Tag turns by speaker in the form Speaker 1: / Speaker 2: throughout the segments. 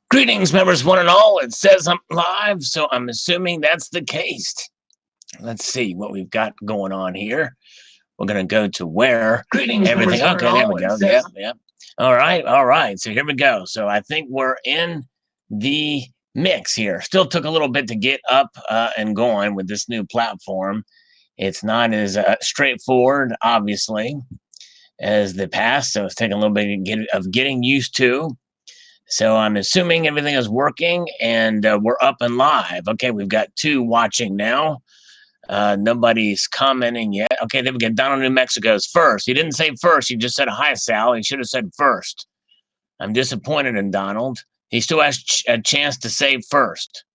Speaker 1: Greetings, members, one and all. It says I'm live, so I'm assuming that's the case. Let's see what we've got going on here. We're going to go to where
Speaker 2: Greetings,
Speaker 1: everything.
Speaker 2: members,
Speaker 1: Okay,
Speaker 2: one
Speaker 1: there
Speaker 2: and
Speaker 1: we
Speaker 2: all.
Speaker 1: go.
Speaker 2: It says-
Speaker 1: Yep. All right. So here we go. So I think we're in the mix here. Still took a little bit to get up and going with this new platform. It's not as straightforward, obviously, as the past. So it's taking a little bit of getting used to. So I'm assuming everything is working and we're up and live. Okay, we've got 2 watching now. Nobody's commenting yet. Okay, there we go. Donald, New Mexico's first. He didn't say first. He just said, hi, Sal. He should have said first. I'm disappointed in Donald. He still has a chance to say first.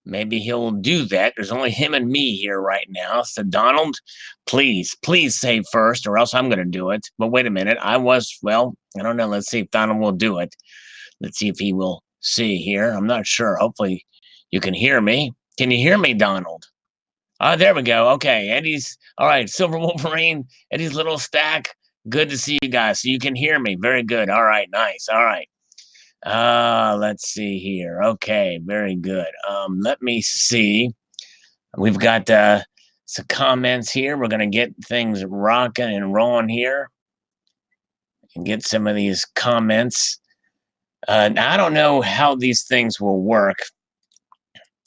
Speaker 1: Maybe he'll do that. There's only him and me here right now. So Donald, please say first or else I'm going to do it. But wait a minute. I don't know. Let's see if Donald will do it. Let's see if he will see here. I'm not sure. Hopefully you can hear me. Can you hear me, Donald? There we go. Okay, Eddie's, all right, Silver Wolverine, Eddie's little stack. Good to see you guys. So you can hear me. Very good. All right, nice. All right. Let's see here. Okay, very good. Let me see. We've got some comments here. We're going to get things rocking and rolling here and get some of these comments. Now, I don't know how these things will work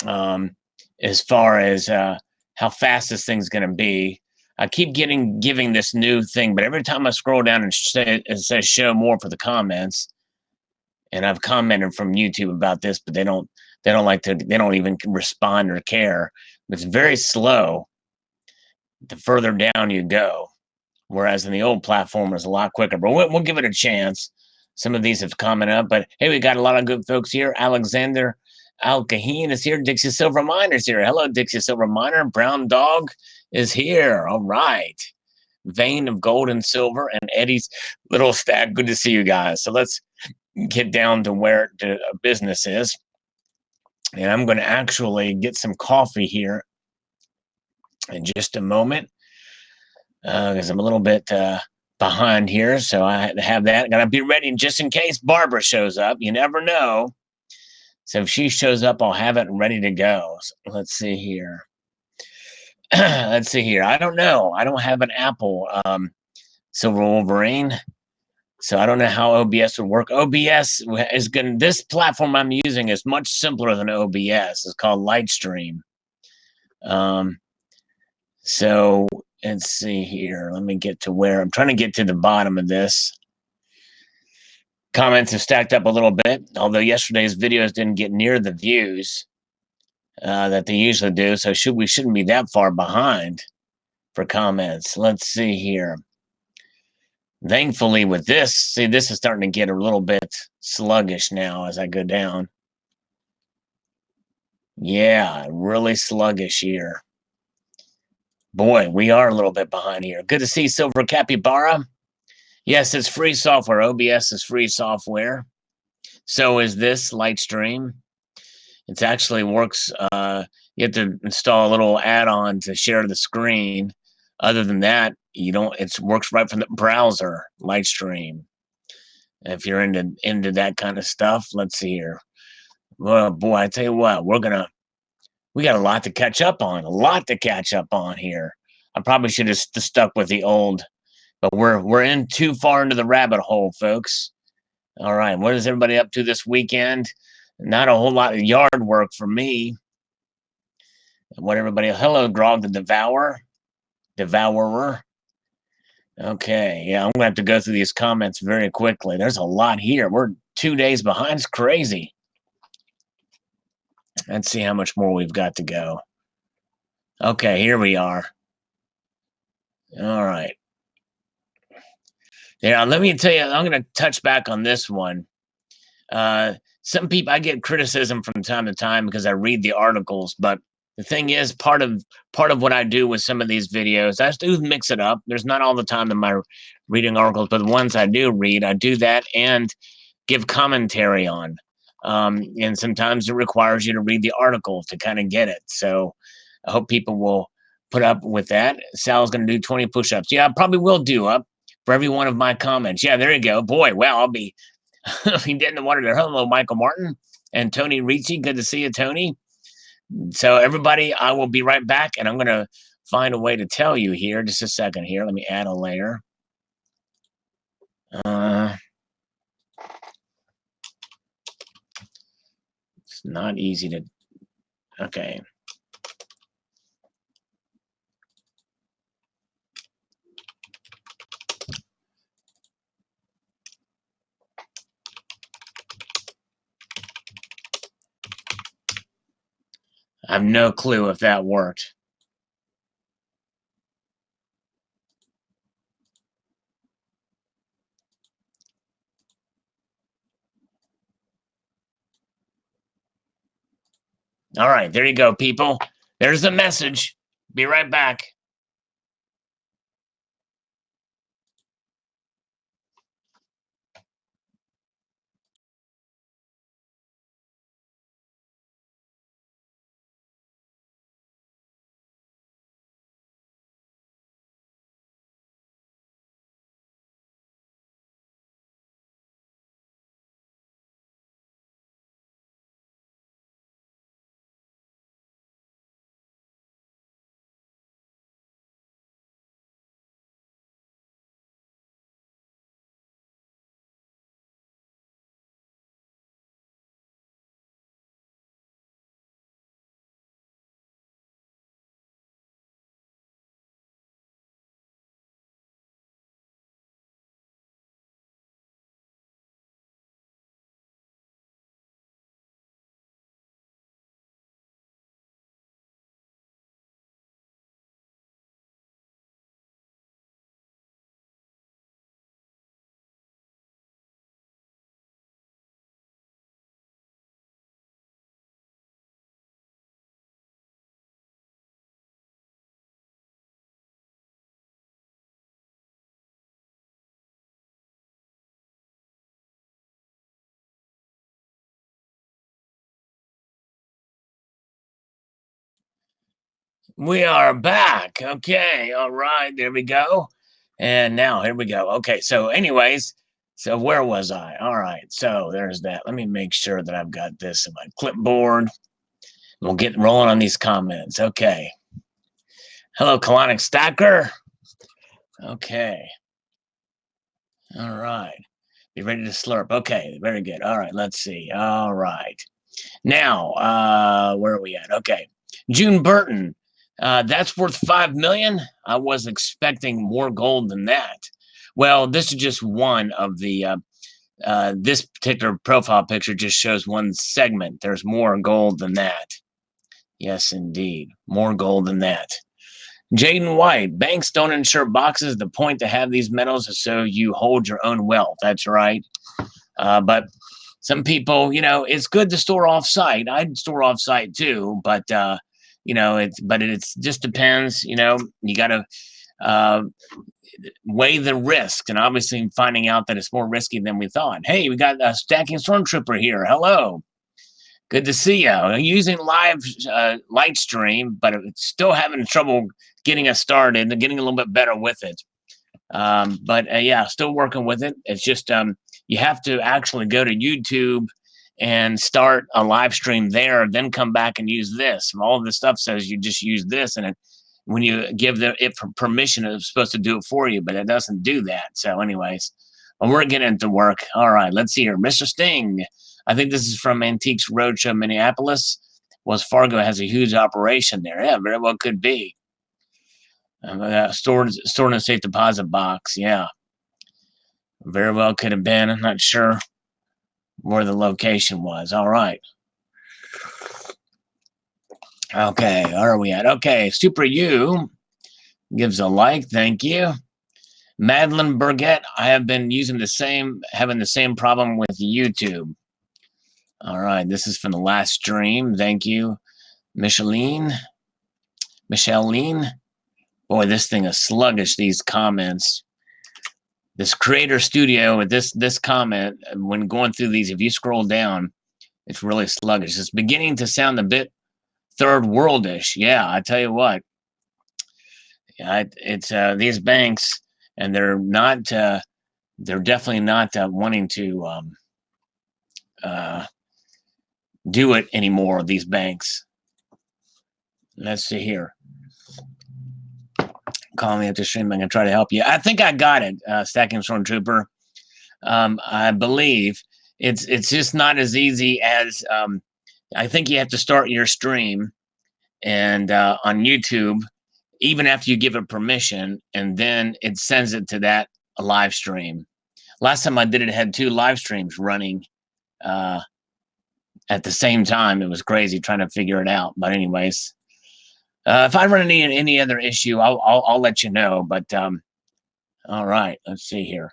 Speaker 1: as far as how fast this thing's going to be. I keep giving this new thing, but every time I scroll down and it says show more for the comments, and I've commented from YouTube about this, but they don't even respond or care. It's very slow the further down you go, whereas in the old platform it's a lot quicker. But we'll give it a chance. Some of these have commented up, but hey, we got a lot of good folks here. Alexander Al-Kaheen is here. Dixie Silver Miner's here. Hello, Dixie Silver Miner. Brown Dog is here. All right. Vein of Gold and Silver and Eddie's little stack. Good to see you guys. So let's get down to where the business is. And I'm going to actually get some coffee here in just a moment because I'm a little bit behind here, so I had to have that. Gotta be ready just in case Barbara shows up. You never know. So if she shows up, I'll have it ready to go. So let's see here. I don't know. I don't have an Apple Silver Wolverine, so I don't know how OBS would work. OBS is going. This platform I'm using is much simpler than OBS. It's called Livestream. So let's see here. Let me get to where I'm trying to get to the bottom of this. Comments have stacked up a little bit, although yesterday's videos didn't get near the views that they usually do. So we shouldn't be that far behind for comments. Let's see here. Thankfully, with this, this is starting to get a little bit sluggish now as I go down. Yeah, really sluggish here. Boy, we are a little bit behind here. Good to see Silver Capybara. Yes, it's free software. OBS is free software. So is this Livestream. It actually works. You have to install a little add-on to share the screen. Other than that, you don't. It works right from the browser. Livestream. If you're into that kind of stuff, let's see here. Well, boy, I tell you what, we got a lot to catch up on. A lot to catch up on here. I probably should have stuck with the old, but we're in too far into the rabbit hole, folks. All right, what is everybody up to this weekend? Not a whole lot of yard work for me. What everybody? Hello, Grog the Devourer. Okay, yeah, I'm gonna have to go through these comments very quickly. There's a lot here. We're 2 days behind. It's crazy. Let's see how much more we've got to go. Okay, here we are. All right. Yeah, let me tell you, I'm going to touch back on this one. Some people, I get criticism from time to time because I read the articles, but the thing is, part of what I do with some of these videos, I do mix it up. There's not all the time in my reading articles, but the ones I do read, I do that and give commentary on. And sometimes it requires you to read the article to kind of get it. So I hope people will put up with that. Sal's going to do 20 push-ups. Yeah, I probably will do up for every one of my comments. Yeah, there you go. Boy, well, He did in the water there. Hello, Michael Martin and Tony Ricci. Good to see you, Tony. So everybody, I will be right back, and I'm going to find a way to tell you here. Just a second here. Let me add a layer. It's not easy to. Okay. I have no clue if that worked. All right, there you go, people. There's the message. Be right back. We are back. Okay. All right. There we go. And now here we go. Okay. So, anyways, so where was I? All right. So there's that. Let me make sure that I've got this in my clipboard. We'll get rolling on these comments. Okay. Hello, Colonic Stacker. Okay. All right. Be ready to slurp. Okay. Very good. All right. Let's see. All right. Now, where are we at? Okay. June Burton. That's worth 5 million. I was expecting more gold than that. Well, this is just one of the. This particular profile picture just shows one segment. There's more gold than that. Yes, indeed, more gold than that. Jaden White. Banks don't insure boxes. The point to have these metals is so you hold your own wealth. That's right. But some people, it's good to store off site. I'd store off site too, but it's just depends. You got to weigh the risks, and obviously finding out that it's more risky than we thought. Hey, we got a stacking stormtrooper here. Hello, good to see you. I'm using live Livestream, but it's still having trouble getting us started and getting a little bit better with it. But yeah, still working with it. It's just you have to actually go to YouTube and start a live stream there, then come back and use this. All of the stuff says you just use this, and when you give it permission, it's supposed to do it for you, but it doesn't do that. So, anyways, well, we're getting to work. All right, let's see here, Mr. Sting. I think this is from Antiques Roadshow, Minneapolis. Wells Fargo has a huge operation there. Yeah, very well could be. Stored in a safe deposit box. Yeah, very well could have been. I'm not sure where the location was. All right. Okay, where are we at? Okay, Super U gives a like. Thank you. Madeline Burgett, I have been having the same problem with YouTube. All right, this is from the last stream. Thank you, Micheline. Boy, this thing is sluggish, these comments. This Creator Studio with this comment, when going through these, if you scroll down, it's really sluggish. It's beginning to sound a bit third worldish. Yeah, I tell you what. It's these banks, and they're not. They're definitely not wanting to do it anymore, these banks. Let's see here. Call me after stream. I'm going to try to help you. I think I got it, Stacking Stormtrooper. I believe it's just not as easy as I think you have to start your stream and on YouTube, even after you give it permission, and then it sends it to that live stream. Last time I did it, it had 2 live streams running at the same time. It was crazy trying to figure it out. But anyways, if I run into any other issue, I'll let you know. But all right, let's see here.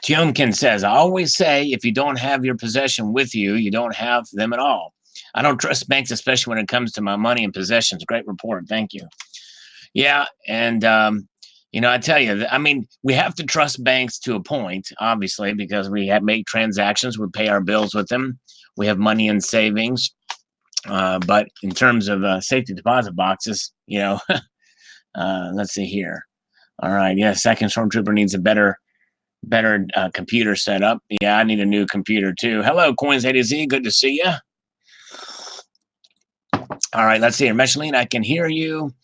Speaker 1: Tiomkin says, I always say if you don't have your possession with you, you don't have them at all. I don't trust banks, especially when it comes to my money and possessions. Great report. Thank you. Yeah. And, I tell you, I mean, we have to trust banks to a point, obviously, because we make transactions. We pay our bills with them. We have money in savings. But in terms of safety deposit boxes, let's see here. All right. Yeah. Second Stormtrooper needs a better computer setup. Yeah, I need a new computer too. Hello, Coins A to Z. Good to see you. All right, let's see here. Micheline, I can hear you.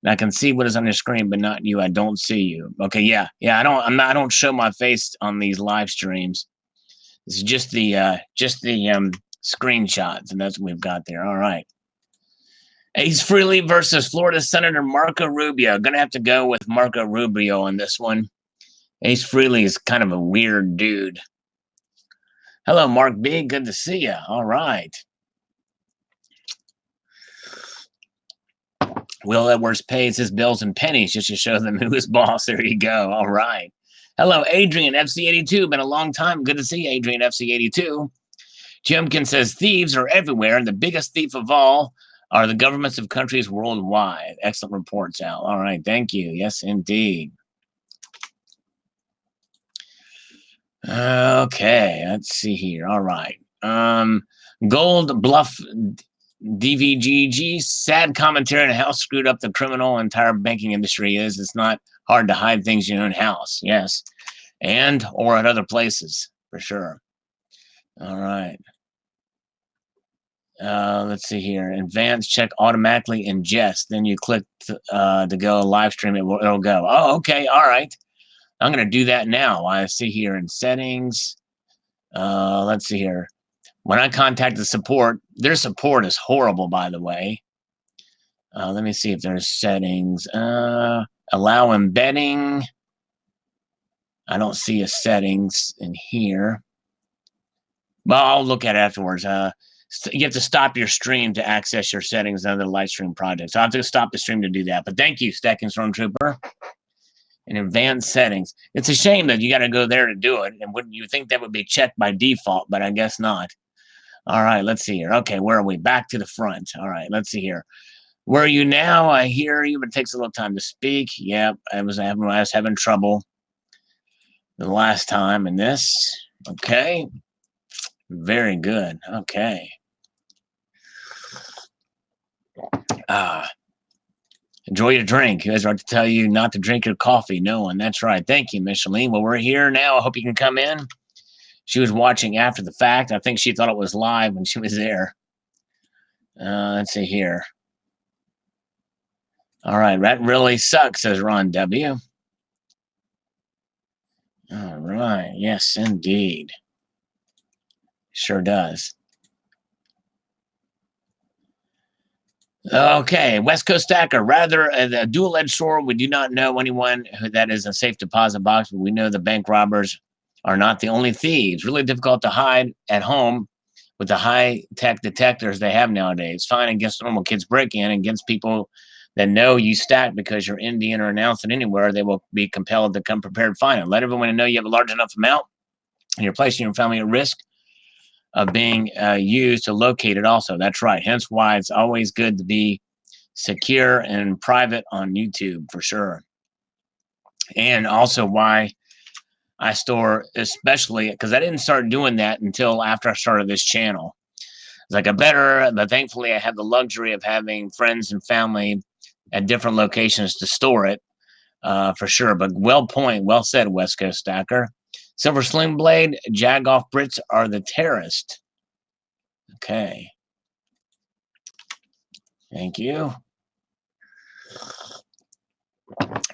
Speaker 1: And I can see what is on your screen, but not you. I don't see you. Okay, yeah. I don't show my face on these live streams. This is just the screenshots, and that's what we've got there. All right. Ace Frehley versus Florida Senator Marco Rubio. Gonna have to go with Marco Rubio on this one. Ace Frehley is kind of a weird dude. Hello, Mark B. Good to see you. All right. Will Edwards pays his bills in pennies just to show them who is boss. There you go. All right. Hello, Adrian FC82. Been a long time. Good to see you, Adrian FC82. Jimkin says thieves are everywhere, and the biggest thief of all are the governments of countries worldwide. Excellent reports, Al. All right. Thank you. Yes, indeed. Okay, let's see here. All right. Gold Bluff DVGG, sad commentary on how screwed up the criminal entire banking industry is. It's not hard to hide things in your own house. Yes. And or at other places, for sure. All right. Let's see here. Advanced check automatically ingest. Then you click to go live stream. It'll go. Oh, okay. All right. I'm going to do that now. I see here in settings. Let's see here. When I contacted support, their support is horrible, by the way. Let me see if there's settings. Allow embedding. I don't see a settings in here. Well, I'll look at it afterwards. You have to stop your stream to access your settings and other live stream projects. I'll have to stop the stream to do that. But thank you, Stacking Stormtrooper. In advanced settings. It's a shame that you got to go there to do it. And wouldn't you think that would be checked by default, but I guess not. All right, let's see here. Okay, where are we? Back to the front. All right, let's see here. Where are you now? I hear you, but it takes a little time to speak. Yep, I was having trouble the last time in this. Okay. Very good. Okay. Enjoy your drink. You guys are to tell you not to drink your coffee. No one. That's right. Thank you, Micheline. Well, we're here now. I hope you can come in. She was watching after the fact. I think she thought it was live when she was there. Let's see here. All right. That really sucks, says Ron W. All right. Yes, indeed. Sure does. Okay, West Coast Stacker. Rather a dual-edged sword. We do not know anyone that is a safe deposit box, but we know the bank robbers are not the only thieves. Really difficult to hide at home with the high-tech detectors they have nowadays. Fine against normal kids break-in, against people that know you stack because you're Indian or announced it anywhere, they will be compelled to come prepared fine. Let everyone know you have a large enough amount and you're placing your family at risk of being used to locate it also. That's right. Hence why it's always good to be secure and private on YouTube for sure. And also why I store, especially because I didn't start doing that until after I started this channel. It's like but thankfully I have the luxury of having friends and family at different locations to store it for sure. But well said, West Coast Stacker. Silver Sling Blade, Jagoff Brits are the terrorist. Okay. Thank you.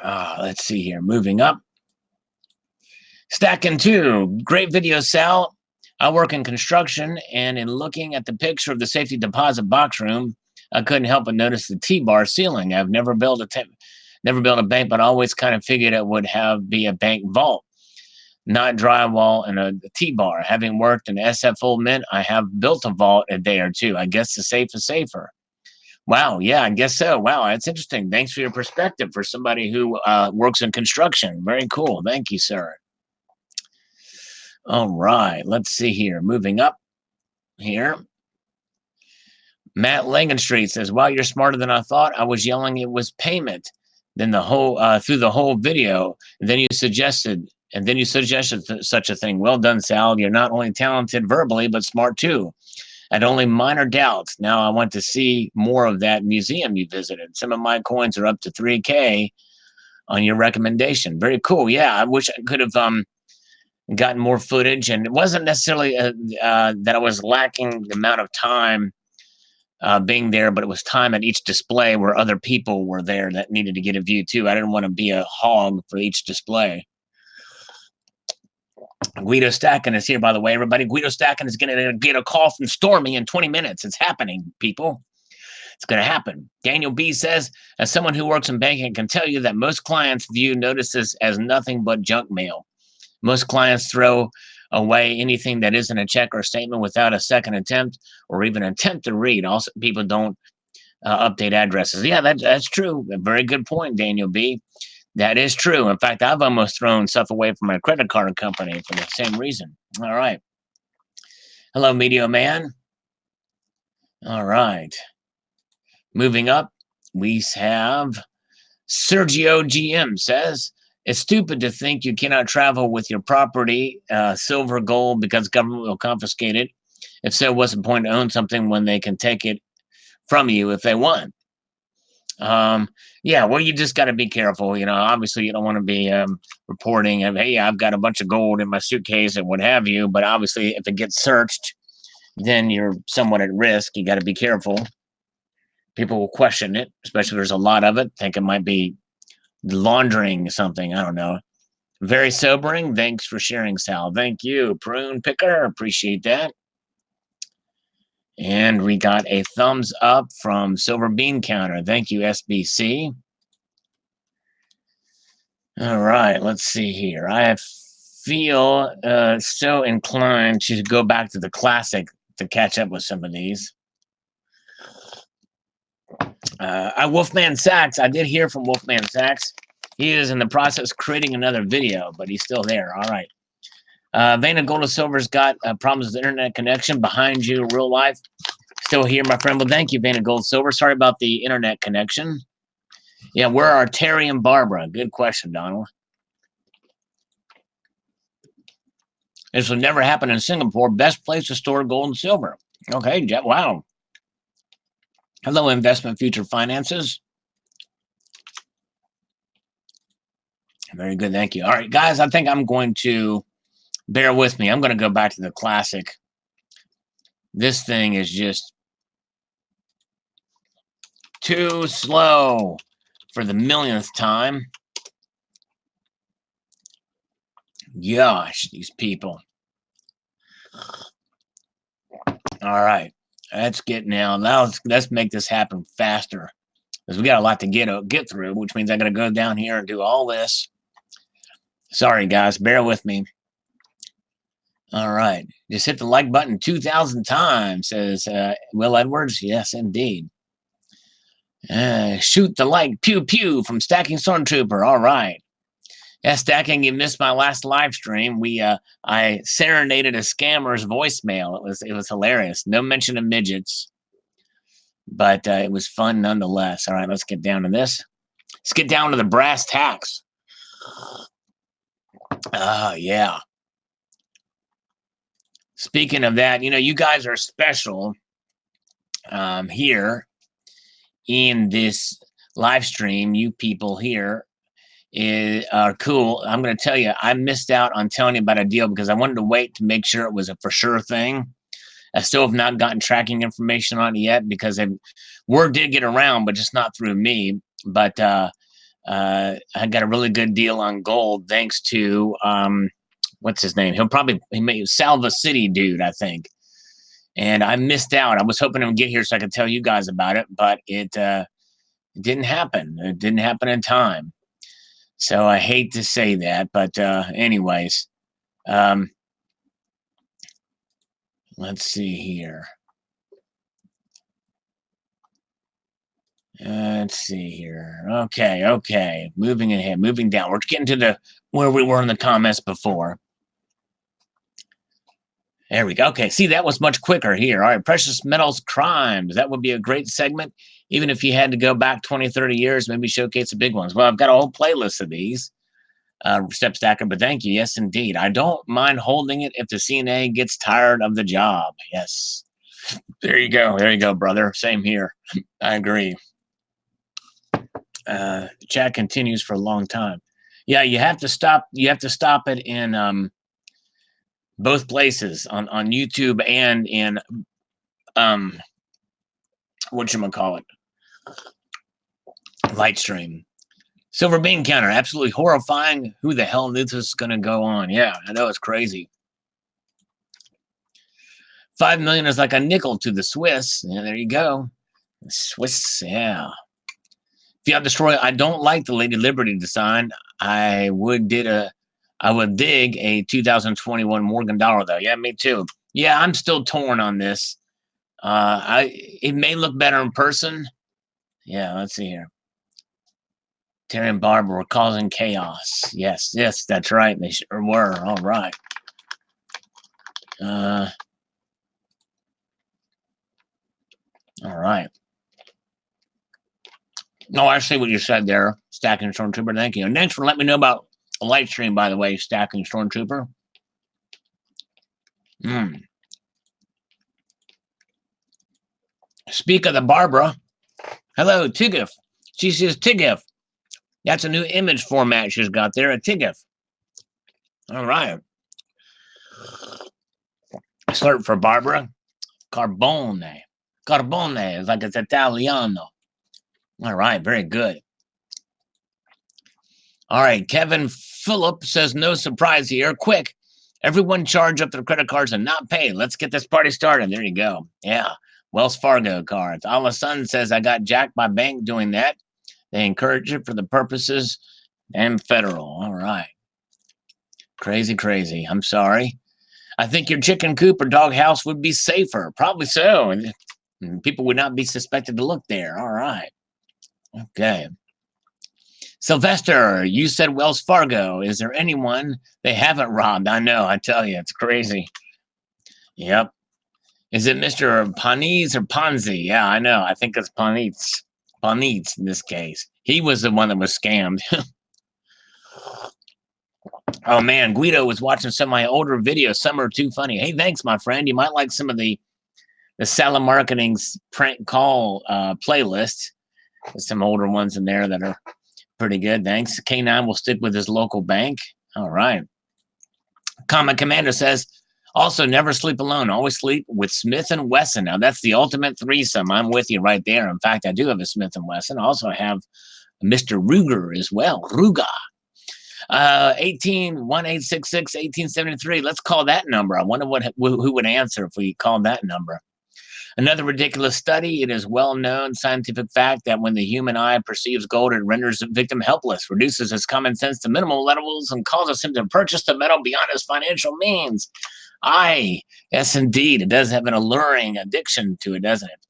Speaker 1: Let's see here. Moving up. Stacking 2. Great video, Sal. I work in construction, and in looking at the picture of the safety deposit box room, I couldn't help but notice the T-bar ceiling. I've never built a bank, but I always kind of figured it would be a bank vault, not drywall and a T-bar. Having worked in SFO Mint, I have built a vault a day or two. I guess the safe is safer. Wow, yeah, I guess so. Wow, that's interesting. Thanks for your perspective for somebody who works in construction. Very cool. Thank you, sir. All right, let's see here. Moving up here. Matt Langenstreet says, "Wow, you're smarter than I thought. I was yelling it was payment. Then the whole through the whole video. And then you suggested such a thing. Well done, Sal. You're not only talented verbally, but smart too. I had only minor doubts. Now I want to see more of that museum you visited. Some of my coins are up to 3K on your recommendation. Very cool. Yeah, I wish I could have gotten more footage, and it wasn't necessarily that I was lacking the amount of time being there, but it was time at each display where other people were there that needed to get a view too. I didn't want to be a hog for each display." Guido Stacken is here, by the way, everybody. Guido Stacken is going to get a call from Stormy in 20 minutes. It's happening, people. It's going to happen. Daniel B says, "As someone who works in banking, I can tell you that most clients view notices as nothing but junk mail. Most clients throw away anything that isn't a check or statement without a second attempt or even attempt to read. Also, people don't update addresses." Yeah, that's true. A very good point, Daniel B. That is true. In fact, I've almost thrown stuff away from my credit card company for the same reason. All right. Hello, Media Man. All right. Moving up, we have Sergio GM says, "It's stupid to think you cannot travel with your property, silver, gold, because government will confiscate it. If so, what's the point to own something when they can take it from you if they want?" Yeah, well, you just got to be careful. Obviously, you don't want to be reporting, "Hey, I've got a bunch of gold in my suitcase," and what have you. But obviously, if it gets searched, then you're somewhat at risk. You got to be careful. People will question it, especially if there's a lot of it. Think it might be laundering something. I don't know. Very sobering. Thanks for sharing, Sal. Thank you, Prune Picker. Appreciate that. And we got a thumbs up from Silver Bean Counter. Thank you, SBC. All right, let's see here. I feel so inclined to go back to the classic to catch up with some of these. Wolfman Sachs. I did hear from Wolfman Sachs. He is in the process of creating another video, but he's still there. All right. Vein of Gold and Silver's got problems with internet connection. Behind you, real life. Still here, my friend. Well, thank you, Vein of Gold and Silver. Sorry about the internet connection. Yeah, where are Terry and Barbara? Good question, Donald. This will never happen in Singapore. Best place to store gold and silver. Okay, Jeff. Wow. Hello, Investment Future Finances. Very good. Thank you. All right, guys, I think I'm going to bear with me. I'm going to go back to the classic. This thing is just too slow for the millionth time. Gosh, these people. All right, let's get now. Let's make this happen faster, because we got a lot to get through, which means I got to go down here and do all this. Sorry, guys, bear with me. All right, just hit the like button 2,000 times, says Will Edwards. Yes, indeed. Shoot the like, pew pew from Stacking Stormtrooper. All right. Yeah, Stacking, you missed my last live stream. I serenaded a scammer's voicemail. It was hilarious. No mention of midgets, but it was fun nonetheless. All right, let's get down to this. Let's get down to the brass tacks. Yeah. Speaking of that, you guys are special here in this live stream. You people here are cool. I'm going to tell you, I missed out on telling you about a deal because I wanted to wait to make sure it was a for sure thing. I still have not gotten tracking information on it yet because word did get around, but just not through me. But I got a really good deal on gold thanks to what's his name? He may Salva City dude, I think. And I missed out. I was hoping to get here so I could tell you guys about it, but it didn't happen. It didn't happen in time. So I hate to say that, but anyways, let's see here. Let's see here. Okay. Moving ahead, moving down. We're getting to where we were in the comments before. There we go. Okay, see, that was much quicker here. All right, precious metals crimes. That would be a great segment, even if you had to go back 20, 30 years, maybe showcase the big ones. Well, I've got a whole playlist of these, Step Stacker, but thank you. Yes, indeed. I don't mind holding it if the CNA gets tired of the job. Yes. There you go, brother. Same here. I agree. The chat continues for a long time. Yeah, you have to stop. You have to stop it in both places on YouTube and in whatchamacallit, Livestream. Silver bean counter, absolutely horrifying. Who the hell knew this was going to go on? Yeah, I know, it's crazy. 5 million is like a nickel to the Swiss. Yeah, there you go. Swiss, yeah. Fiat Destroyer, I don't like the Lady Liberty design. I would dig a 2021 Morgan dollar though. Yeah, me too. Yeah, I'm still torn on this. It may look better in person. Yeah, let's see here. Terry and Barbara were causing chaos. Yes, that's right. They sure were. All right. All right. No, I see what you said there, Stacking Stormtrooper. Thank you. And thanks for letting me know about a live stream, by the way, Stacking Stormtrooper. Speak of the Barbara. Hello, Tigif. She says Tigif. That's a new image format she's got there, a Tigif. All right. Slurp for Barbara. Carbone. Carbone is like it's Italiano. All right, very good. All right, Kevin Phillip says, no surprise here. Quick, everyone charge up their credit cards and not pay. Let's get this party started. There you go. Yeah, Wells Fargo cards. Allah Sun says, I got jacked by bank doing that. They encourage it for the purposes and federal. All right. Crazy. I'm sorry. I think your chicken coop or dog house would be safer. Probably so. And people would not be suspected to look there. All right. Okay. Sylvester, you said Wells Fargo. Is there anyone they haven't robbed? I know. I tell you, it's crazy. Yep. Is it Mr. Panitz or Ponzi? Yeah, I know. I think it's Panitz. Panitz in this case. He was the one that was scammed. Oh, man. Guido was watching some of my older videos. Some are too funny. Hey, thanks, my friend. You might like some of the Sala Marketing's prank call playlist. There's some older ones in there that are pretty good. Thanks. K9 will stick with his local bank. All right. Common Commander says, also never sleep alone. Always sleep with Smith & Wesson. Now, that's the ultimate threesome. I'm with you right there. In fact, I do have a Smith & Wesson. I also have Mr. Ruger as well. Ruger. 18-1866-1873. Let's call that number. I wonder who would answer if we called that number. Another ridiculous study. It is well-known scientific fact that when the human eye perceives gold, it renders the victim helpless, reduces his common sense to minimal levels, and causes him to purchase the metal beyond his financial means. Yes, indeed. It does have an alluring addiction to it, doesn't it?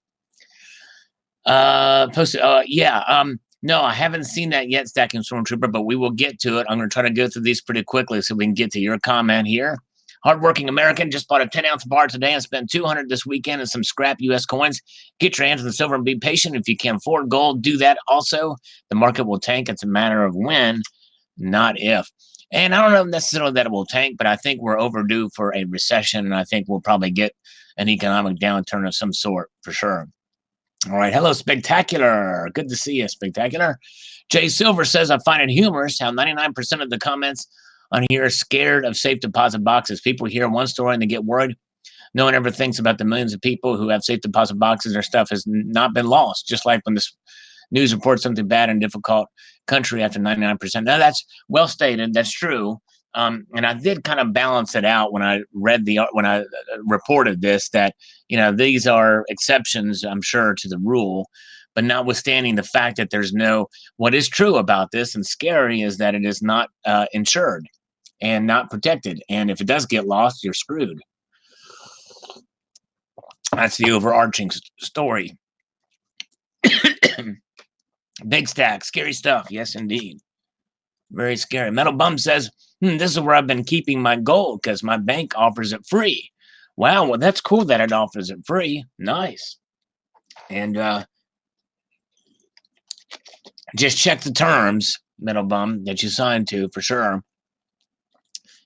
Speaker 1: No, I haven't seen that yet, Stacking Stormtrooper, but we will get to it. I'm going to try to go through these pretty quickly so we can get to your comment here. Hardworking American just bought a 10-ounce bar today and spent $200 this weekend and some scrap U.S. coins. Get your hands on the silver and be patient. If you can afford gold, do that also. The market will tank. It's a matter of when, not if. And I don't know necessarily that it will tank, but I think we're overdue for a recession, and I think we'll probably get an economic downturn of some sort for sure. All right. Hello, Spectacular. Good to see you, Spectacular. Jay Silver says, I find it humorous how 99% of the comments on here are scared of safe deposit boxes. People hear one story and they get worried. No one ever thinks about the millions of people who have safe deposit boxes. Their stuff has not been lost, just like when this news reports something bad in a difficult country after 99%. Now, that's well stated. That's true. And I did kind of balance it out when I reported this, that, these are exceptions, I'm sure, to the rule, but notwithstanding the fact that what is true about this and scary is that it is not insured and not protected. And if it does get lost, you're screwed. That's the overarching story. Big stack, scary stuff. Yes, indeed. Very scary. Metal Bum says, this is where I've been keeping my gold because my bank offers it free. Wow, well, that's cool that it offers it free. Nice. And just check the terms, Metal Bum, that you signed to for sure.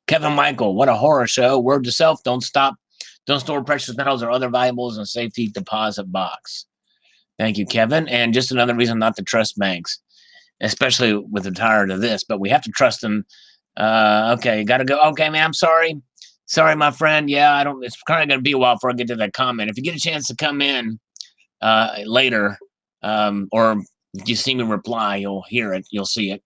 Speaker 1: Kevin Michael, what a horror show. Word to self, don't stop. Don't store precious metals or other valuables in a safety deposit box. Thank you, Kevin. And just another reason not to trust banks, especially with regard to this, but we have to trust them. Okay, got to go. Okay, man, I'm sorry. Sorry, my friend. Yeah, it's kind of going to be a while before I get to that comment. If you get a chance to come in later, or you see me reply, you'll hear it. You'll see it.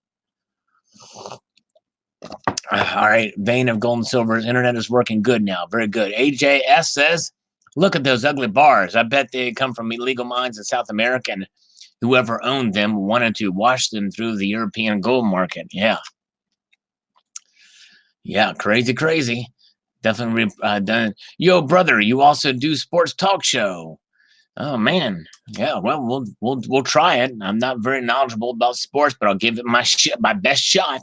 Speaker 1: All right. Vein of gold and silver's internet is working good now. Very good. AJS says, look at those ugly bars. I bet they come from illegal mines in South America, and whoever owned them wanted to wash them through the European gold market. Yeah. Yeah. Crazy. Definitely done. Yo, brother, you also do sports talk show. Oh man. Yeah. Well, we'll try it. I'm not very knowledgeable about sports, but I'll give it my best shot.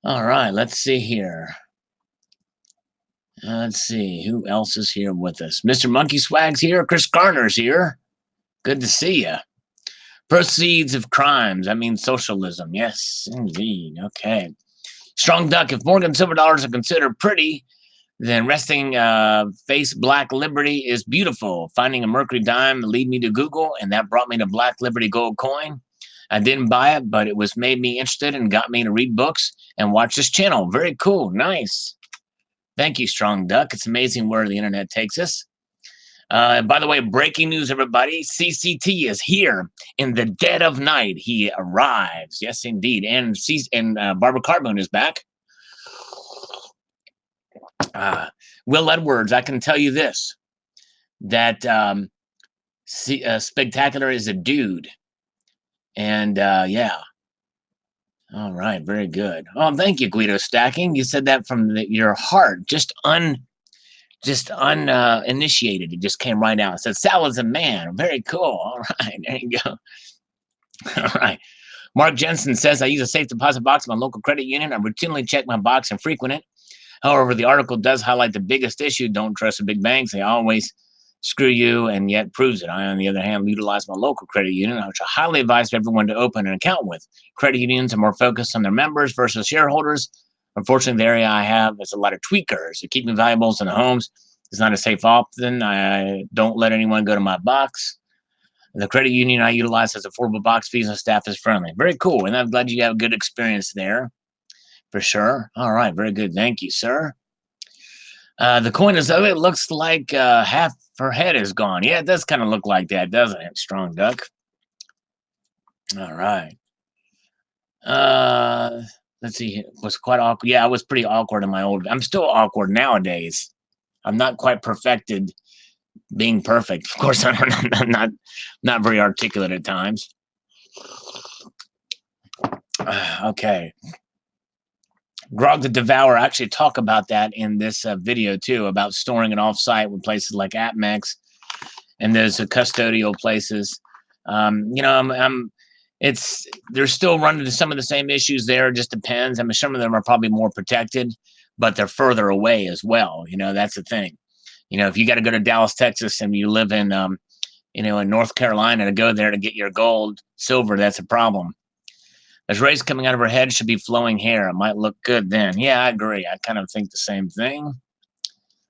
Speaker 1: All right, let's see here. Let's see who else is here with us. Mr. Monkey Swag's here. Chris Garner's here. Good to see you. Proceeds of crimes. I mean socialism. Yes, indeed. Okay. Strong Duck. If Morgan silver dollars are considered pretty, then resting face Black Liberty is beautiful. Finding a Mercury dime lead me to Google, and that brought me to Black Liberty gold coin. I didn't buy it, but it was made me interested and got me to read books and watch this channel. Very cool. Nice. Thank you, Strong Duck. It's amazing where the internet takes us. By the way, breaking news, everybody. CCT is here in the dead of night. He arrives. Yes, indeed. And Barbara Carbone is back. Will Edwards, I can tell you this, that Spectacular is a dude. And yeah. All right, very good. Oh, thank you, Guido Stacking. You said that from your heart, just uninitiated. It just came right out. It said, Sal is a man. Very cool. All right, there you go. All right. Mark Jensen says, I use a safe deposit box in my local credit union. I routinely check my box and frequent it. However, the article does highlight the biggest issue. Don't trust the big banks. They always screw you, and yet proves it. I, on the other hand, utilize my local credit union, which I highly advise everyone to open an account with. Credit unions are more focused on their members versus shareholders. Unfortunately, the area I have is a lot of tweakers. So keeping valuables in the homes is not a safe option. I don't let anyone go to my box. The credit union I utilize has affordable box fees and staff is friendly. Very cool, and I'm glad you have a good experience there, for sure. All right, very good. Thank you, sir. The coin is, it looks like half her head is gone. Yeah, it does kind of look like that, doesn't it, Strong Duck? All right. Let's see. It was quite awkward. Yeah, I was pretty awkward in my old. I'm still awkward nowadays. I'm not quite perfected being perfect. Of course, I'm not very articulate at times. Okay. Grog the Devourer, actually talk about that in this video too, about storing it off-site with places like AppMex and those custodial places. They're still running into some of the same issues there. It just depends. I mean, some of them are probably more protected, but they're further away as well. That's the thing. If you got to go to Dallas, Texas, and you live in, in North Carolina to go there to get your gold, silver, that's a problem. As rays coming out of her head should be flowing hair. It might look good then. Yeah, I agree. I kind of think the same thing.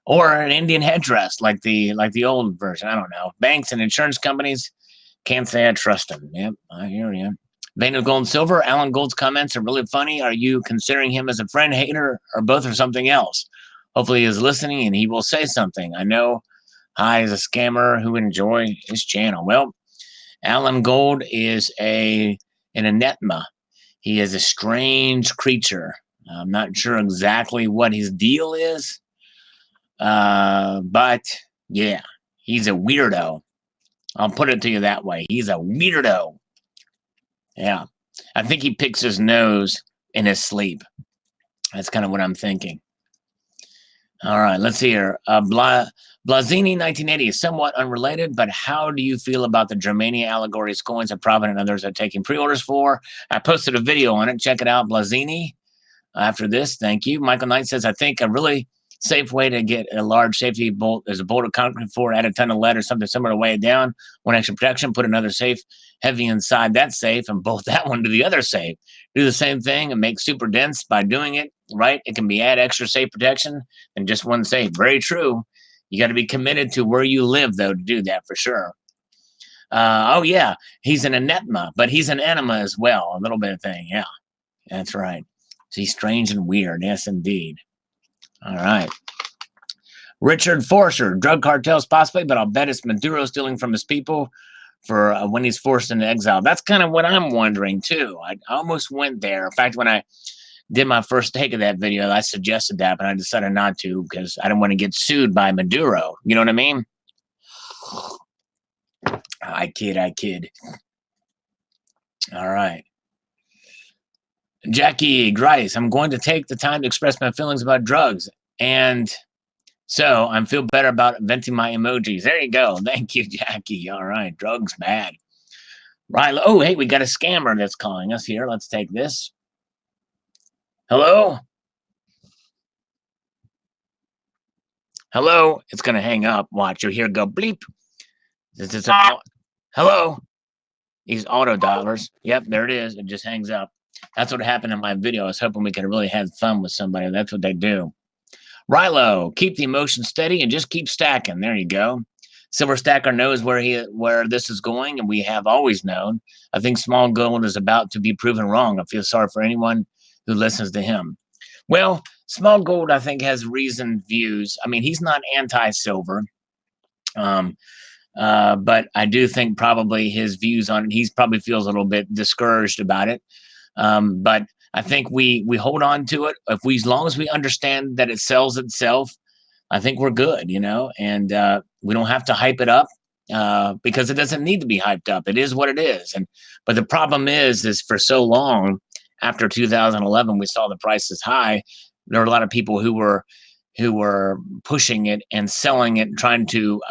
Speaker 1: or an Indian headdress like the old version. I don't know. Banks and insurance companies, can't say I trust them. Yep, I hear you. Vein of Gold and Silver, Alan Gold's comments are really funny. Are you considering him as a friend, hater, or both, or something else? Hopefully he is listening and he will say something. I know Hi is a scammer who enjoy his channel. Well, Alan Gold is an enigma. He is a strange creature. I'm not sure exactly what his deal is, but yeah, he's a weirdo. I'll put it to you that way. He's a weirdo. Yeah. I think he picks his nose in his sleep. That's kind of what I'm thinking. All right, let's see here. Blazini 1980 is somewhat unrelated, but how do you feel about the Germania allegories coins that Provident and others are taking pre-orders for? I posted a video on it. Check it out, Blazini. After this, thank you. Michael Knight says, I think a really safe way to get a large safety bolt is a bolt of concrete for, add a ton of lead or something similar to weigh it down. One extra protection, put another safe heavy inside that safe and bolt that one to the other safe. Do the same thing and make super dense by doing it, right? It can be add extra safe protection than just one safe. Very true. You got to be committed to where you live, though, to do that for sure. Oh, yeah, he's an enigma, but he's an enema as well. A little bit of thing. Yeah, that's right. He's strange and weird. Yes, indeed. All right. Richard Forster, drug cartels possibly, but I'll bet it's Maduro stealing from his people for when he's forced into exile. That's kind of what I'm wondering, too. I almost went there. In fact, when I did my first take of that video, I suggested that, but I decided not to because I don't want to get sued by Maduro. You know what I mean? I kid. All right. Jackie Grice, I'm going to take the time to express my feelings about drugs. And so I feel better about venting my emojis. There you go. Thank you, Jackie. All right. Drugs bad. Right. Oh, hey, we got a scammer that's calling us here. Let's take this. Hello? Hello? It's going to hang up. Watch. You'll hear it go bleep. Hello? These auto dialers. Yep, there it is. It just hangs up. That's what happened in my video. I was hoping we could really have fun with somebody. That's what they do. Rilo, keep the emotion steady and just keep stacking. There you go. Silver Stacker knows where this is going, and we have always known. I think Small Gold is about to be proven wrong. I feel sorry for anyone who listens to him. Well, Small Gold, I think, has reasoned views. I mean, he's not anti-silver. But I do think probably his views on it, he probably feels a little bit discouraged about it. But I think we hold on to it. As long as we understand that it sells itself, I think we're good, you know, and we don't have to hype it up because it doesn't need to be hyped up. It is what it is. But the problem is for so long after 2011, we saw the prices high. There were a lot of people who were pushing it and selling it, trying to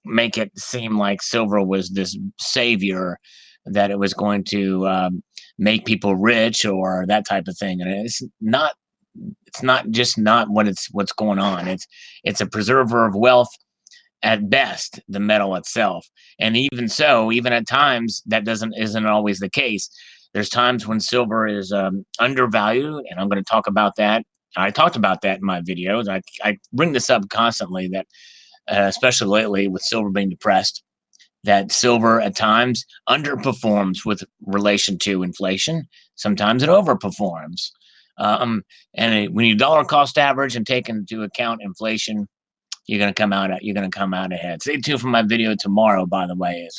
Speaker 1: make it seem like silver was this savior, that it was going to make people rich or that type of thing. And it's not what's going on. It's a preserver of wealth at best, the metal itself. And even so, even at times that isn't always the case. There's times when silver is undervalued, and I'm going to talk about that. I talked about that in my videos. I bring this up constantly, that especially lately with silver being depressed, that silver at times underperforms with relation to inflation. Sometimes it overperforms. And when you dollar cost average and take into account inflation, you're going to come out ahead. Stay tuned for my video tomorrow, by the way.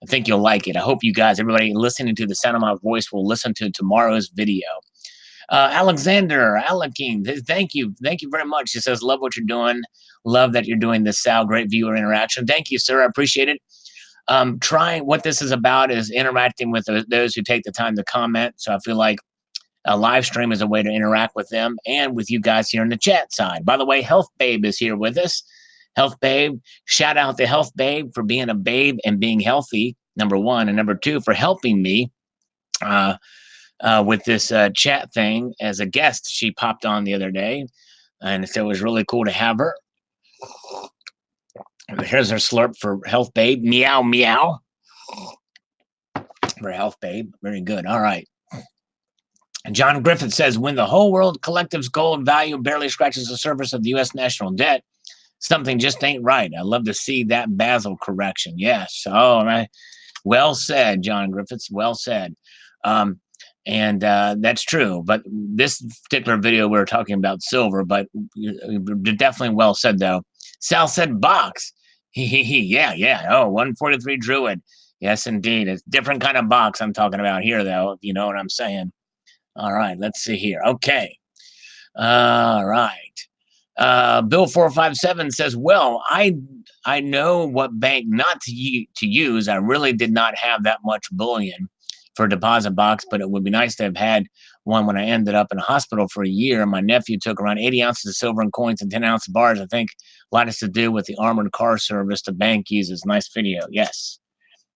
Speaker 1: I think you'll like it. I hope you guys, everybody listening to the sound of my voice, will listen to tomorrow's video. Alexander Aleking, thank you very much. He says, love what you're doing. Love that you're doing this, Sal. Great viewer interaction. Thank you, sir. I appreciate it. Trying what this is about is interacting with those who take the time to comment. So I feel like a live stream is a way to interact with them and with you guys here in the chat side. By the way, Health Babe is here with us. Health Babe, shout out to Health Babe for being a babe and being healthy, number one, and number two, for helping me with this chat thing as a guest. She popped on the other day, and so it was really cool to have her. Here's her slurp for Health Babe. Meow, meow. For Health Babe. Very good. All right. John Griffith says, when the whole world collective's gold value barely scratches the surface of the U.S. national debt, Something just ain't right. I love to see that Basel correction. Yes. Oh, well said, John Griffiths. Well said. And that's true. But this particular video, we were talking about silver, but definitely well said, though. Sal said box. Yeah. Oh, 143 Druid. Yes, indeed. It's a different kind of box I'm talking about here, though, if you know what I'm saying. All right, let's see here. Okay. All right. Bill 457 says, well, I know what bank not to use. I really did not have that much bullion for a deposit box, but it would be nice to have had one when I ended up in a hospital for a year. My nephew took around 80 ounces of silver and coins and 10 ounce bars. I think a lot has to do with the armored car service the bank uses. Nice video. Yes.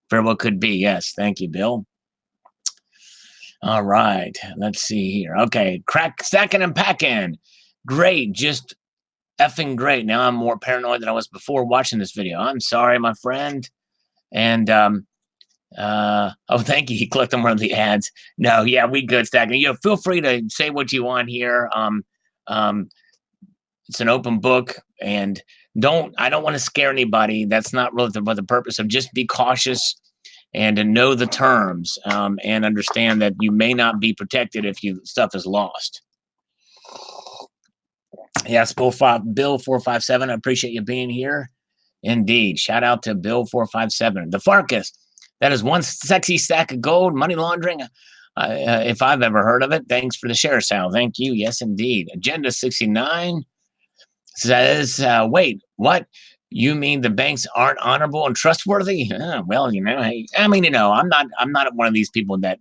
Speaker 1: Very well could be. Yes. Thank you, Bill. All right. Let's see here. Okay. Crack, stacking, and packing. Great. Just effing great. Now I'm more paranoid than I was before watching this video. I'm sorry, my friend. And oh, thank you. He clicked on one of the ads. No, yeah, we good, stacking. You know, feel free to say what you want here. It's an open book, and I don't want to scare anybody. That's not really the purpose of. Just be cautious and to know the terms, and understand that you may not be protected if stuff is lost. Yes, Bill 457. I appreciate you being here. Indeed. Shout out to Bill 457. The Farkas. That is one sexy stack of gold. Money laundering. If I've ever heard of it. Thanks for the share, Sal. Thank you. Yes, indeed. Agenda 69 says, wait, what? You mean the banks aren't honorable and trustworthy? Well, you know, I mean, you know, I'm not one of these people that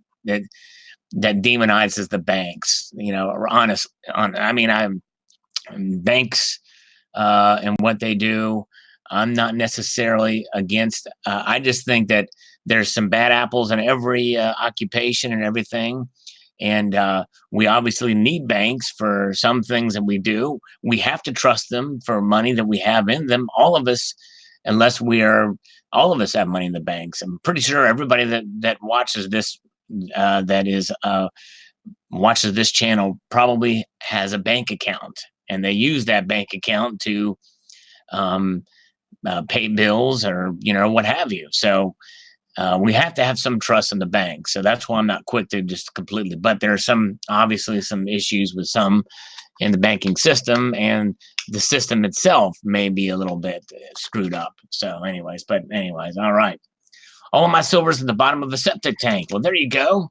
Speaker 1: demonizes the banks, you know, or honest. I mean, banks and what they do, I'm not necessarily against. I just think that there's some bad apples in every occupation and everything. And we obviously need banks for some things that we do. We have to trust them for money that we have in them. All of us, all of us have money in the banks. I'm pretty sure everybody that watches this, watches this channel probably has a bank account. And they use that bank account to pay bills or, you know, what have you. So we have to have some trust in the bank. So that's why I'm not quick to just completely. But there are obviously some issues with some in the banking system, and the system itself may be a little bit screwed up. So anyways, all right. All of my silver's at the bottom of a septic tank. Well, there you go.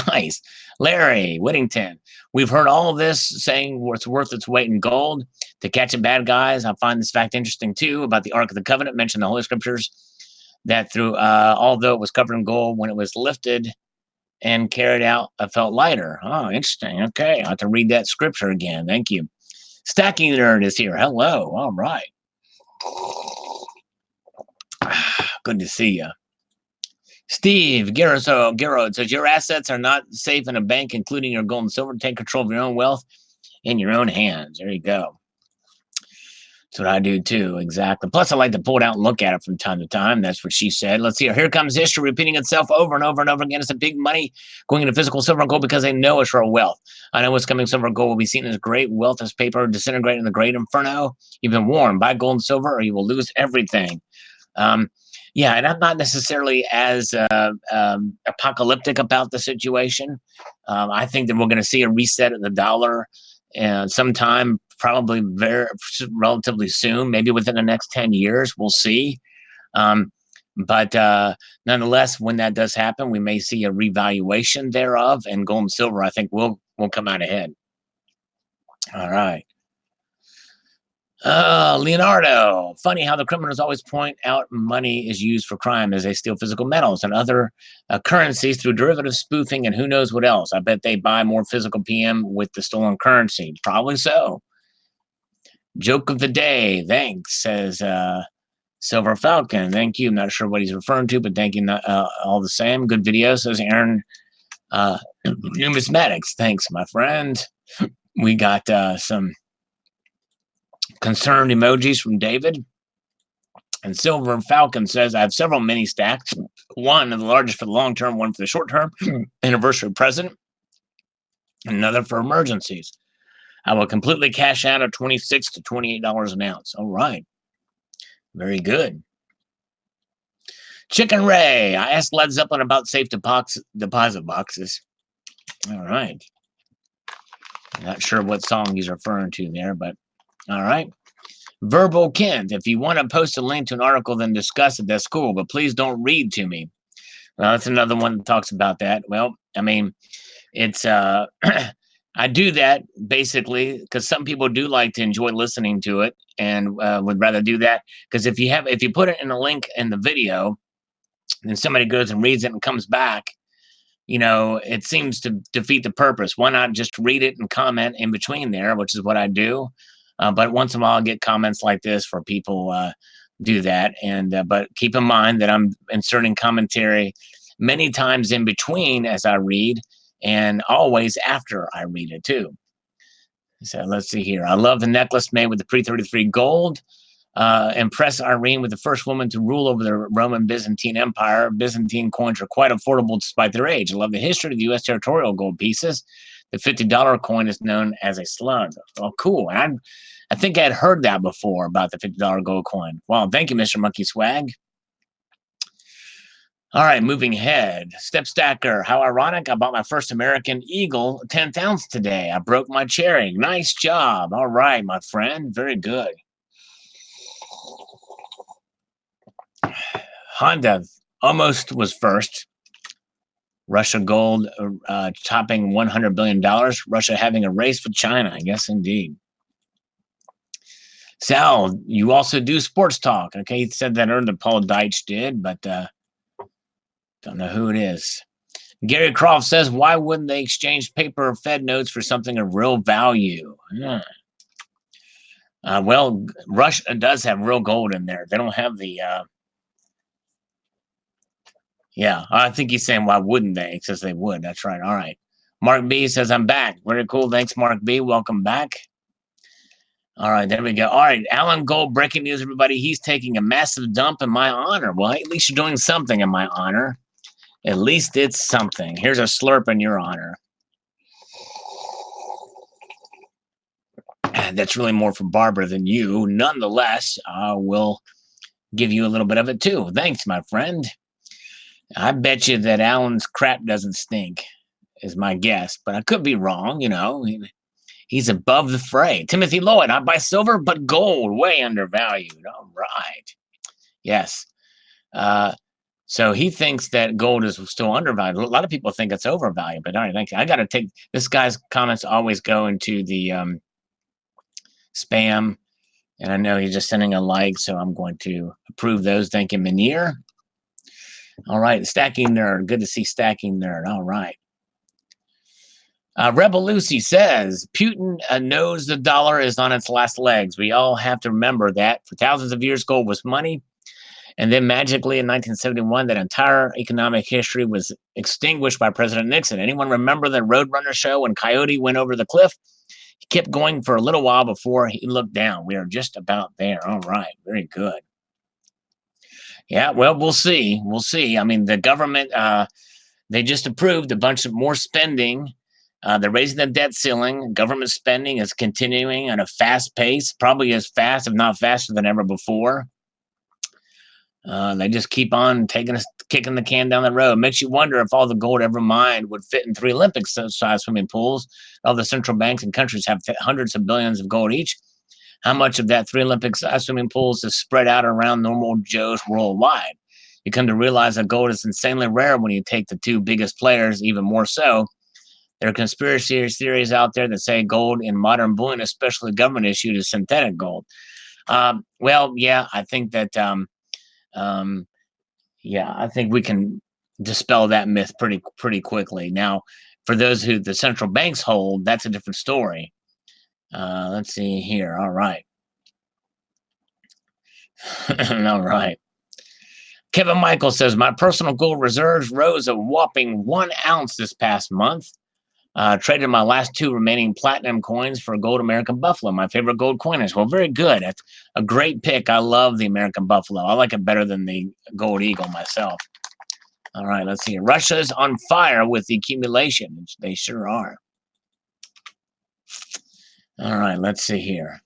Speaker 1: Nice. Larry Whittington. We've heard all of this saying it's worth its weight in gold to catch bad guys. I find this fact interesting too about the Ark of the Covenant. Mentioned the Holy Scriptures that although it was covered in gold, when it was lifted and carried out, I felt lighter. Oh, interesting. Okay, I have to read that scripture again. Thank you. Stacking Nerd is here. Hello. All right. Good to see you. Steve Garrod says, your assets are not safe in a bank, including your gold and silver. Take control of your own wealth in your own hands. There you go. That's what I do too, exactly. Plus, I like to pull it out and look at it from time to time. That's what she said. Let's see. Here comes history repeating itself over and over and over again. It's a big money going into physical silver and gold because they know it's real wealth. I know what's coming. Silver and gold will be seen as great wealth as paper disintegrate in the great inferno. You've been warned. Buy gold and silver or you will lose everything. Yeah, and I'm not necessarily as apocalyptic about the situation. I think that we're going to see a reset of the dollar sometime, probably relatively soon, maybe within the next 10 years. We'll see. But nonetheless, when that does happen, we may see a revaluation thereof, and gold and silver, I think, will come out ahead. All right. Leonardo, funny how the criminals always point out money is used for crime as they steal physical metals and other currencies through derivative spoofing and who knows what else. I bet they buy more physical PM with the stolen currency. Probably so. Joke of the day. Thanks, says Silver Falcon. Thank you. I'm not sure what he's referring to, but thank you all the same. Good video, says Aaron. Numismatics. Thanks, my friend. We got some concerned emojis from David. And Silver Falcon says, I have several mini stacks. One, the largest for the long term, one for the short term, anniversary present, and another for emergencies. I will completely cash out at $26 to $28 an ounce. All right. Very good. Chicken Ray. I asked Led Zeppelin about safe deposit boxes. All right. Not sure what song he's referring to there, but all right. Verbal Kent. If you want to post a link to an article, then discuss it. That's cool, but please don't read to me. Well, that's another one that talks about that. Well, I mean, it's I do that basically because some people do like to enjoy listening to it and would rather do that because if you put it in a link in the video, then somebody goes and reads it and comes back, it seems to defeat the purpose. Why not just read it and comment in between there, which is what I do. But once in a while, I get comments like this where people do that. But keep in mind that I'm inserting commentary many times in between as I read and always after I read it too. So let's see here. I love the necklace made with the pre-33 gold. Impress Irene with the first woman to rule over the Roman Byzantine Empire. Byzantine coins are quite affordable despite their age. I love the history of the U.S. territorial gold pieces. The $50 coin is known as a slug. Oh, cool. And I think I had heard that before about the $50 gold coin. Wow, thank you, Mr. Monkey Swag. All right, moving ahead. Step Stacker, how ironic. I bought my first American Eagle 10th ounce today. I broke my cherry. Nice job. All right, my friend. Very good. Honda almost was first. Russia gold topping $100 billion. Russia having a race with China. Yes, indeed. Sal, you also do sports talk. Okay, he said that earlier. Paul Deitch did, but don't know who it is. Gary Croft says, why wouldn't they exchange paper or Fed notes for something of real value? Yeah. Well, Russia does have real gold in there. They don't have the... yeah, I think he's saying, why wouldn't they? He says they would. That's right. All right. Mark B says, I'm back. Very cool. Thanks, Mark B. Welcome back. All right, there we go. All right, Alan Gold, breaking news, everybody. He's taking a massive dump in my honor. Well, at least you're doing something in my honor. At least it's something. Here's a slurp in your honor. That's really more for Barbara than you. Nonetheless, I will give you a little bit of it too. Thanks, my friend. I bet you that Alan's crap doesn't stink, is my guess. But I could be wrong, He's above the fray. Timothy Lloyd, I buy silver, but gold, way undervalued. All right. Yes. So he thinks that gold is still undervalued. A lot of people think it's overvalued, but all right, thank you. I got to take this guy's comments always go into the spam, and I know he's just sending a like, so I'm going to approve those. Thank you, Manir. All right, Stacking Nerd. Good to see Stacking Nerd. All right. Rebel Lucy says, Putin knows the dollar is on its last legs. We all have to remember that. For thousands of years, gold was money. And then magically in 1971, that entire economic history was extinguished by President Nixon. Anyone remember the Roadrunner show when Coyote went over the cliff? He kept going for a little while before he looked down. We are just about there. All right. Very good. Yeah, well, we'll see. We'll see. I mean, the government, they just approved a bunch of more spending. They're raising the debt ceiling. Government spending is continuing at a fast pace, probably as fast, if not faster than ever before. They just keep on kicking the can down the road. Makes you wonder if all the gold ever mined would fit in 3 Olympic-sized swimming pools. All the central banks and countries have hundreds of billions of gold each. How much of that 3 Olympic-sized swimming pools is spread out around normal Joes worldwide? You come to realize that gold is insanely rare when you take the 2 biggest players, even more so. There are conspiracy theories out there that say gold in modern bullion, especially government issued, is synthetic gold. Well, yeah, I think that, yeah, I think we can dispel that myth pretty quickly. Now, for those who the central banks hold, that's a different story. Let's see here. All right. All right. Kevin Michael says, my personal gold reserves rose a whopping 1 ounce this past month. Traded my last 2 remaining platinum coins for a gold American Buffalo, my favorite gold coin is. Well, very good. That's a great pick. I love the American Buffalo. I like it better than the Gold Eagle myself. All right, let's see. Russia's on fire with the accumulation. They sure are. All right, let's see here.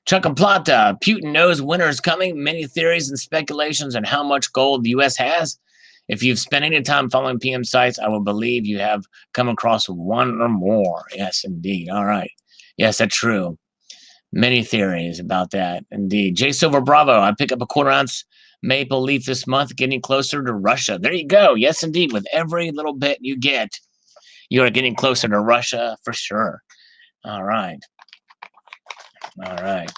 Speaker 1: Chocoplata, Putin knows winter is coming. Many theories and speculations on how much gold the U.S. has. If you've spent any time following PM sites, I will believe you have come across one or more. Yes, indeed. All right. Yes, that's true. Many theories about that, indeed. J Silver Bravo, I pick up a quarter-ounce maple leaf this month, getting closer to Russia. There you go. Yes, indeed. With every little bit you get, you are getting closer to Russia for sure. All right. All right.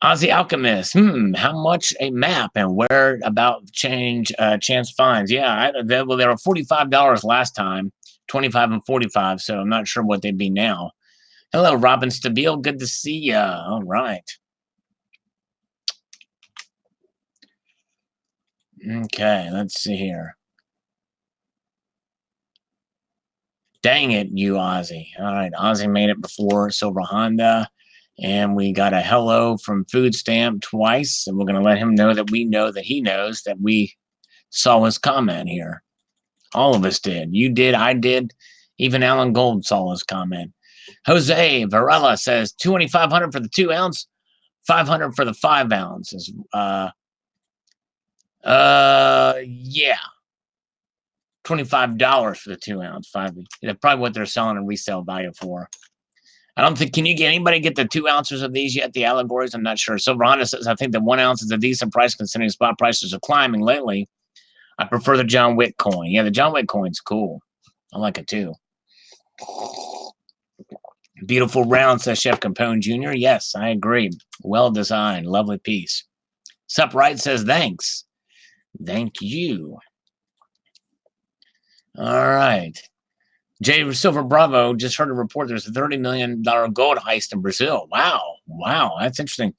Speaker 1: Aussie Alchemist. How much a map and where about chance finds? Yeah, they were $45 last time, 25 and 45. So I'm not sure what they'd be now. Hello, Robin Stabile. Good to see ya. All right. Okay, let's see here. Dang it, you Ozzy. All right, Ozzy made it before Silver Honda. And we got a hello from Food Stamp twice. And we're going to let him know that we know that he knows that we saw his comment here. All of us did. You did. I did. Even Alan Gold saw his comment. Jose Varela says 2,500 for the 2 ounce, 500 for the 5 ounces. Yeah. $25 for the 2 ounce. That's probably what they're selling in resale value for. I don't think, can you get anybody get the 2 ounces of these yet? The allegories? I'm not sure. Silver Honda says, I think the 1 ounce is a decent price considering spot prices are climbing lately. I prefer the John Wick coin. Yeah, the John Wick coin's cool. I like it too. Beautiful round, says Chef Capone Jr. Yes, I agree. Well designed. Lovely piece. Sup Right says, thanks. Thank you. All right. Jay Silver Bravo just heard a report there's a $30 million gold heist in Brazil. Wow. Wow. That's interesting.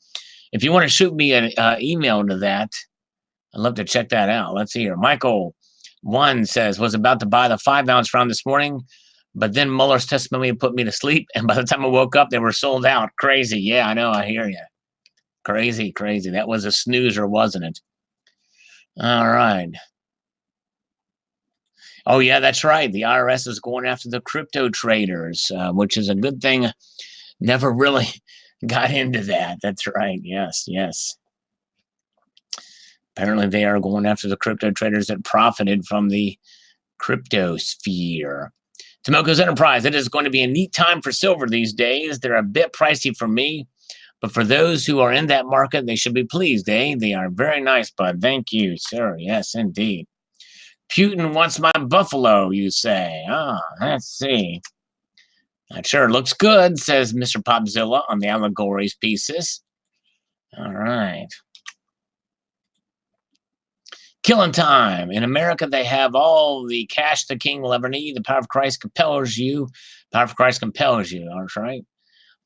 Speaker 1: If you want to shoot me an email to that, I'd love to check that out. Let's see here. Michael 1 says, was about to buy the 5 ounce round this morning, but then Mueller's testimony put me to sleep. And by the time I woke up, they were sold out. Crazy. Yeah, I know. I hear you. Crazy, crazy. That was a snoozer, wasn't it? All right. Oh, yeah, that's right. The IRS is going after the crypto traders, which is a good thing. Never really got into that. That's right. Yes, yes. Apparently, they are going after the crypto traders that profited from the crypto sphere. Tomoko's Enterprise. It is going to be a neat time for silver these days. They're a bit pricey for me, but for those who are in that market, they should be pleased, eh? They are very nice, bud. Thank you, sir. Yes, indeed. Putin wants my buffalo, you say. Let's see. That sure looks good, says Mr. Popzilla on the allegories pieces. All right. Killing time. In America, they have all the cash the king will ever need. The power of Christ compels you. Power of Christ compels you. All right.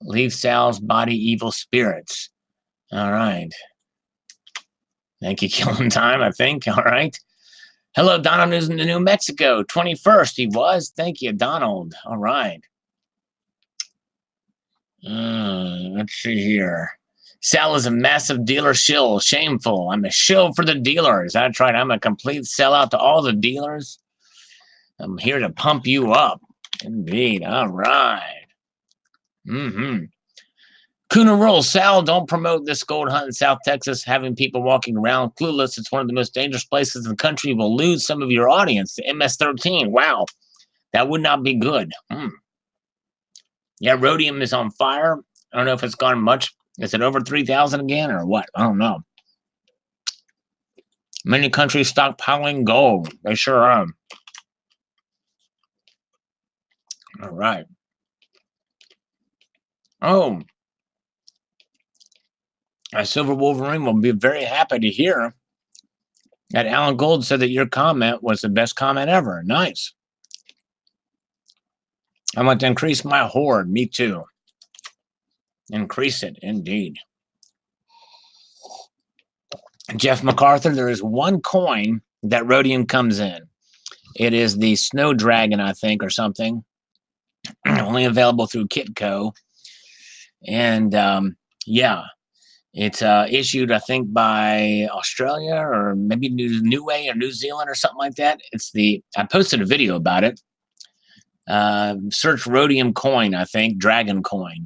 Speaker 1: Leave Sal's body evil spirits. All right. Thank you, Killing Time, I think. All right. Hello, Donald is in New Mexico. 21st he was. Thank you, Donald. All right. Let's see here. Sal is a massive dealer shill. Shameful. I'm a shill for the dealers. That's right. I'm a complete sellout to all the dealers. I'm here to pump you up. Indeed. All right. Kuna rules. Sal, don't promote this gold hunt in South Texas, having people walking around clueless. It's one of the most dangerous places in the country. You will lose some of your audience to MS-13. Wow. That would not be good. Yeah, rhodium is on fire. I don't know if it's gone much. Is it over 3,000 again or what? I don't know. Many countries stockpiling gold. They sure are. All right. Oh. Silver Wolverine will be very happy to hear that Alan Gold said that your comment was the best comment ever. Nice. I want to increase my hoard. Me too. Increase it, indeed. Jeff MacArthur, there is one coin that rhodium comes in. It is the Snow Dragon, I think, or something. Only available through Kitco. And, yeah. It's issued, I think, by Australia or maybe Niue or New Zealand or something like that. I posted a video about it. Search Rhodium coin, I think, Dragon coin.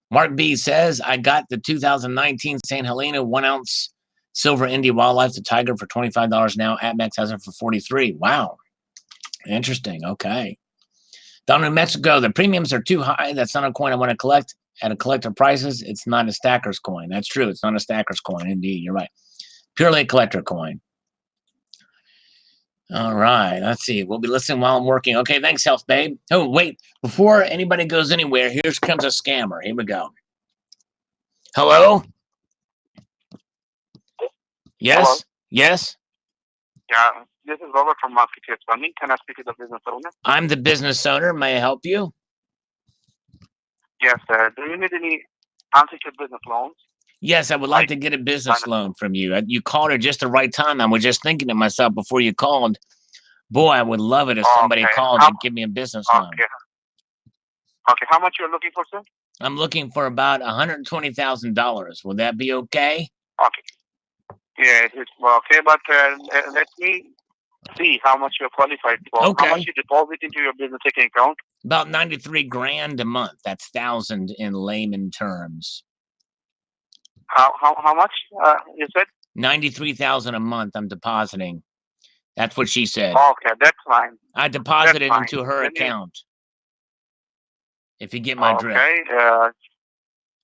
Speaker 1: Mark B says, I got the 2019 St. Helena 1 ounce silver India wildlife, the tiger, for $25 now. AtMex has it for 43. Wow. Interesting. Okay. Down in Mexico, the premiums are too high. That's not a coin I want to collect at a collector prices. It's not a stacker's coin. That's true. It's not a stacker's coin. Indeed. You're right. Purely a collector coin. All right. Let's see. We'll be listening while I'm working. Okay. Thanks, Health Babe. Oh, wait. Before anybody goes anywhere, here comes a scammer. Here we go. Hello? Yes?
Speaker 2: Hello.
Speaker 1: Yes?
Speaker 2: Yeah, this is Robert from Market Funding. Can I speak to the business owner?
Speaker 1: I'm the business owner. May I help you?
Speaker 2: Yes, sir. Do you need any unsecured business loans?
Speaker 1: Yes, I would like to get a business loan from you. You called at just the right time. I was just thinking to myself before you called, boy, I would love it if somebody called and give me a business loan.
Speaker 2: Okay, how much you're looking for, sir?
Speaker 1: I'm looking for about $120,000. Will that be okay?
Speaker 2: Okay. Yeah, it's okay, but let me see how much you're qualified for.
Speaker 1: Okay.
Speaker 2: How much you deposit into your business checking account?
Speaker 1: About 93 grand a month. That's 1,000 in layman terms.
Speaker 2: How much you said?
Speaker 1: 93,000 a month I'm depositing. That's what she said.
Speaker 2: Okay, that's fine.
Speaker 1: I deposited it into her account. If you get my drift.
Speaker 2: Okay.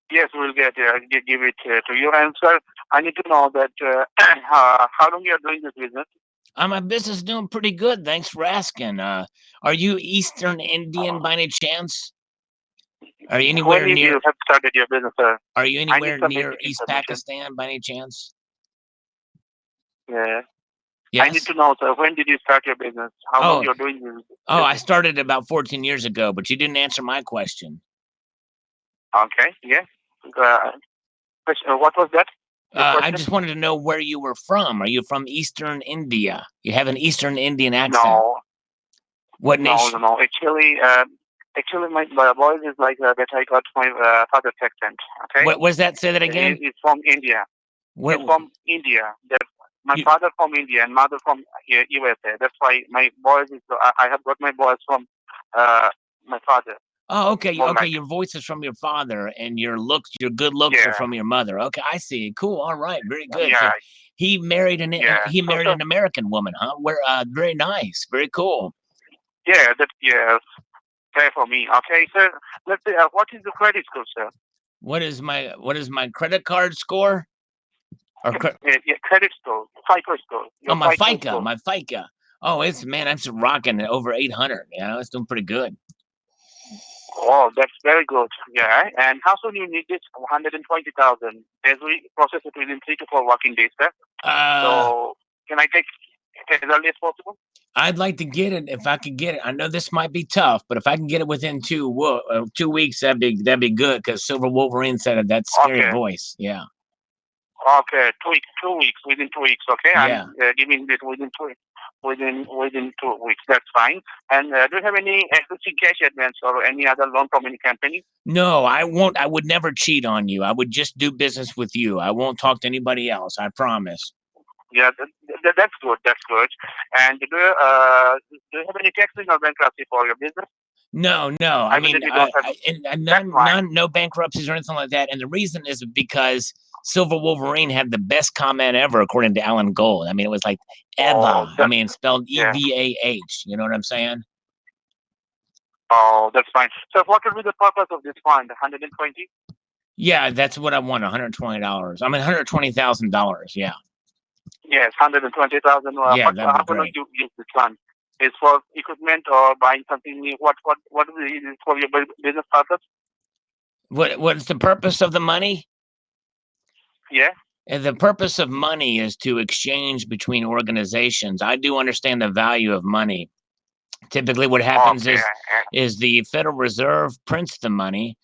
Speaker 2: Yes, we'll give it to you. And sir, I need to know that how long you are doing this business?
Speaker 1: My business is doing pretty good. Thanks for asking. Are you Eastern Indian by any chance? Are you anywhere
Speaker 2: near? You have started your business, sir?
Speaker 1: Are you anywhere near East Pakistan by any chance?
Speaker 2: Yeah.
Speaker 1: Yes?
Speaker 2: I need to know, sir, when did you start your business? How long you're doing this?
Speaker 1: Oh, I started about 14 years ago, but you didn't answer my question.
Speaker 2: Okay, yeah. What was that?
Speaker 1: I just wanted to know where you were from. Are you from Eastern India? You have an Eastern Indian accent.
Speaker 2: No.
Speaker 1: What nation?
Speaker 2: No. Actually, my voice is like that. I got my father's accent. Okay.
Speaker 1: What was that? Say that again.
Speaker 2: He's from India. He's from India. My father from India and mother from USA. That's why my voice is. I have got my voice from my father.
Speaker 1: Oh, okay. Okay, your voice is from your father, and your good looks are from your mother. Okay, I see. Cool. All right. Very good.
Speaker 2: Yeah.
Speaker 1: So he married an American woman, huh? Very nice. Very cool.
Speaker 2: Yeah. Fair for me. Okay, sir. Let's see. What is the credit score, sir?
Speaker 1: What is my credit card score?
Speaker 2: Or credit score, FICO score.
Speaker 1: My FICO. Oh, I'm rocking over 800. Yeah, it's doing pretty good.
Speaker 2: Oh, that's very good. Yeah. And how soon you need this 120,000? As we process it within 3 to 4 working days, sir. So can I take it as early as possible?
Speaker 1: I'd like to get it if I could get it. I know this might be tough, but if I can get it within 2 weeks, that'd be good. Because Silver Wolverine said that scary voice. Yeah.
Speaker 2: Okay, 2 weeks. Within 2 weeks. Okay.
Speaker 1: Yeah.
Speaker 2: I'm giving this within 2 weeks. Within 2 weeks, that's fine. And do you have any existing cash advance or any other loan from any company?
Speaker 1: No, I won't. I would never cheat on you. I would just do business with you. I won't talk to anybody else. I promise.
Speaker 2: Yeah, that's good. That's good. And do you have any taxes or bankruptcy for your business?
Speaker 1: No. I mean, no bankruptcies or anything like that. And the reason is because Silver Wolverine had the best comment ever, according to Alan Gold. I mean, it was like Eva. I mean, spelled EVAH. You know what I'm saying?
Speaker 2: Oh, that's fine. So, what would be the purpose of this fund? 120?
Speaker 1: Yeah, that's what I want. $120. I mean, $120,000. Yeah.
Speaker 2: Yes, 120,000.
Speaker 1: Yeah, that'd be great.
Speaker 2: You use this fund? Is for equipment or buying something new? What is it for your business purpose?
Speaker 1: What's the purpose of the money?
Speaker 2: Yeah.
Speaker 1: And the purpose of money is to exchange between organizations. I do understand the value of money. Typically, what happens is the Federal Reserve prints the money,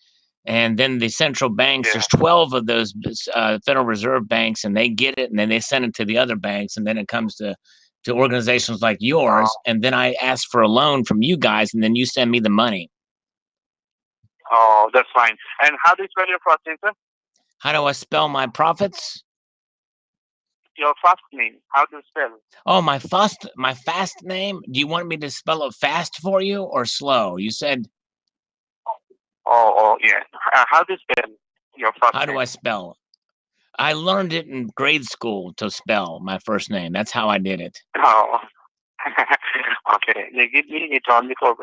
Speaker 1: and then the central banks. There's 12 of those Federal Reserve banks, and they get it, and then they send it to the other banks, and then it comes to organizations like yours, and then I ask for a loan from you guys, and then you send me the money.
Speaker 2: Oh, that's fine. And how do you spell your first name, sir?
Speaker 1: How do I spell my profits?
Speaker 2: your first name. How do you spell?
Speaker 1: Oh, my fast name? Do you want me to spell it fast for you or slow? You said.
Speaker 2: Oh, yeah. How do you spell your first name?
Speaker 1: How do I spell? I learned it in grade school to spell my first name. That's how I did it.
Speaker 2: Oh. Okay. They give me it only for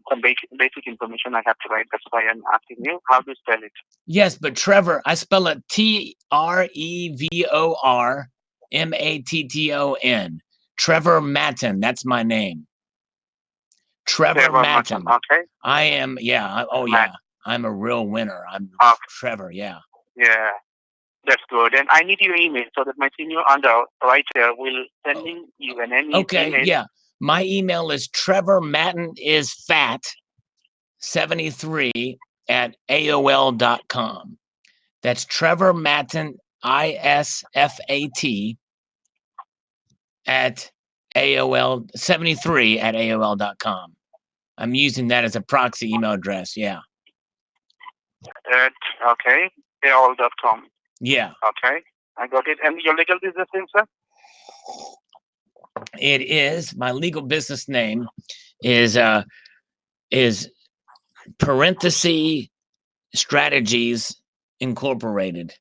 Speaker 2: some basic information I have to write. That's why I'm asking you. How do you spell it?
Speaker 1: Yes, but Trevor, I spell it TREVORMATTON. Trevor Matton. That's my name. Trevor Matton.
Speaker 2: Okay.
Speaker 1: I am. Yeah. Yeah. I'm a real winner. I'm Trevor. Yeah.
Speaker 2: Yeah. That's good. And I need your email so that my senior underwriter will send you an email.
Speaker 1: Okay, yeah. My email is trevormattonisfat73 at AOL.com. That's Trevor Matton, ISFAT, at AOL 73 at AOL.com. I'm using that as a proxy email address. Yeah.
Speaker 2: Okay. AOL.com.
Speaker 1: Yeah.
Speaker 2: Okay. I got it. And your legal business name, sir?
Speaker 1: It is. My legal business name is parenthesis Strategies Incorporated.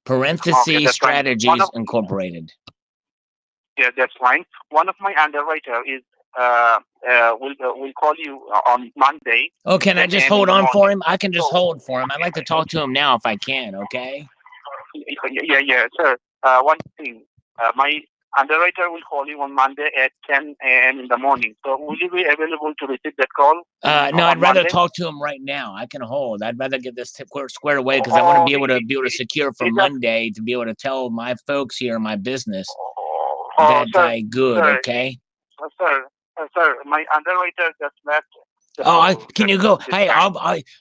Speaker 1: Parenthesis Strategies Incorporated.
Speaker 2: Yeah, that's fine. One of my underwriter is will call you on Monday.
Speaker 1: Oh, can I just hold on for him? I can just hold for him. I'd like to talk to him now if I can, okay?
Speaker 2: Yeah, sir. One thing, my underwriter will call you on Monday at 10 a.m. in the morning. So will you be available to receive that call?
Speaker 1: No, I'd rather talk to him right now. I can hold. I'd rather get this squared away because I want to be able to secure for Monday to be able to tell my folks here, my business, that I good, okay?
Speaker 2: Sir, my underwriter just left.
Speaker 1: Can you go? Hey,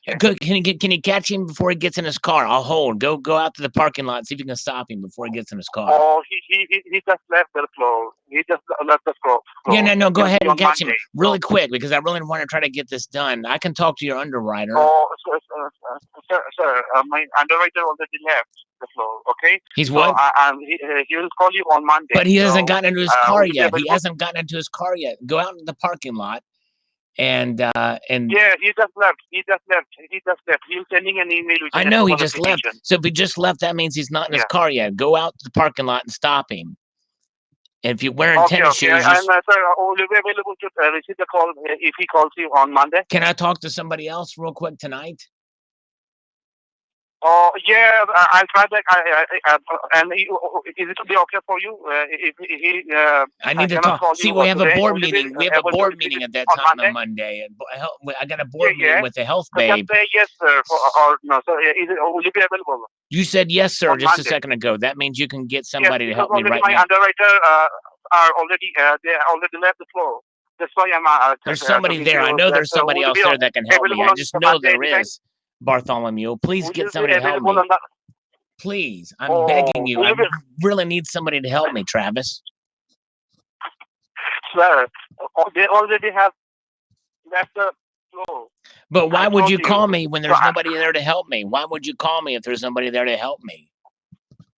Speaker 1: can you catch him before he gets in his car? I'll hold. Go out to the parking lot. See if you can stop him before he gets in his car.
Speaker 2: Oh, he just left the floor. He just left the floor.
Speaker 1: Yeah, no. Go ahead and catch him really quick because I really want to try to get this done. I can talk to your underwriter.
Speaker 2: Oh, sir, my underwriter already left the floor. Okay.
Speaker 1: He's what?
Speaker 2: He will call you on Monday.
Speaker 1: But he hasn't gotten into his car yet. He hasn't gotten into his car yet. Go out in the parking lot. And yeah,
Speaker 2: he just left. He's sending an email.
Speaker 1: I know he just left. So if he just left, that means he's not in his car yet. Go out to the parking lot and stop him. And if you're wearing tennis shoes,
Speaker 2: sir, will you be available to receive the call if he calls you on Monday?
Speaker 1: Can I talk to somebody else real quick tonight?
Speaker 2: Oh yeah, I'll try that. And is it be okay for you? If he,
Speaker 1: I need to talk. See, we have a board meeting. We have a board meeting at that time on Monday. I got a board meeting with the health babe.
Speaker 2: Just say yes, sir, or no. So will you be available?
Speaker 1: You said yes, sir, just a second ago. That means you can get somebody to help me right now.
Speaker 2: My underwriter are already they already left the floor. That's why I'm.
Speaker 1: There's somebody there. I know there's somebody else there that can help me. I just know there is. Bartholomew, please get somebody to help me. Please, I'm begging you. I really need somebody to help me, Travis.
Speaker 2: Sir, they already have left the floor.
Speaker 1: But why would you call me when there's nobody there to help me? Why would you call me if there's somebody there to help me?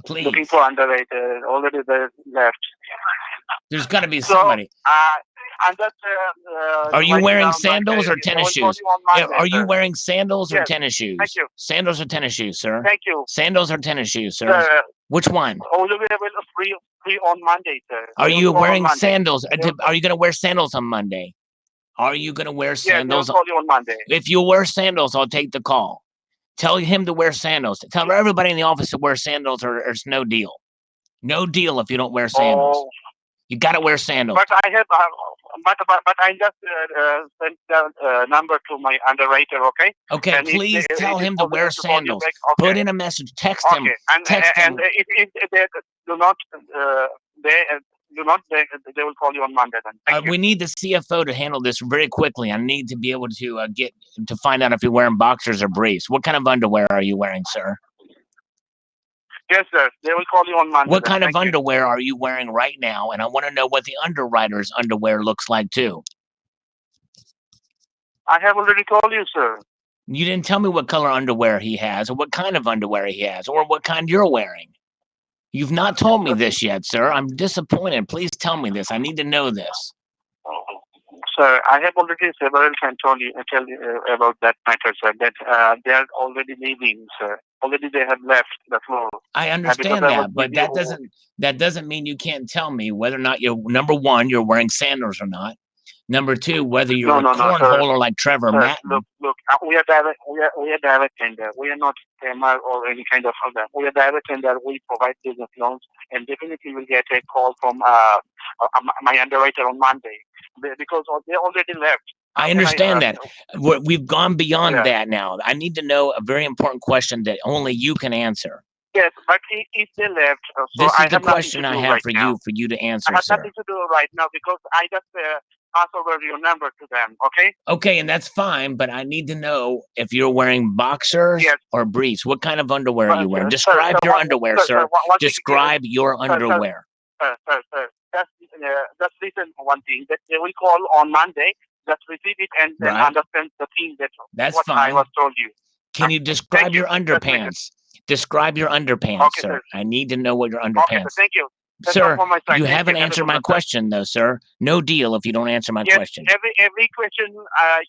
Speaker 1: Please.
Speaker 2: Looking for underwriter. Already they left.
Speaker 1: There's got to be somebody. Are you wearing sandals or tennis shoes? Are you wearing sandals or tennis shoes?
Speaker 2: Thank you.
Speaker 1: Sandals or tennis shoes, sir?
Speaker 2: Thank you.
Speaker 1: Sandals or tennis shoes, sir? Which one?
Speaker 2: Only available free on Monday, sir.
Speaker 1: Are you wearing sandals? Are you going to wear sandals on Monday? Are you going to wear sandals?
Speaker 2: Yes, on Monday.
Speaker 1: If you wear sandals, I'll take the call. Tell him to wear sandals. Tell everybody in the office to wear sandals or it's no deal. No deal if you don't wear sandals. You got to wear sandals.
Speaker 2: But I have, but I just sent the number to my underwriter. Okay.
Speaker 1: Okay. And please tell him to wear sandals. Put in a message. Text him.
Speaker 2: Text him. And if they do not, they will call you on Monday. Then.
Speaker 1: We need the CFO to handle this very quickly. I need to be able to get to find out if you're wearing boxers or briefs. What kind of underwear are you wearing, sir?
Speaker 2: Yes, sir. They will call you on Monday.
Speaker 1: What kind of underwear are you wearing right now? And I want to know what the underwriter's underwear looks like, too.
Speaker 2: I have already told you, sir.
Speaker 1: You didn't tell me what color underwear he has or what kind of underwear he has or what kind you're wearing. You've not told me this yet, sir. I'm disappointed. Please tell me this. I need to know this.
Speaker 2: Sir, I have already several times told you about that matter, sir, that they are already leaving, sir. Already they have left the floor.
Speaker 1: I understand that, but that doesn't mean you can't tell me whether or not you're, number one, you're wearing sandals or not. Number two, whether you're a cornholer like Trevor Matten.
Speaker 2: Look, we are direct tender. We are not scammer or any kind of other. We are direct tender. We provide business loans, and definitely will get a call from my underwriter on Monday because they already left.
Speaker 1: I understand that. We've gone beyond that now. I need to know a very important question that only you can answer.
Speaker 2: Yes, but if they left, so
Speaker 1: this is the question I have for you to answer,
Speaker 2: I have
Speaker 1: sir.
Speaker 2: nothing to do right now because I just pass over your number to them, okay?
Speaker 1: Okay, and that's fine, but I need to know if you're wearing boxers or briefs. What kind of underwear are you wearing? Describe your underwear, sir. Describe your underwear.
Speaker 2: Sir, just listen one thing. That they will call on Monday, just receive it and then understand the thing that's what
Speaker 1: fine.
Speaker 2: I was told you.
Speaker 1: Can you describe your underpants? Describe your underpants,
Speaker 2: okay,
Speaker 1: sir. I need to know what your underpants.
Speaker 2: Okay, thank you.
Speaker 1: Sir, you haven't answered my question, though, sir. No deal if you don't answer my question.
Speaker 2: Every question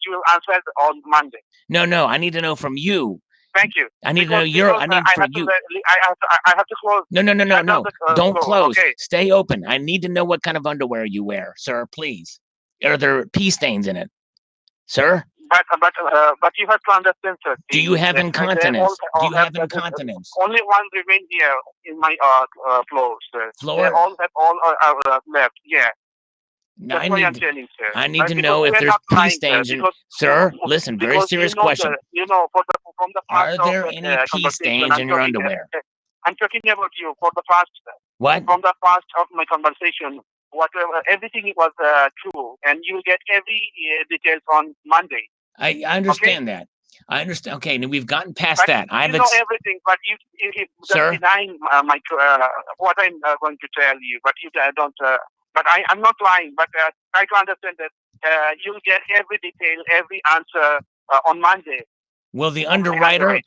Speaker 2: you will answer on Monday.
Speaker 1: No, I need to know from you.
Speaker 2: Thank you.
Speaker 1: I need to know your. I need from you.
Speaker 2: I have to close.
Speaker 1: No. Don't close. Okay. Stay open. I need to know what kind of underwear you wear, sir. Please. Are there pee stains in it, sir?
Speaker 2: But you have to understand, sir.
Speaker 1: Do you have incontinence? Do you have incontinence?
Speaker 2: Only one remain here in my floor, sir.
Speaker 1: Floor?
Speaker 2: They all have left. Yeah. That's why I'm telling, sir.
Speaker 1: I need to know if there's pee stains. Sir, listen, very serious question.
Speaker 2: From the past
Speaker 1: are there any pee stains in your underwear?
Speaker 2: I'm talking about you for the past.
Speaker 1: What?
Speaker 2: From the past of my conversation, whatever, everything was true, and you will get every details on Monday.
Speaker 1: I understand that. I understand. Okay, and we've gotten past that.
Speaker 2: I know everything, but you just denying my what I'm going to tell you. But you don't. But I'm not lying. But try to understand that you'll get every detail, every answer on Monday.
Speaker 1: Will the underwriter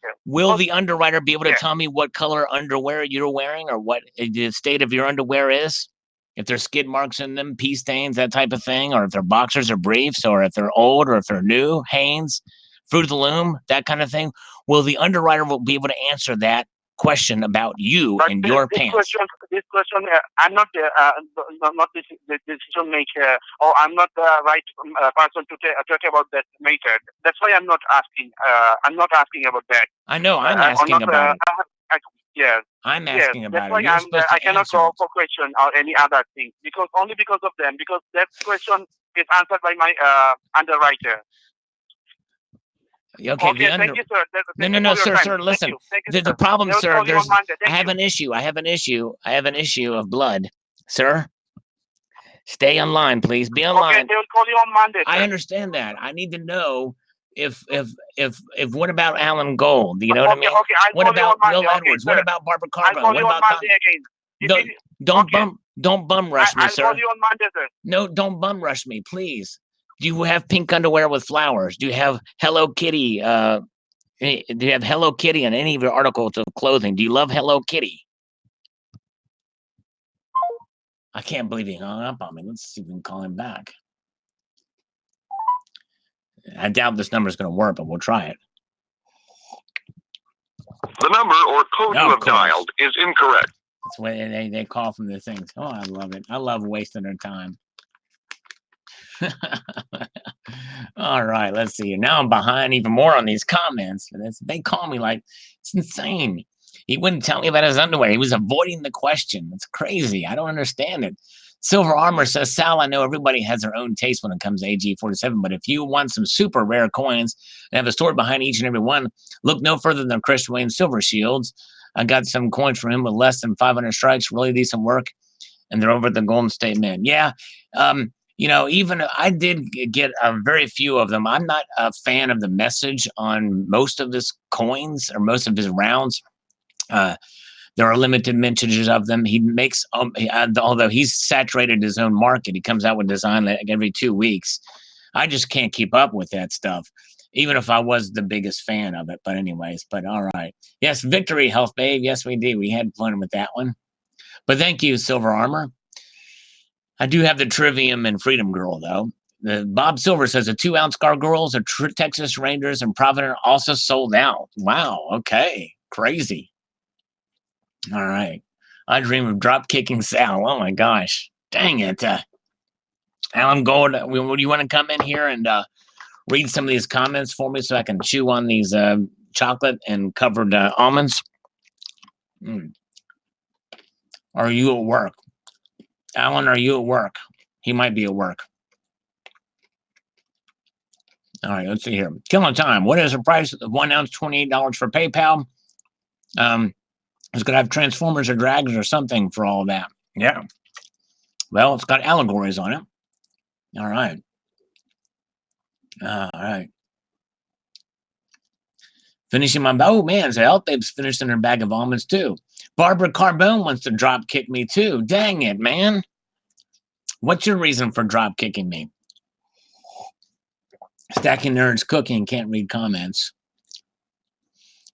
Speaker 1: be able to tell me what color underwear you're wearing, or what the state of your underwear is? If there's skid marks in them, pee stains, that type of thing, or if they're boxers or briefs, or if they're old, or if they're new, Hanes, Fruit of the Loom, that kind of thing. Will the underwriter be able to answer that question about you and your pants?
Speaker 2: This question, I'm not the decision maker, or I'm not the right person to talk about that matter. That's why I'm not asking. I'm not asking about that.
Speaker 1: I know. I'm asking about it.
Speaker 2: Yeah.
Speaker 1: I'm asking about
Speaker 2: it. That's why I cannot go for question or any other thing because of them. Because that question is answered by my underwriter.
Speaker 1: Okay,
Speaker 2: thank you, sir.
Speaker 1: No, sir, listen. The problem, sir, I have an issue. I have an issue of blood. Sir, stay online, please. Be online.
Speaker 2: Okay, they will call you on Monday, sir.
Speaker 1: I understand that. I need to know if what about Alan Gold? You know what I mean?
Speaker 2: Okay,
Speaker 1: what about Will Edwards? What about Barbara Cargo?
Speaker 2: What about Monday
Speaker 1: again? Don't bum rush me, sir.
Speaker 2: I'll call you on Monday, sir.
Speaker 1: No, don't bum rush me, please. Do you have pink underwear with flowers? Do you have Hello Kitty? Do you have Hello Kitty in any of your articles of clothing? Do you love Hello Kitty? I can't believe he hung up on me. Let's see if we can call him back. I doubt this number is going to work, but we'll try it.
Speaker 3: The number or code you have dialed is incorrect.
Speaker 1: That's why they call from the things. Oh, I love it. I love wasting their time. All right, let's see. Now I'm behind even more on these comments. They call me like it's insane. He wouldn't tell me about his underwear. He was avoiding the question. It's crazy. I don't understand it. Silver Armor says, Sal, I know everybody has their own taste when it comes to AG47, but if you want some super rare coins and have a story behind each and every one, look no further than Chris Wayne Silver Shields. I got some coins from him with less than 500 strikes, really decent work, and they're over at the Golden State Mint. Yeah, even I did get a very few of them. I'm not a fan of the message on most of his coins or most of his rounds. There are limited mintages of them. He makes, although he's saturated his own market, he comes out with design like every 2 weeks. I just can't keep up with that stuff, even if I was the biggest fan of it. But anyways, all right. Yes, Victory Health, babe. Yes, we did. We had fun with that one. But thank you, Silver Armor. I do have the Trivium and Freedom Girl, though. Bob Silver says the 2-ounce gargoyles, the Texas Rangers, and Provident also sold out. Wow. Okay. Crazy. All right. I dream of drop kicking Sal. Oh my gosh. Dang it. Alan Gold, would you want to come in here and read some of these comments for me so I can chew on these chocolate and covered almonds? Are you at work? Alan, are you at work? He might be at work. All right, let's see here. Killing time. What is the price of 1 ounce? $28 for PayPal. It's going to have Transformers or Dragons or something for all of that. Yeah. Well, it's got allegories on it. All right. All right. Finishing my... Oh, man. So Health Babe's finishing her bag of almonds, too. Barbara Carbone wants to drop kick me, too. Dang it, man. What's your reason for drop kicking me? Stacking Nerds Cooking. Can't read comments.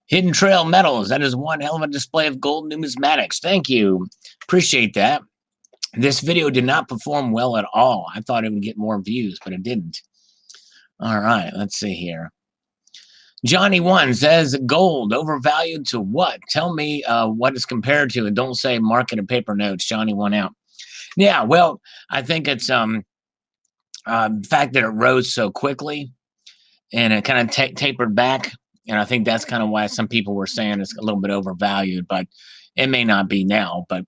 Speaker 1: Hidden Trail Metals. That is one hell of a display of gold numismatics. Thank you. Appreciate that. This video did not perform well at all. I thought it would get more views, but it didn't. All right, let's see here. Johnny One says gold overvalued to what? Tell me what it's compared to, and don't say market and paper notes. Johnny One out. Yeah, well, I think it's the fact that it rose so quickly and it kind of tapered back. And I think that's kind of why some people were saying it's a little bit overvalued, but it may not be now. But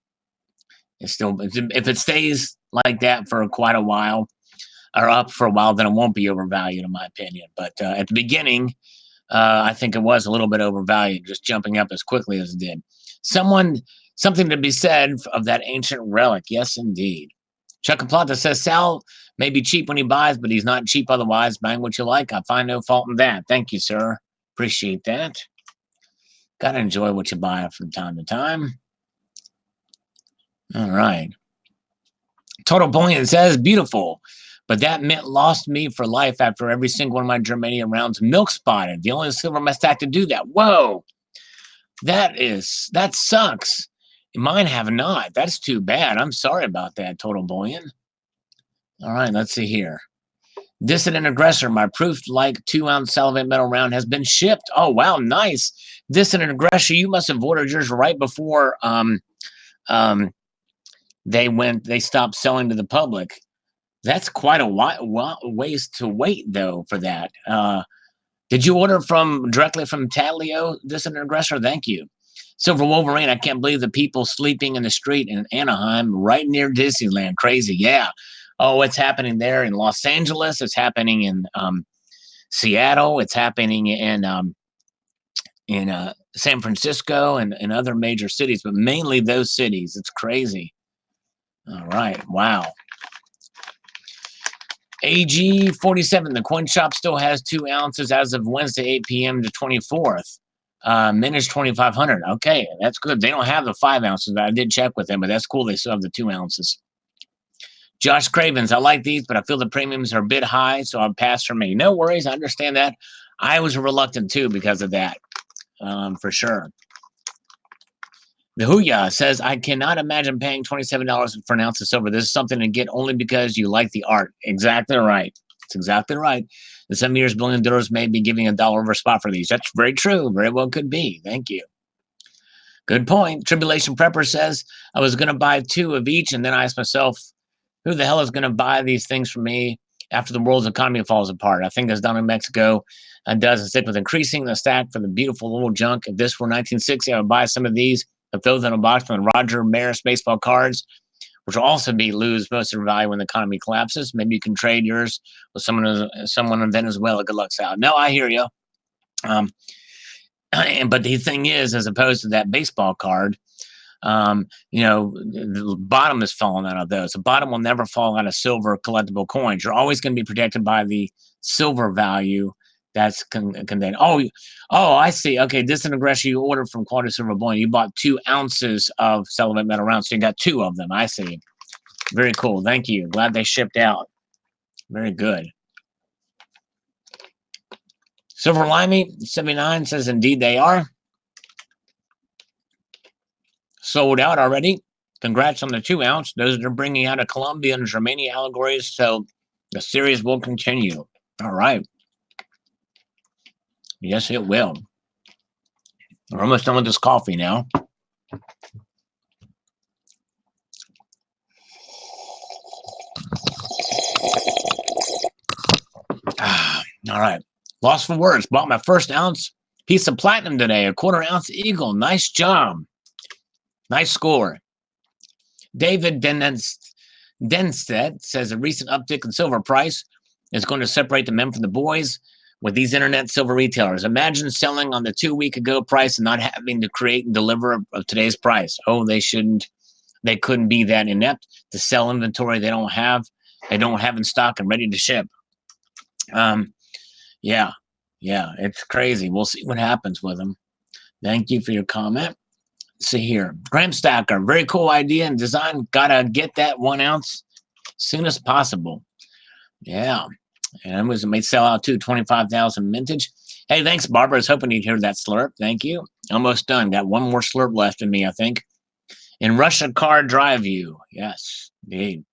Speaker 1: it's still, if it stays like that for quite a while or up for a while, then it won't be overvalued, in my opinion. But at the beginning, I think it was a little bit overvalued, just jumping up as quickly as it did. Something to be said of that ancient relic. Yes, indeed. Chuck Plata says Sal may be cheap when he buys, but he's not cheap otherwise. Buying what you like, I find no fault in that. Thank you, sir. Appreciate that. Gotta enjoy what you buy from time to time. All right. Total Bullion says beautiful, but that mint lost me for life after every single one of my Germanium rounds milk spotted. The only silver in my stack to do that. Whoa. That sucks. Mine have not. That's too bad. I'm sorry about that, Total Bullion. All right, let's see here. Dissident Aggressor, my proof-like 2-ounce Salivate Metal round has been shipped. Oh, wow, nice. Dissident Aggressor, you must have ordered yours right before they stopped selling to the public. That's quite a ways to wait, though, for that. Did you order directly from Tadleo, Dissident Aggressor? Thank you. Silver Wolverine, I can't believe the people sleeping in the street in Anaheim right near Disneyland. Crazy, yeah. Oh, it's happening there in Los Angeles. It's happening in Seattle. It's happening in San Francisco and other major cities, but mainly those cities. It's crazy. All right, wow. AG47, the coin shop still has 2 ounces as of Wednesday, 8 p.m. to 24th. Mintage 2,500. Okay, that's good. They don't have the 5 ounces, but I did check with them, but that's cool. They still have the 2 ounces. Josh Cravens, I like these, but I feel the premiums are a bit high, so I'll pass for me. No worries. I understand that. I was reluctant, too, because of that, for sure. The Huya says, I cannot imagine paying $27 for an ounce of silver. This is something to get only because you like the art. Exactly right. That's exactly right. In some years, billion dollars may be giving $1 over spot for these. That's very true. Very well could be. Thank you. Good point. Tribulation Prepper says, I was going to buy 2 of each, and then I asked myself, who the hell is going to buy these things for me after the world's economy falls apart? I think as down in Mexico does stick with increasing the stack for the beautiful little junk. If this were 1960, I would buy some of these and throw them in a box with Roger Maris baseball cards, which will also lose most of their value when the economy collapses. Maybe you can trade yours with someone in Venezuela. Good luck, Sal. No, I hear you. But the thing is, as opposed to that baseball card, the bottom is falling out of those. The bottom will never fall out of silver collectible coins. You're always going to be protected by the silver value that's contained. Oh, I see. Okay, Distant Aggression, you ordered from Quality Silver Bullion. You bought 2 ounces of Salivate Metal rounds, so you got 2 of them. I see. Very cool. Thank you. Glad they shipped out. Very good. Silver Limey 79 says, indeed they are. Sold out already. congrats on the 2 ounce. Those are bringing out a Colombia and Germania allegories, so the series will continue. All right. Yes, it will. We're almost done with this coffee now. All right. Lost for words. Bought my first ounce piece of platinum today. A 1/4 ounce eagle. Nice job. Nice score. David Denstedt says a recent uptick in silver price is going to separate the men from the boys with these internet silver retailers. Imagine selling on the 2 week ago price and not having to create and deliver of today's price. Oh, they couldn't be that inept to sell inventory they don't have in stock and ready to ship. Yeah, it's crazy. We'll see what happens with them. Thank you for your comment. Let's see here. Gram Stacker, very cool idea and design. Gotta get that 1 ounce soon as possible. Yeah. And it may sell out too, 25,000 mintage. Hey, thanks, Barbara. I was hoping you'd hear that slurp. Thank you. Almost done. Got one more slurp left in me, I think. In Russia Car Drive You. Yes, indeed.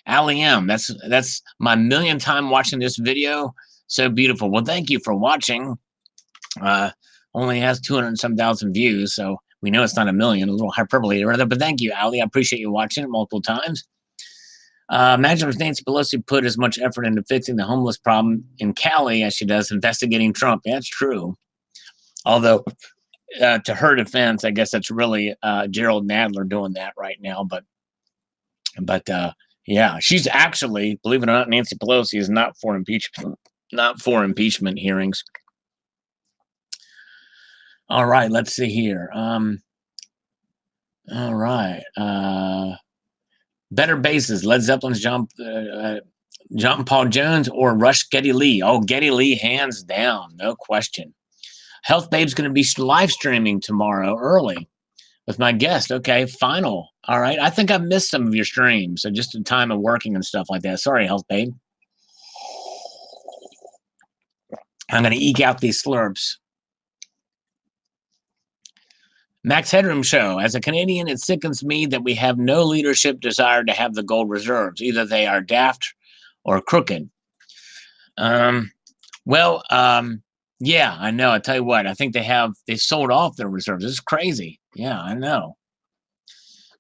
Speaker 1: Ali M. That's my 1,000,000th time watching this video. So beautiful. Well, thank you for watching. Only has 200 and some thousand views, so we know it's not 1,000,000. A little hyperbole rather, but thank you, Ali. I appreciate you watching it multiple times. Imagine if Nancy Pelosi put as much effort into fixing the homeless problem in Cali as she does investigating Trump. That's true. Although, to her defense, I guess that's really Gerald Nadler doing that right now. But yeah, she's actually, believe it or not, Nancy Pelosi is not for impeachment hearings. All right, let's see here. All right. Better bases, Led Zeppelin's John Paul Jones or Rush Geddy Lee. Oh, Geddy Lee, hands down, no question. Health Babe's going to be live streaming tomorrow early with my guest. Okay, final. All right, I think I've missed some of your streams, so just in time of working and stuff like that. Sorry, Health Babe. I'm going to eke out these slurps. Max Headroom Show. As a Canadian, it sickens me that we have no leadership desire to have the gold reserves. Either they are daft or crooked. Yeah, I know. I tell you what, I think they sold off their reserves. This is crazy. Yeah, I know.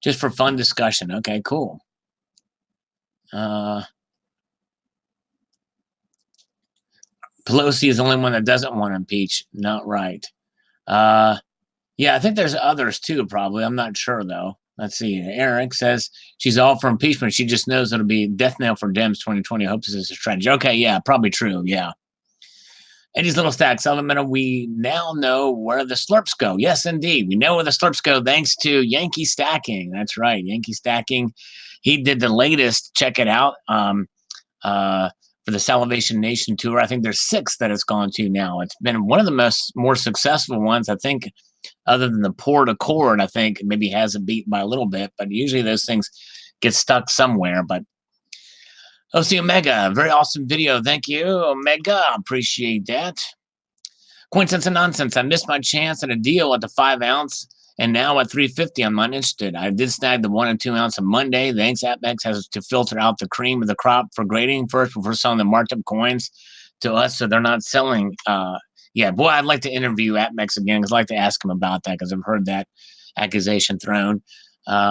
Speaker 1: Just for fun discussion. Okay, cool. Pelosi is the only one that doesn't want to impeach. Not right. Yeah, I think there's others too, probably. I'm not sure, though. Let's see. Eric says she's all for impeachment. She just knows it'll be death knell for Dems 2020. Hopes this is a strategy. Okay, yeah, probably true. Yeah. Eddie's Little Stack, Salivate Metal, we now know where the slurps go. Yes, indeed. We know where the slurps go thanks to Yankee Stacking. That's right. Yankee Stacking. He did the latest. Check it out. For the Salivation Nation tour. I think there's 6 that it's gone to now. It's been one of the more successful ones, I think, other than the Port Accord. I think maybe has it beat by a little bit, but usually those things get stuck somewhere. But OC Omega, very awesome video. Thank you, Omega. Appreciate that. Coincidence and nonsense. I missed my chance at a deal at the 5 ounce, and now at 350, I'm uninterested. I did snag the 1 and 2 ounce on Monday. Thanks, AppX has to filter out the cream of the crop for grading first before selling the marked up coins to us, so they're not selling. Yeah, boy, I'd like to interview AppX again because I'd like to ask him about that because I've heard that accusation thrown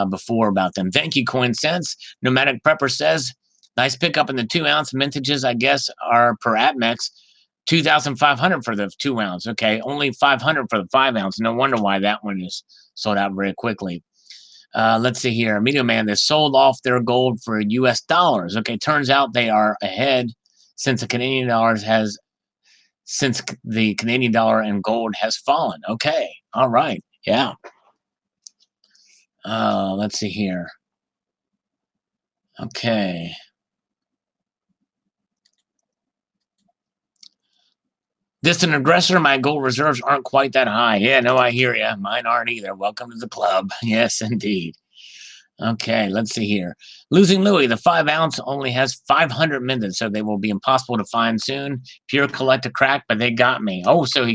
Speaker 1: before about them. Thank you, CoinSense. Nomadic Prepper says, nice pickup in the 2 ounce mintages, I guess, are per AppX. 2,500 for the 2 ounce. Okay, only 500 for the 5 ounce. No wonder why that one is sold out very quickly. Let's see here. Media Man, they sold off their gold for US dollars. Okay, turns out they are ahead since the Canadian dollar and gold has fallen. Okay, all right, yeah. Let's see here. Okay. Distant aggressor, my gold reserves aren't quite that high. Yeah, no, I hear you. Mine aren't either. Welcome to the club. Yes, indeed. Okay, let's see here. Losing Louis, the 5 ounce only has 500 minutes, so they will be impossible to find soon. Pure collect a crack, but they got me. Oh, so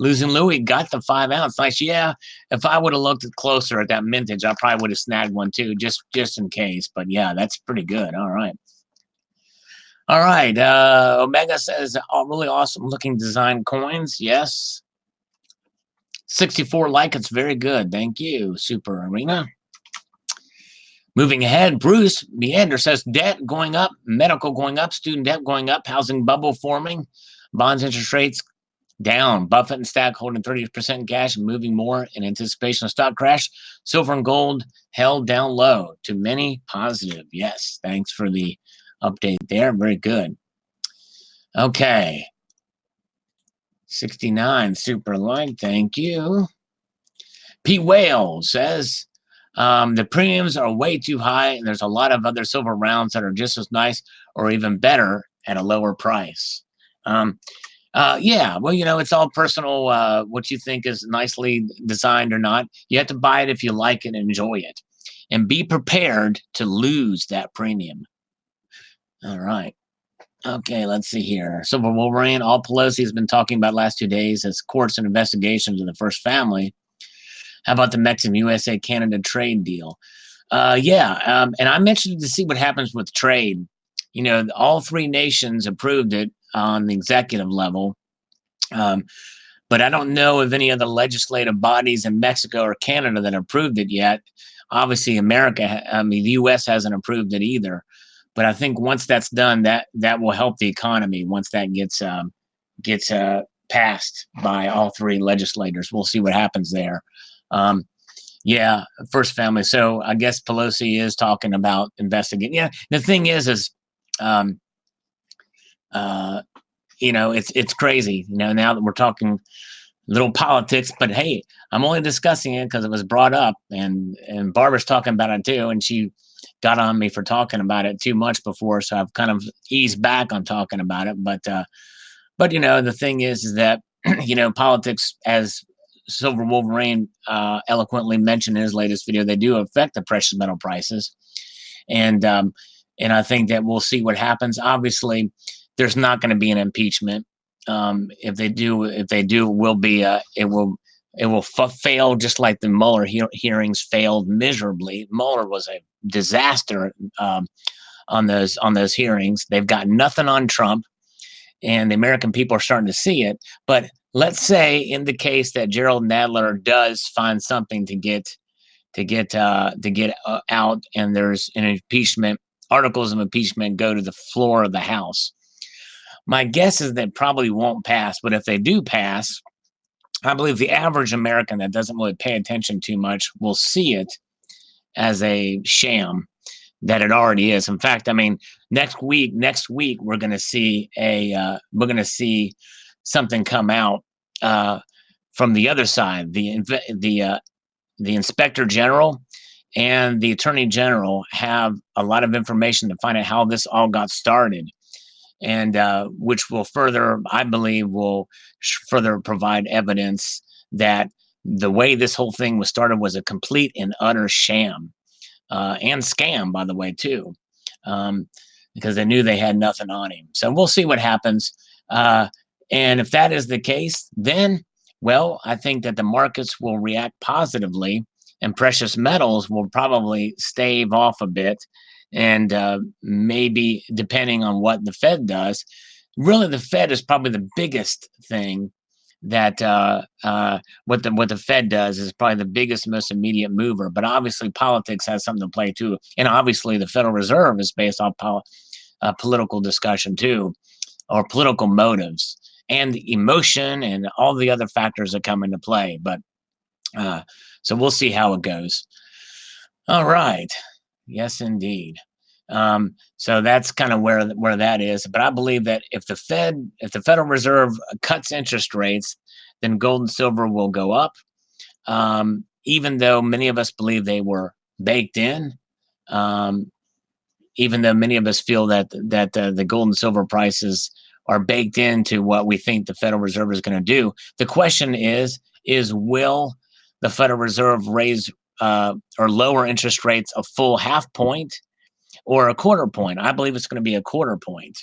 Speaker 1: Losing Louis got the 5 ounce. Nice. Yeah, if I would have looked closer at that mintage, I probably would have snagged one too, just in case. But yeah, that's pretty good. All right. All right. Omega says, oh, really awesome looking design coins. Yes. 64 like. It's very good. Thank you, Super Arena. Moving ahead, Bruce Meander says, debt going up, medical going up, student debt going up, housing bubble forming, bonds interest rates down. Buffett and Stack holding 30% cash and moving more in anticipation of stock crash. Silver and gold held down low. To many positive. Yes, thanks for the update there. Very good. Okay. 69 super light. Thank you. P. Whale says, the premiums are way too high, and there's a lot of other silver rounds that are just as nice or even better at a lower price. Yeah, well, you know, it's all personal, what you think is nicely designed or not. You have to buy it if you like it and enjoy it. And be prepared to lose that premium. All right. Okay, let's see here. Silver Wolverine, all Pelosi has been talking about last 2 days as courts and investigations of the first family. How about the Mexican USA-Canada trade deal? And I'm interested to see what happens with trade. You know, all 3 nations approved it on the executive level. But I don't know of any other legislative bodies in Mexico or Canada that approved it yet. Obviously, the U.S. hasn't approved it either. But I think once that's done, that will help the economy. Once that gets passed by all 3 legislators, we'll see what happens there. Yeah, first family. So I guess Pelosi is talking about investigating. Yeah, the thing is, you know, it's crazy. You know, now that we're talking little politics, but hey, I'm only discussing it because it was brought up, and Barbara's talking about it too, and she got on me for talking about it too much before, so I've kind of eased back on talking about it. But you know, the thing is that you know, politics, as Silver Wolverine eloquently mentioned in his latest video, they do affect the precious metal prices, and I think that we'll see what happens. Obviously, there's not going to be an impeachment. If they do, it will be it will fail just like the Mueller hearings failed miserably. Mueller was a disaster on those hearings. They've got nothing on Trump, and the American people are starting to see it. But let's say in the case that Gerald Nadler does find something to get out, and there's an impeachment, articles of impeachment go to the floor of the House. My guess is that probably won't pass, but if they do pass, I believe the average American that doesn't really pay attention too much will see it as a sham that it already is. In fact, I mean, next week we're going to see something come out from the other side. The inspector general and the attorney general have a lot of information to find out how this all got started, and which will further, I believe, further provide evidence that the way this whole thing was started was a complete and utter sham and scam, by the way, too, because they knew they had nothing on him. So we'll see what happens. And if that is the case, then, well, I think that the markets will react positively, and precious metals will probably stave off a bit. And maybe depending on what the Fed does, really the Fed is probably the biggest thing that what the Fed does is probably the biggest, most immediate mover. But obviously politics has something to play too. And obviously the Federal Reserve is based off political discussion too, or political motives and the emotion and all the other factors that come into play. But so we'll see how it goes. All right. Yes, indeed. So that's kind of where that is. But I believe that if the Federal Reserve cuts interest rates, then gold and silver will go up. Even though many of us believe they were baked in, even though many of us feel that the gold and silver prices are baked into what we think the Federal Reserve is going to do. The question is will the Federal Reserve raise or lower interest rates a full half point or a quarter point? I believe it's going to be a quarter point.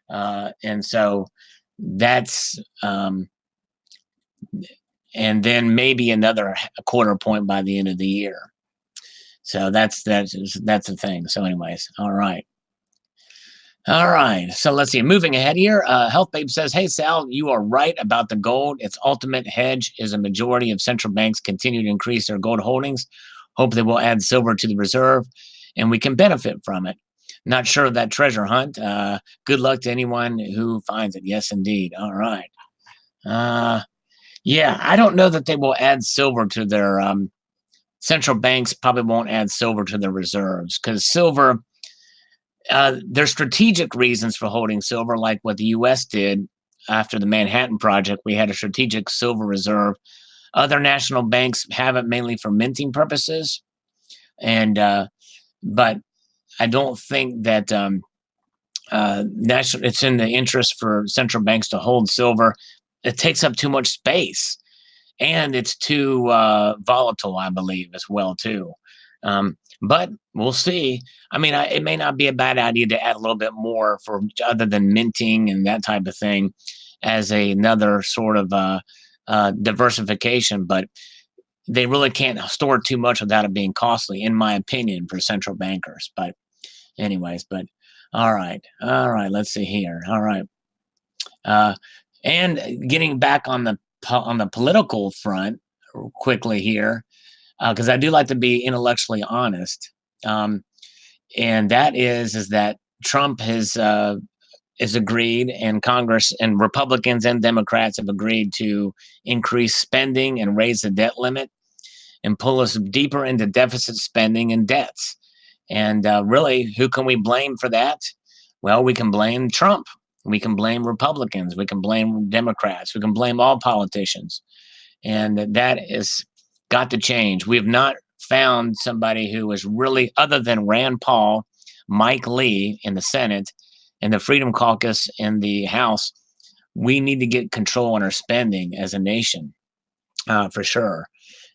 Speaker 1: And so that's and then maybe another quarter point by the end of the year. So that's the thing. So anyways, all right. All right, so let's see. Moving ahead here, Health Babe says, "Hey Sal, you are right about the gold. Its ultimate hedge is a majority of central banks continue to increase their gold holdings. Hope they will add silver to the reserve, and we can benefit from it. Not sure of that treasure hunt. Good luck to anyone who finds it. Yes, indeed. All right. Yeah, I don't know that they will add silver to their central banks. Probably won't add silver to their reserves because silver." There's strategic reasons for holding silver, like what the U.S. did after the Manhattan Project. We had a strategic silver reserve. Other national banks have it mainly for minting purposes, and but I don't think that it's in the interest for central banks to hold silver. It takes up too much space, and it's too volatile, I believe, as well too. But we'll see. I mean, it may not be a bad idea to add a little bit more for other than minting and that type of thing as another sort of diversification. But they really can't store too much without it being costly, in my opinion, for central bankers. But anyways, all right. Let's see here. All right. And getting back on the political front quickly here, because I do like to be intellectually honest, and that is that Trump has agreed, and Congress and Republicans and Democrats have agreed to increase spending and raise the debt limit and pull us deeper into deficit spending and debts. And really, who can we blame for that? Well, we can blame Trump. We can blame Republicans. We can blame Democrats. We can blame all politicians. And that is got to change. We have not found somebody who is really, other than Rand Paul, Mike Lee in the Senate, and the Freedom Caucus in the House. We need to get control on our spending as a nation, for sure.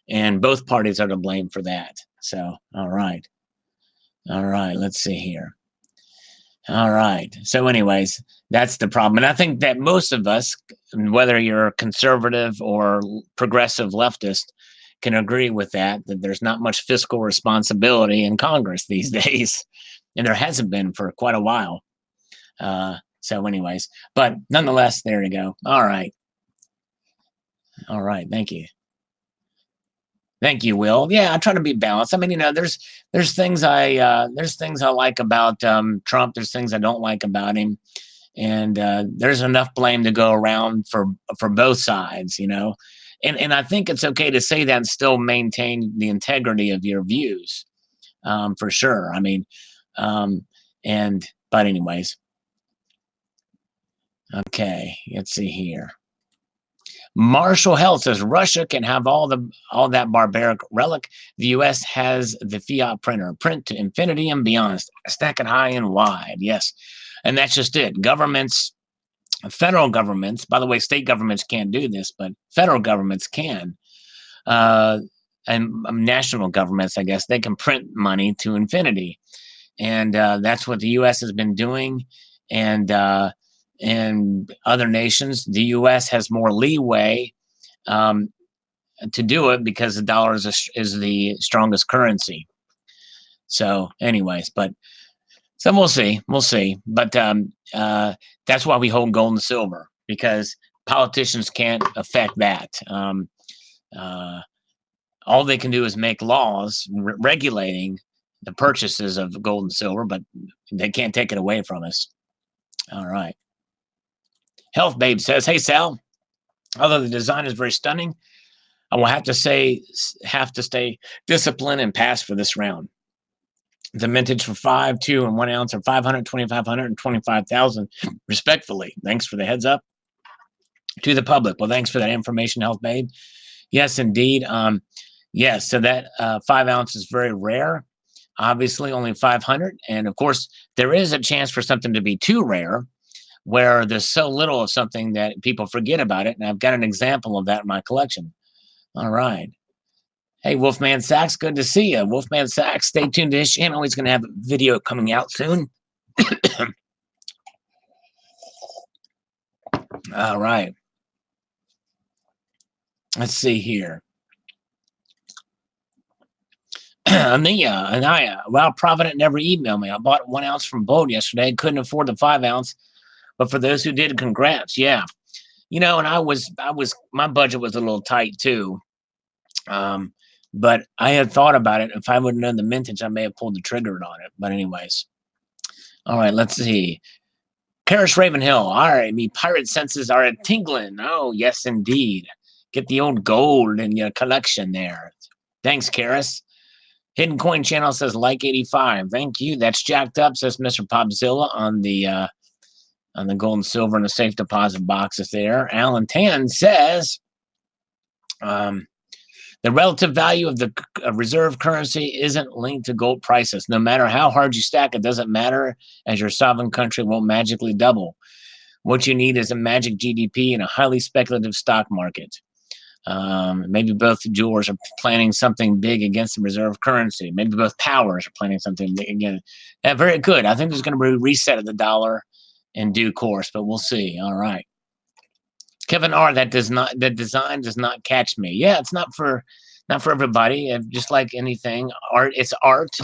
Speaker 1: And both parties are to blame for that. So, all right. Let's see here. All right. So anyways, that's the problem. And I think that most of us, whether you're conservative or progressive leftist, can agree with that there's not much fiscal responsibility in Congress these days. And there hasn't been for quite a while. So anyways, but nonetheless, there you go. All right. Thank you. Thank you, Will. Yeah, I try to be balanced. I mean, there's things I like about Trump. There's things I don't like about him, and there's enough blame to go around for both sides, And I think it's okay to say that and still maintain the integrity of your views, for sure. I mean, but anyways, okay. Let's see here. Marshall Health says Russia can have all that barbaric relic. The U.S. has the fiat printer, print to infinity and beyond, stack it high and wide. Yes, and that's just it. Governments, federal governments. By the way, state governments can't do this, but federal governments can, and national governments, I guess, they can print money to infinity, and that's what the U.S. has been doing, and other nations. The U.S. has more leeway to do it because the dollar is the strongest currency. So, anyways, so we'll see. But that's why we hold gold and silver, because politicians can't affect that. All they can do is make laws regulating the purchases of gold and silver, but they can't take it away from us. All right. Health Babe says, "Hey Sal, although the design is very stunning, I will have to stay disciplined and pass for this round. The mintage for 5, 2, and 1 ounce are 500, 2,500, and 25,000, respectfully. Thanks for the heads up to the public." Well, thanks for that information, Health Babe. Yes, indeed. Yes, so that 5 ounce is very rare. Obviously, only 500, and of course, there is a chance for something to be too rare, where there's so little of something that people forget about it. And I've got an example of that in my collection. All right. Hey, Wolfman Sachs, good to see you. Wolfman Sachs, stay tuned to his channel. He's going to have a video coming out soon. All right. Let's see here. Anaya, well, Provident never emailed me. I bought 1 ounce from Bold yesterday. Couldn't afford the 5 ounce, but for those who did, congrats. Yeah, you know, and my budget was a little tight too. But I had thought about it. If I would have known the mintage, I may have pulled the trigger on it. But anyways, all right, let's see. Karis Ravenhill. All right, me pirate senses are a tingling. Oh, yes, indeed. Get the old gold in your collection there. Thanks, Karis. Hidden Coin Channel says like 85. Thank you. That's jacked up, says Mr. Popzilla on the gold and silver and the safe deposit boxes there. Alan Tan says the relative value of the reserve currency isn't linked to gold prices. No matter how hard you stack, it doesn't matter, as your sovereign country won't magically double. What you need is a magic GDP and a highly speculative stock market. Maybe both jewelers are planning something big against the reserve currency. Maybe both powers are planning something big again. Very good. I think there's going to be a reset of the dollar in due course, but we'll see. All right. Kevin R, that design does not catch me. Yeah, it's not for everybody. Just like anything, art, it's art,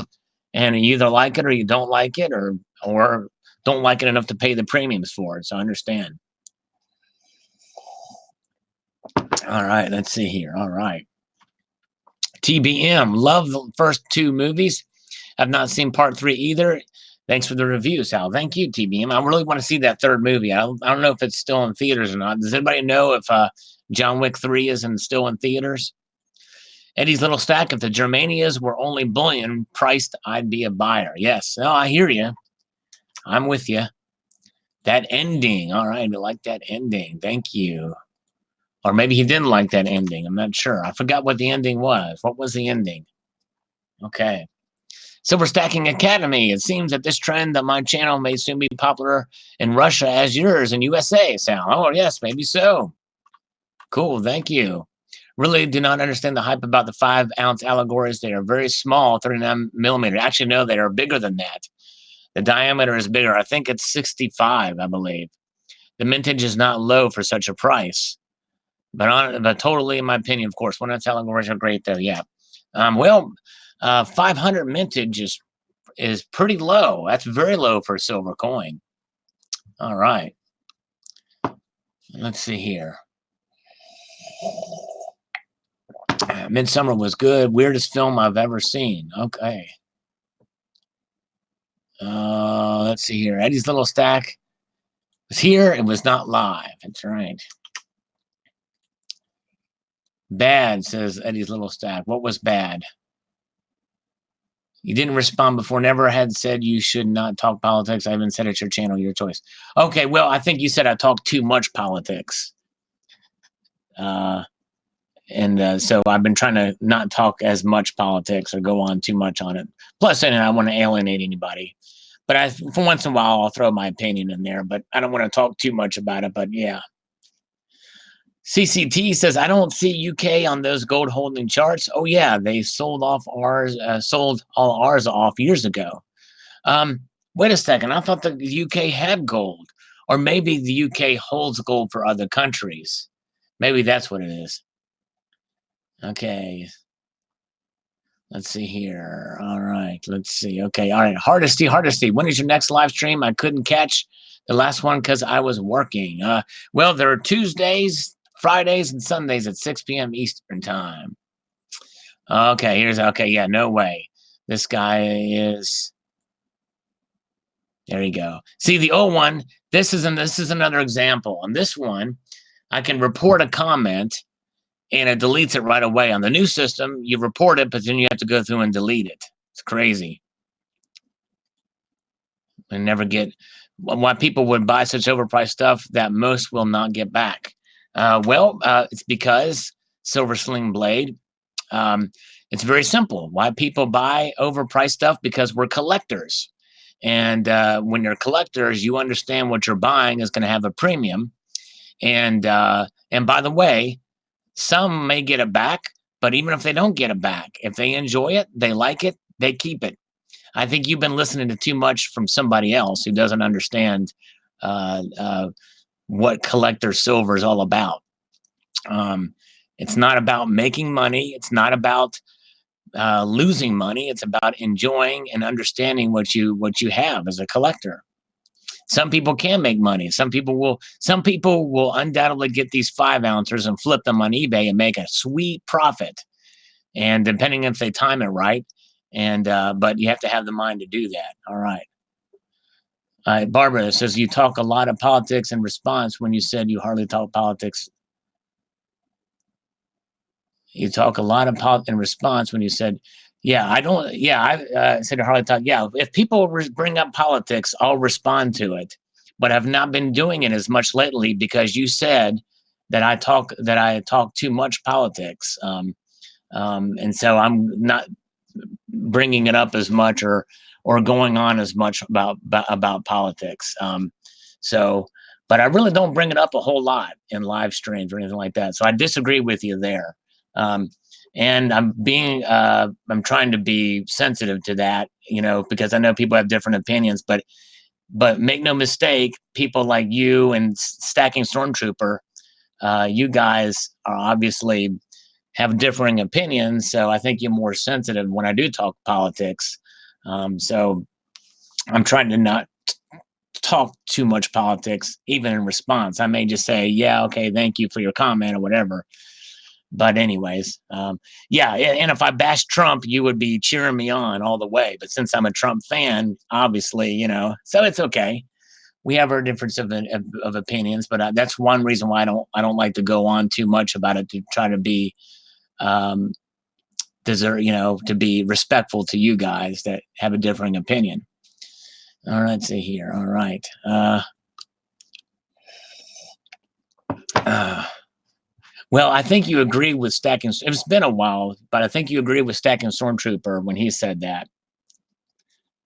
Speaker 1: and you either like it or you don't like it, or don't like it enough to pay the premiums for it. So I understand. All right, let's see here. All right. TBM, love the first 2 movies. I've not seen part 3 either. Thanks for the review, Sal. Thank you, TBM. I really want to see that 3rd movie. I don't know if it's still in theaters or not. Does anybody know if John Wick 3 is still in theaters? Eddie's Little Stack, if the Germanias were only bullion priced, I'd be a buyer. Yes. No, I hear you. I'm with you. That ending. All right. I like that ending. Thank you. Or maybe he didn't like that ending. I'm not sure. I forgot what the ending was. What was the ending? Okay. Silver Stacking Academy. It seems that this trend on my channel may soon be popular in Russia as yours in USA, Sal. Oh, yes, maybe so. Cool. Thank you. Really do not understand the hype about the 5 ounce allegories. They are very small, 39 millimeter. Actually, no, they are bigger than that. The diameter is bigger. I think it's 65, I believe. The mintage is not low for such a price. But totally, in my opinion, of course, 1 ounce allegories are great, though. Yeah. 500 mintage is pretty low. That's very low for a silver coin. All right. Let's see here. Midsummer was good. Weirdest film I've ever seen. Okay. Let's see here. Eddie's Little Stack was here. It was not live. That's right. Bad, says Eddie's Little Stack. What was bad? You didn't respond before. Never had said you should not talk politics. I haven't said it's your channel, your choice. Okay, well, I think you said I talk too much politics. So I've been trying to not talk as much politics or go on too much on it. Plus, I don't want to alienate anybody. But for once in a while, I'll throw my opinion in there. But I don't want to talk too much about it. But yeah. CCT says, I don't see UK on those gold holding charts. Oh, yeah, they sold all ours off years ago. Wait a second. I thought the UK had gold. Or maybe the UK holds gold for other countries. Maybe that's what it is. Okay. Let's see here. All right. Let's see. Okay. All right. Hardesty. When is your next live stream? I couldn't catch the last one because I was working. Well, there are Tuesdays, Fridays, and Sundays at 6 p.m. Eastern time. Okay. Yeah, no way. This guy is. There you go. See, the old one, this is another example. On this one, I can report a comment and it deletes it right away. On the new system, you report it, but then you have to go through and delete it. It's crazy. And never get why people would buy such overpriced stuff that most will not get back. It's because Silver Sling Blade. It's very simple. Why people buy overpriced stuff? Because we're collectors. And when you're collectors, you understand what you're buying is going to have a premium. And by the way, some may get it back, but even if they don't get it back, if they enjoy it, they like it, they keep it. I think you've been listening to too much from somebody else who doesn't understand what collector silver is all about. It's not about making money. It's not about losing money. It's about enjoying and understanding what you have as a collector. Some people can make money. Some people will undoubtedly get these 5 ounces and flip them on eBay and make a sweet profit. And depending if they time it right, and but you have to have the mind to do that. All right. Barbara says you talk a lot of politics in response when you said you hardly talk politics. You talk a lot of politics in response when you said, yeah, I don't. Yeah, I said hardly talk. Yeah, if people bring up politics, I'll respond to it, but I've not been doing it as much lately because you said that I talk too much politics, and so I'm not bringing it up as much or going on as much about politics. But I really don't bring it up a whole lot in live streams or anything like that. So I disagree with you there. And I'm trying to be sensitive to that, because I know people have different opinions, but make no mistake, people like you and Stacking Stormtrooper, you guys are obviously have differing opinions. So I think you're more sensitive when I do talk politics. So I'm trying to not talk too much politics, even in response. I may just say, yeah, okay, thank you for your comment or whatever. But anyways, yeah. And if I bashed Trump, you would be cheering me on all the way. But since I'm a Trump fan, obviously, so it's okay. We have our difference of opinions, but that's one reason why I don't like to go on too much about it, to try to be to be respectful to you guys that have a differing opinion. All right, let's see here. All right. Well, I think you agree with Stacking. It's been a while, but I think you agree with Stacking Stormtrooper when he said that.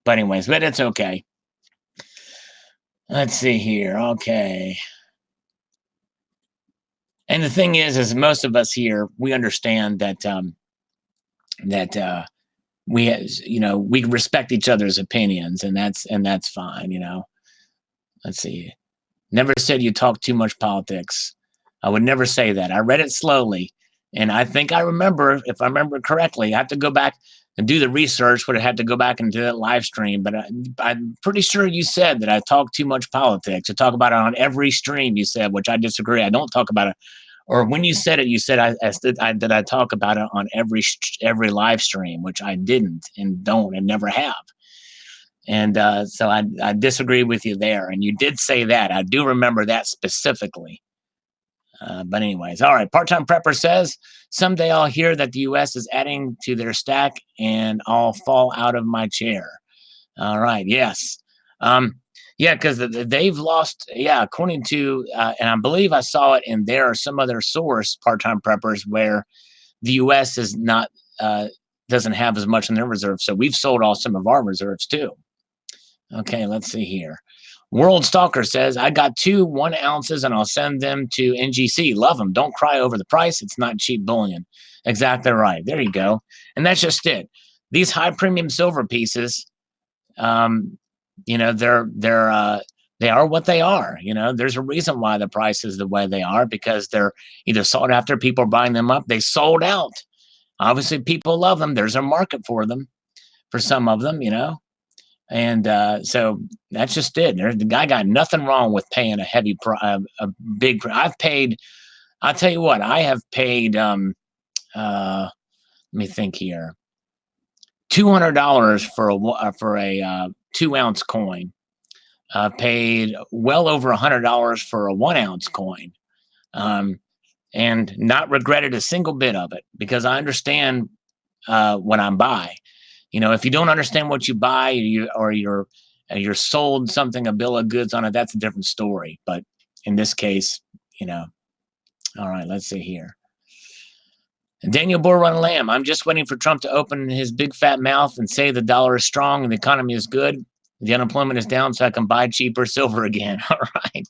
Speaker 1: But anyways, but it's okay. Let's see here. Okay. And the thing is most of us here, we understand that we respect each other's opinions, and that's fine. Let's see. Never said you talk too much politics. I would never say that. I read it slowly, and I think I remember, if I remember correctly, I have to go back and do the research, would have had to go back and do that live stream, but I'm pretty sure you said that I talk too much politics. You talk about it on every stream, you said, which I disagree. I don't talk about it. Or when you said it, you said I talk about it on every live stream, which I didn't and don't and never have. And so I disagree with you there. And you did say that. I do remember that specifically. But anyways, all right. Part-time Prepper says, someday I'll hear that the U.S. is adding to their stack and I'll fall out of my chair. All right. Yes. Yeah, because they've lost, according to, and I believe I saw it in there or some other source, Part-time Preppers, where the U.S. is not, doesn't have as much in their reserves. So we've sold off some of our reserves too. Okay, let's see here. World Stalker says, I got 2 1 ounces and I'll send them to NGC. Love them. Don't cry over the price. It's not cheap bullion. Exactly right. There you go. And that's just it. These high premium silver pieces, they are what they are. There's a reason why the price is the way they are, because they're either sought after, people are buying them up, they sold out. Obviously, people love them. There's a market for them, for some of them, And so that's just it. The guy got nothing wrong with paying a heavy, big. I've paid. I'll tell you what. I have paid. Let me think here. $200 for a 2 ounce coin. I've paid well over $100 for a 1 ounce coin, and not regretted a single bit of it, because I understand what I'm buying. If you don't understand what you buy, you're sold something, a bill of goods on it, that's a different story. But in this case, all right, let's see here. Daniel Bull Run Lamb, I'm just waiting for Trump to open his big fat mouth and say the dollar is strong and the economy is good, the unemployment is down, so I can buy cheaper silver again. All right.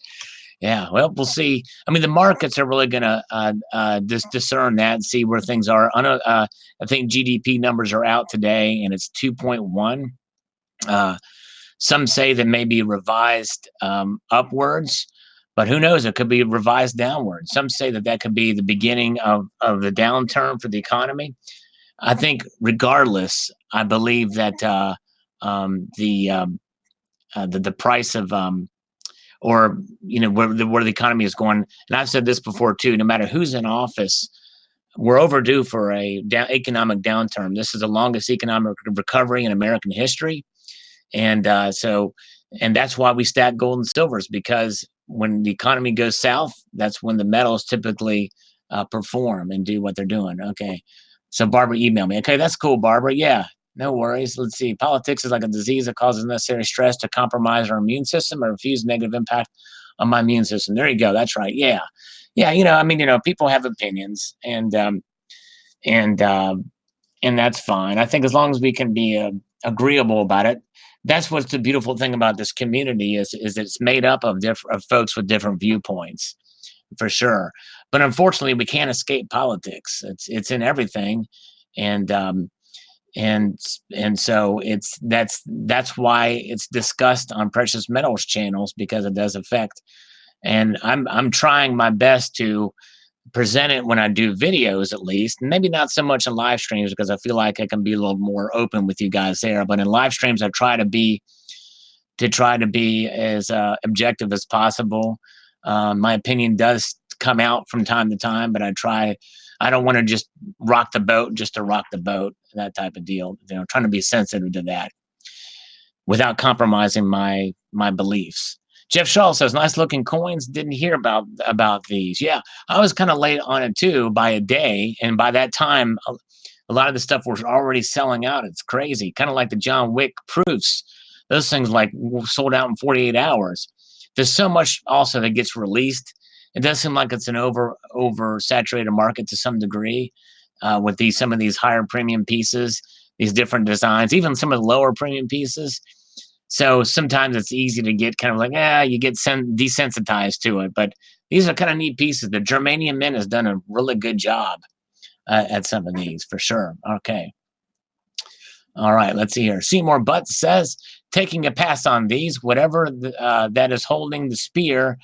Speaker 1: Yeah, well, we'll see. I mean, the markets are really going to discern that and see where things are. I think GDP numbers are out today, and it's 2.1. Some say that may be revised upwards, But who knows? It could be revised downward. Some say that could be the beginning of the downturn for the economy. I think, regardless, I believe that the price of or where the economy is going. And I've said this before too. No matter who's in office, we're overdue for a economic downturn. This is the longest economic recovery in American history, and and that's why we stack gold and silvers, because when the economy goes south, that's when the metals typically perform and do what they're doing. Okay, so Barbara emailed me. Okay, that's cool, Barbara. Yeah, no worries. Let's see. Politics is like a disease that causes unnecessary stress to compromise our immune system or refuse negative impact on my immune system. There you go. That's right. Yeah. Yeah. People have opinions, and that's fine. I think as long as we can be agreeable about it, that's what's the beautiful thing about this community is it's made up of folks with different viewpoints, for sure. But unfortunately, we can't escape politics. It's in everything, and so that's why it's discussed on precious metals channels, because it does affect. And I'm trying my best to present it when I do videos, at least. Maybe not so much in live streams, because I feel like I can be a little more open with you guys there. But in live streams, I try to be as objective as possible. My opinion does come out from time to time, but I don't want to just rock the boat just to rock the boat, that type of deal. Trying to be sensitive to that without compromising my beliefs. Jeff Shaw says, nice looking coins. Didn't hear about these. Yeah, I was kind of late on it too, by a day. And by that time, a lot of the stuff was already selling out. It's crazy. Kind of like the John Wick proofs. Those things sold out in 48 hours. There's so much also that gets released. It does seem like it's an oversaturated market to some degree with some of these higher premium pieces, these different designs, even some of the lower premium pieces. So sometimes it's easy to get kind of like, you get desensitized to it. But these are kind of neat pieces. The Germanium Mint has done a really good job at some of these, for sure. Okay. All right, let's see here. Seymour Butts says, taking a pass on these, whatever that is holding the spear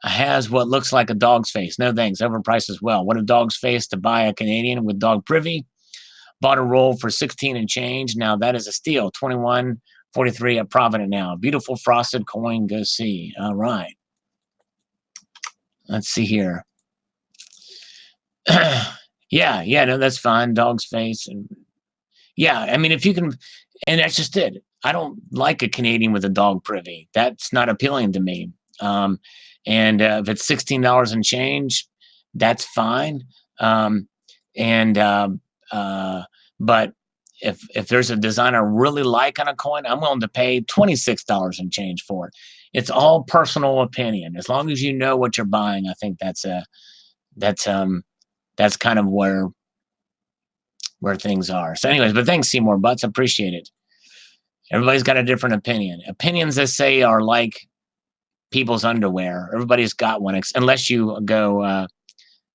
Speaker 1: has what looks like a dog's face. No thanks, overpriced as well. What a dog's face to buy a Canadian with dog privy. Bought a roll for 16 and change. Now that is a steal. 21.43 at Provident now. Beautiful frosted coin. Go see. All right. Let's see here. Yeah, no, that's fine. Dog's face. And yeah, I mean, if you can, and that's just it. I don't like a Canadian with a dog privy. That's not appealing to me. And if it's $16 and change, that's fine. But if there's a design I really like on a coin, I'm willing to pay $26 and change for it. It's all personal opinion. As long as you know what you're buying, I think that's kind of where things are. So anyways, but thanks, Seymour Butts. Appreciate it. Everybody's got a different opinion. Opinions, they say, are like people's underwear. Everybody's got one, unless you go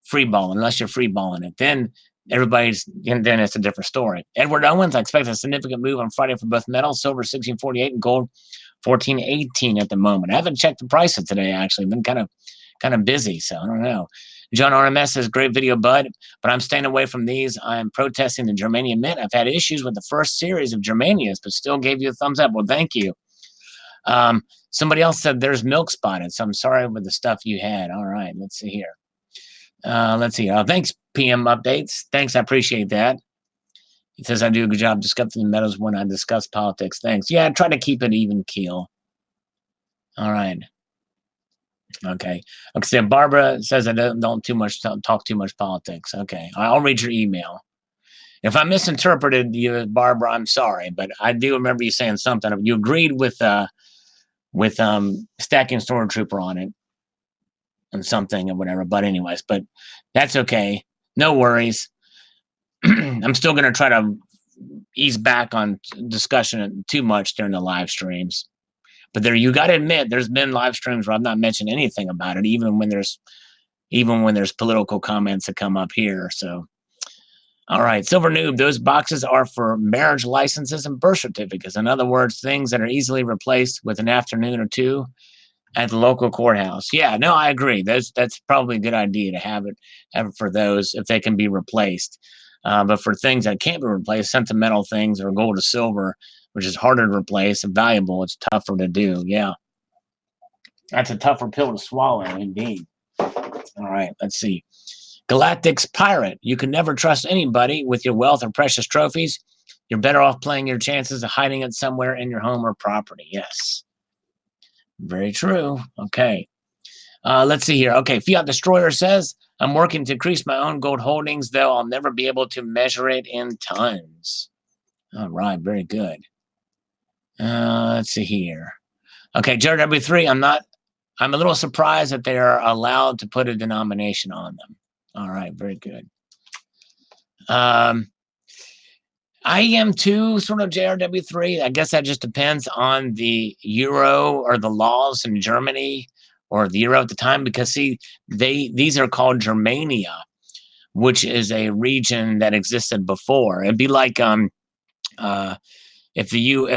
Speaker 1: free balling. Unless you're free balling it, then then it's a different story. Edward Owens, I expect a significant move on Friday for both metal, silver 1648 and gold 1418 at the moment. I haven't checked the prices today, actually. Been kind of busy, so I don't know. John RMS says, great video, bud, but I'm staying away from these. I'm protesting the Germanium Mint. I've had issues with the first series of Germanias, but still gave you a thumbs up. Well, thank you. Somebody else said there's milk spotted, so I'm sorry with the stuff you had. All right, let's see here. Let's see. Thanks, PM Updates. Thanks, I appreciate that. He says, I do a good job discussing the metals when I discuss politics. Thanks. Yeah, I try to keep it even keel. All right. Okay. So Barbara says I don't talk too much politics. Okay. I'll read your email. If I misinterpreted you, Barbara, I'm sorry, but I do remember you saying something. You agreed with stacking Stormtrooper on it and something or whatever. But anyways, but that's okay. No worries. I'm still going to try to ease back on discussion too much during the live streams. But you got to admit, there's been live streams where I've not mentioned anything about it, even when there's political comments that come up here. So, all right, Silver Noob, those boxes are for marriage licenses and birth certificates. In other words, things that are easily replaced with an afternoon or two at the local courthouse. Yeah, no, I agree. That's probably a good idea to have it for those if they can be replaced. But for things that can't be replaced, sentimental things or gold or silver, which is harder to replace and valuable, it's tougher to do. Yeah, that's a tougher pill to swallow, indeed. All right, let's see. Galactic's Pirate. You can never trust anybody with your wealth or precious trophies. You're better off playing your chances of hiding it somewhere in your home or property. Yes. Very true. Okay. Let's see here. Okay. Fiat Destroyer says, I'm working to increase my own gold holdings, though I'll never be able to measure it in tons. All right. Very good. Let's see here. Okay. JRW3, I'm a little surprised that they are allowed to put a denomination on them. All right. Very good. I am too, sort of JRW3. I guess that just depends on the euro or the laws in Germany or the euro at the time, because see, these are called Germania, which is a region that existed before. It'd be like if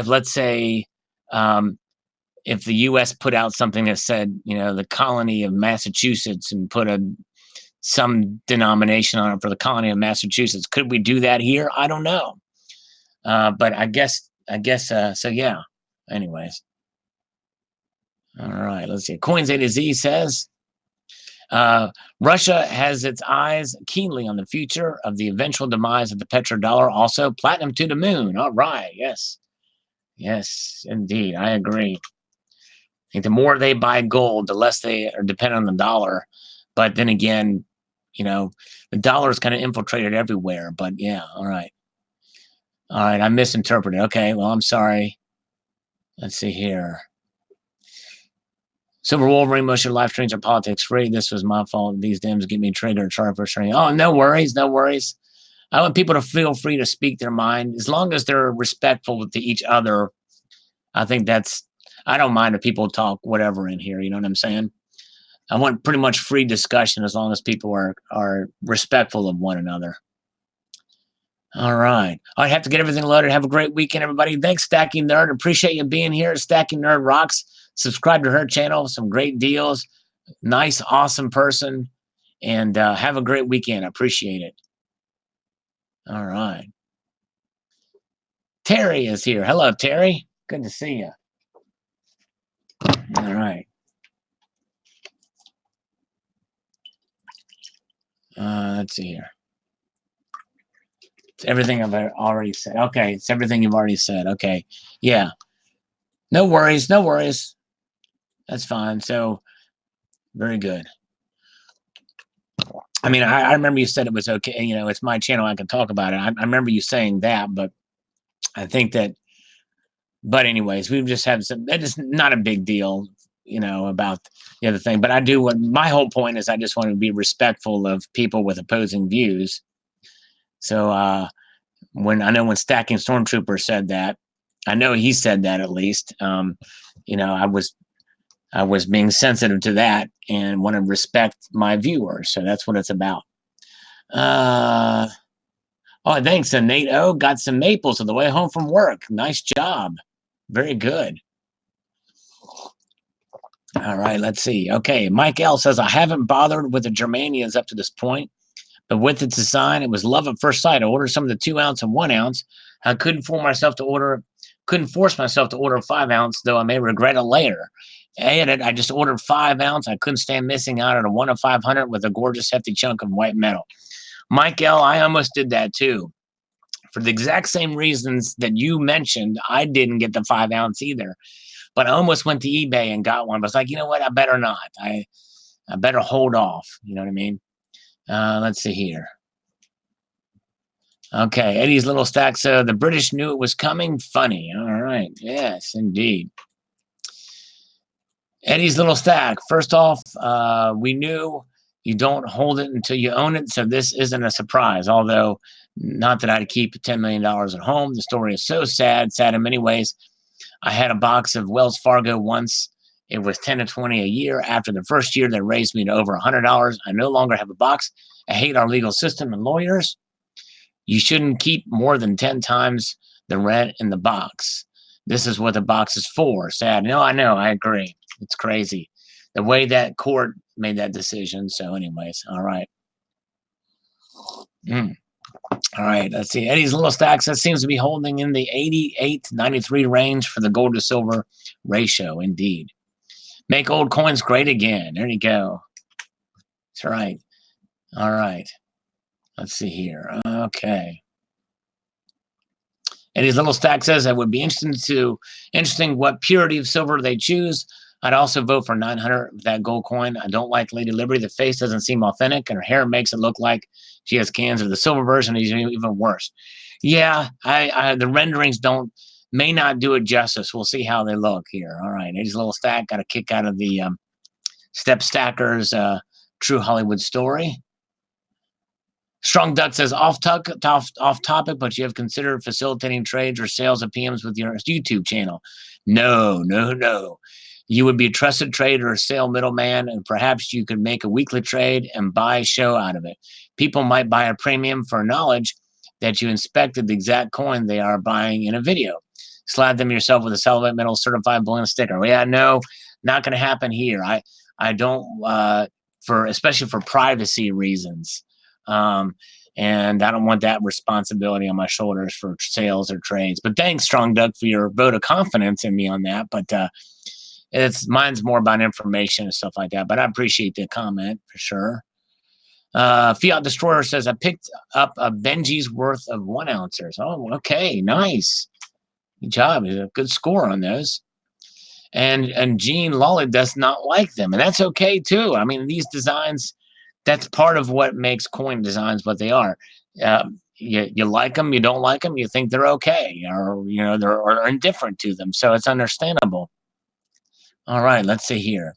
Speaker 1: let's say if the U.S. put out something that said, the colony of Massachusetts and put some denomination on it for the colony of Massachusetts. Could we do that here? I don't know. But I guess so. Yeah. Anyways. All right. Let's see. Coins A to Z says, Russia has its eyes keenly on the future of the eventual demise of the petrodollar. Also, platinum to the moon. All right. Yes. Yes, indeed. I agree. I think the more they buy gold, the less they are dependent on the dollar. But then again, the dollar is kind of infiltrated everywhere. But yeah. All right. All right, I misinterpreted. Okay, well, I'm sorry. Let's see here. Silver Wolverine, most of your live streams are politics free. This was my fault. These Dems get me triggered or charged for streaming. Oh, no worries, no worries. I want people to feel free to speak their mind. As long as they're respectful to each other, I think I don't mind if people talk whatever in here, you know what I'm saying? I want pretty much free discussion as long as people are respectful of one another. All right. I have to get everything loaded. Have a great weekend, everybody. Thanks, Stacking Nerd. Appreciate you being here. Stacking Nerd rocks. Subscribe to her channel. Some great deals. Nice, awesome person. And have a great weekend. I appreciate it. All right. Terry is here. Hello, Terry. Good to see you. All right. Let's see here. Everything I've already said. Okay, it's everything you've already said. Okay, yeah. No worries, no worries. That's fine. So, very good. I mean, I remember you said it was okay. It's my channel. I can talk about it. I remember you saying that, but I think that. But anyways, we've just had some. That is not a big deal, about the other thing. But I do. My whole point is, I just want to be respectful of people with opposing views. So when Stacking Stormtrooper said that, I know he said that at least. I was being sensitive to that and want to respect my viewers. So that's what it's about. Oh, thanks, Nate O. Got some maples on the way home from work. Nice job. Very good. All right, let's see. Okay, Mike L says, I haven't bothered with the Germanias up to this point. But with its design, it was love at first sight. I ordered some of the 2 ounce and 1 ounce. I couldn't force myself to order 5 ounce, though I may regret it later. I just ordered 5 ounce. I couldn't stand missing out on a 1 of 500 with a gorgeous hefty chunk of white metal. Mike L, I almost did that too. For the exact same reasons that you mentioned, I didn't get the 5 ounce either. But I almost went to eBay and got one. But I was like, you know what? I better not. I better hold off. You know what I mean? Let's see here. Okay, Eddie's little stack. So the British knew it was coming. Funny. All right. Yes, indeed. Eddie's little stack. First off, we knew you don't hold it until you own it. So this isn't a surprise. Although, not that I'd keep $10 million at home. The story is so sad in many ways. I had a box of Wells Fargo once. It was 10 to 20 a year. After the first year, they raised me to over $100. I no longer have a box. I hate our legal system and lawyers. You shouldn't keep more than 10 times the rent in the box. This is what the box is for. Sad. No, I know. I agree. It's crazy. the way that court made that decision. So anyways, all right. All right, let's see. Eddie's little stacks, that seems to be holding in the 88 to 93 range for the gold to silver ratio, indeed. Make old coins great again. There you go. That's right. All right. Let's see here. Okay. Eddie's little stack says it would be interesting what purity of silver they choose. I'd also vote for 900 of that gold coin. I don't like Lady Liberty. The face doesn't seem authentic, and her hair makes it look like she has cans of the silver version. Is even worse. Yeah, the renderings may not do it justice. We'll see how they look here. All right, Eddie's little stack got a kick out of the Step Stacker's True Hollywood Story. Strong Duck says off topic, but you have considered facilitating trades or sales of PMs with your YouTube channel. No. You would be a trusted trader or sale middleman, and perhaps you could make a weekly trade and buy a show out of it. People might buy a premium for knowledge that you inspected the exact coin they are buying in a video. Slide them yourself with a Salivate Metal certified bullion sticker. Yeah, no, not going to happen here. I don't, especially for privacy reasons. And I don't want that responsibility on my shoulders for sales or trades. But thanks, Strong Duck, for your vote of confidence in me on that. But mine's more about information and stuff like that. But I appreciate the comment for sure. Fiat Destroyer says I picked up a Benji's worth of 1 ounces. Oh, okay, nice. Good job. A good score on those. And Gene Lolly does not like them, and that's okay too. I mean, these designs, that's part of what makes coin designs what they are. You like them, you don't like them, you think they're okay, or they're indifferent to them. So it's understandable. All right, let's see here.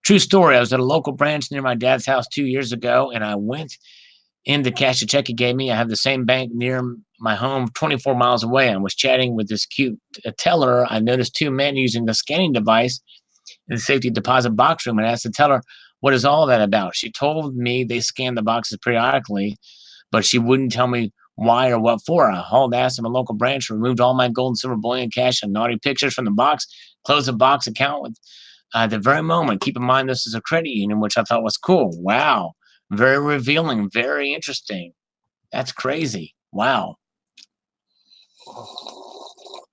Speaker 1: True story. I was at a local branch near my dad's house 2 years ago, and I went in to cash a check he gave me. I have the same bank near my home 24 miles away. I was chatting with this cute teller. I noticed 2 men using the scanning device in the safety deposit box room, and asked the teller, what is all that about? She told me they scan the boxes periodically, but she wouldn't tell me why or what for. I hauled ass in my local branch, removed all my gold and silver bullion, cash, and naughty pictures from the box, closed the box account with the very moment. Keep in mind, this is a credit union, which I thought was cool. Wow. Very revealing, very interesting. That's crazy. Wow. All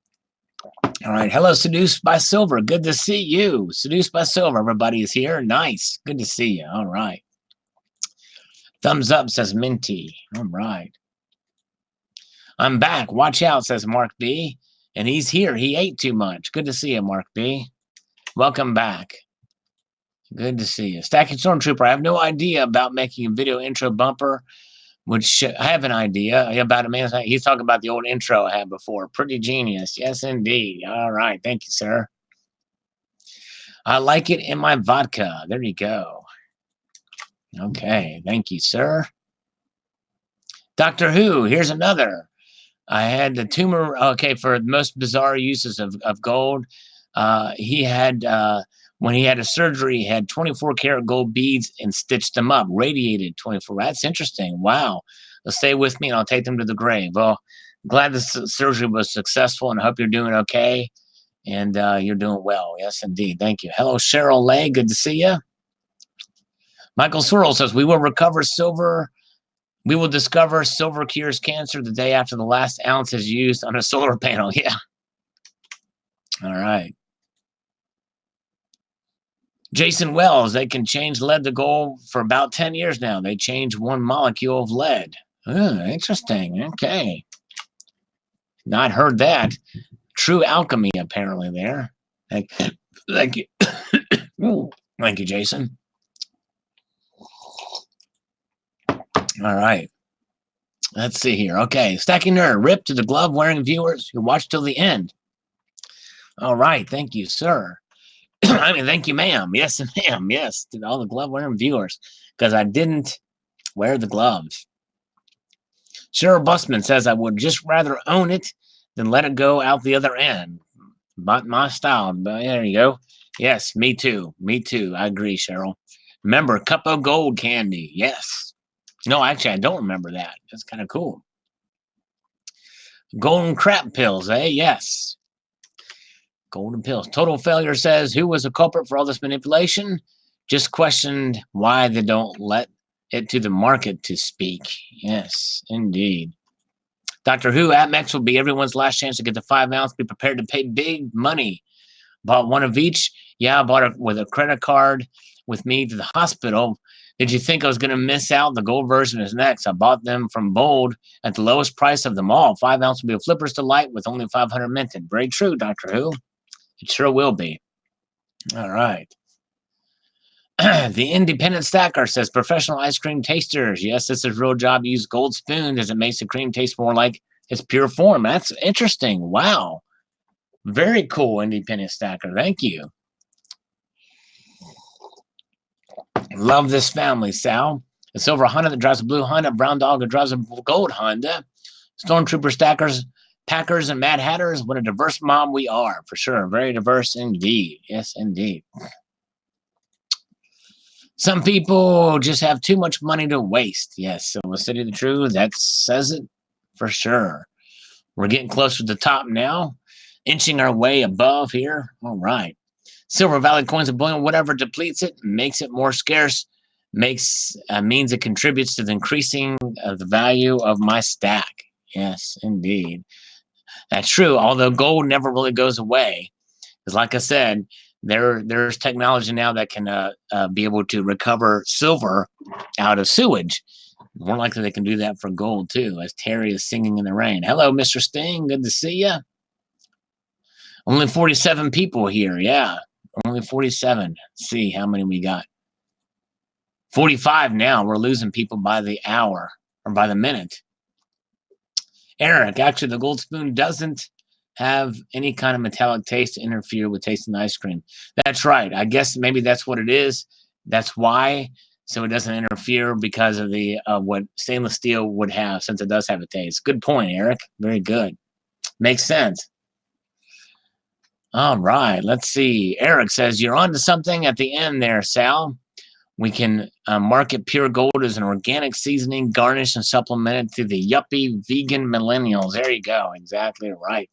Speaker 1: right. Hello, Seduced by Silver. Good to see you. Seduced by Silver. Everybody is here. Nice. Good to see you. All right. Thumbs up, says Minty. All right. I'm back. Watch out, says Mark B. And he's here. He ate too much. Good to see you, Mark B. Welcome back. Good to see you. Stacking Stormtrooper. I have no idea about making a video intro bumper, which I have an idea about it, man. He's talking about the old intro I had before. Pretty genius. Yes, indeed. All right. Thank you, sir. I like it in my vodka. There you go. Okay. Thank you, sir. Doctor Who. Here's another. I had the tumor. Okay. For the most bizarre uses of gold, he had... when he had a surgery, he had 24 karat gold beads and stitched them up, radiated 24. That's interesting. Wow. They'll stay with me and I'll take them to the grave. Well, glad the surgery was successful and I hope you're doing okay and you're doing well. Yes, indeed. Thank you. Hello, Cheryl Lay. Good to see you. Michael Sorrell says, we will recover silver. We will discover silver cures cancer the day after the last ounce is used on a solar panel. Yeah. All right. Jason Wells, they can change lead to gold for about 10 years now. They change 1 molecule of lead. Interesting. Okay. Not heard that. True alchemy, apparently, there. Thank you. Thank you, Jason. All right. Let's see here. Okay. Stacking Nerd, rip to the glove-wearing viewers who watched till the end. All right. Thank you, sir. I mean, thank you, ma'am. Yes, ma'am. Yes, to all the glove-wearing viewers, because I didn't wear the gloves. Cheryl Busman says, I would just rather own it than let it go out the other end. But my style. But there you go. Yes, me too. Me too. I agree, Cheryl. Remember, cup of gold candy. Yes. No, actually, I don't remember that. That's kind of cool. Golden crap pills, eh? Yes. Golden pills. Total failure says, who was the culprit for all this manipulation? Just questioned why they don't let it to the market to speak. Yes, indeed. Doctor Who, APMEX will be everyone's last chance to get the 5 ounce. Be prepared to pay big money. Bought one of each. Yeah, I bought it with a credit card with me to the hospital. Did you think I was going to miss out? The gold version is next. I bought them from Bold at the lowest price of them all. 5 ounce will be a Flippers Delight with only 500 minted. Very true, Doctor Who. It sure will be. All right. The Independent Stacker says, professional ice cream tasters. Yes, this is real job. Use gold spoon as it makes the cream taste more like its pure form. That's interesting. Wow. Very cool, Independent Stacker. Thank you. Love this family, Sal. A silver Honda that drives a blue Honda, a brown dog that drives a gold Honda. Stormtrooper Stackers, Packers, and Mad Hatters. What a diverse mom we are, for sure. Very diverse indeed. Yes, indeed. Some people just have too much money to waste. Yes, Silver City the True, that says it for sure. We're getting close to the top now, inching our way above here. All right. Silver Valley coins a bullion, whatever depletes it, makes it more scarce, means it contributes to the increasing of the value of my stack. Yes, indeed. That's true, although gold never really goes away. Because like I said, there's technology now that can be able to recover silver out of sewage. More likely they can do that for gold too, as Terry is singing in the rain. Hello, Mr. Sting. Good to see you. Only 47 people here. Yeah, only 47. Let's see how many we got. 45 now. We're losing people by the hour or by the minute. Eric, actually, the gold spoon doesn't have any kind of metallic taste to interfere with tasting the ice cream. That's right. I guess maybe that's what it is. That's why. So it doesn't interfere because of the what stainless steel would have, since it does have a taste. Good point, Eric. Very good. Makes sense. All right. Let's see. Eric says, you're on to something at the end there, Sal. We can market pure gold as an organic seasoning, garnish and supplement it to the yuppie vegan millennials. There you go. Exactly right.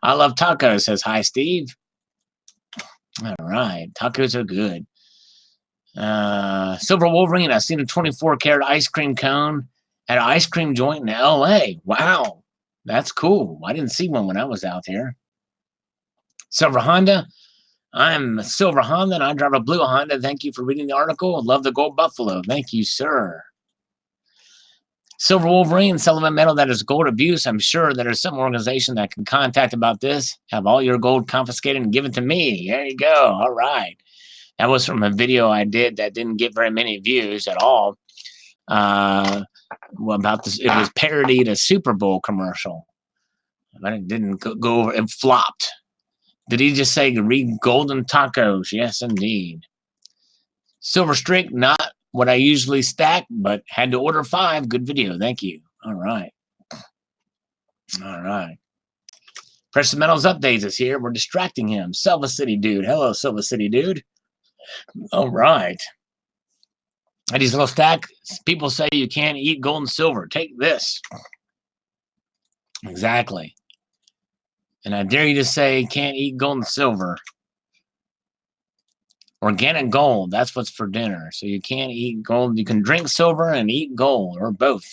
Speaker 1: I love tacos, says hi, Steve. All right. Tacos are good. Silver Wolverine, I've seen a 24-karat ice cream cone at an ice cream joint in L.A. Wow. That's cool. I didn't see one when I was out there. Silver Honda. I'm a Silver Honda, and I drive a blue Honda. Thank you for reading the article. Love the gold buffalo. Thank you, sir. Silver Wolverine, Salivate Metal, that is gold abuse. I'm sure there's some organization that can contact about this. Have all your gold confiscated and given to me. There you go. All right. That was from a video I did that didn't get very many views at all. About this, it was parodied a Super Bowl commercial, but it didn't go over. It flopped. Did he just say read golden tacos? Yes, indeed. Silver Streak, not what I usually stack, but had to order 5. Good video. Thank you. All right. All right. Precious Metals Updates is here. We're distracting him. Silver City Dude. Hello, Silver City Dude. All right. At these little stack, people say you can't eat gold and silver. Take this. Exactly. And I dare you to say can't eat gold and silver. Organic gold, that's what's for dinner. So you can't eat gold. You can drink silver and eat gold, or both.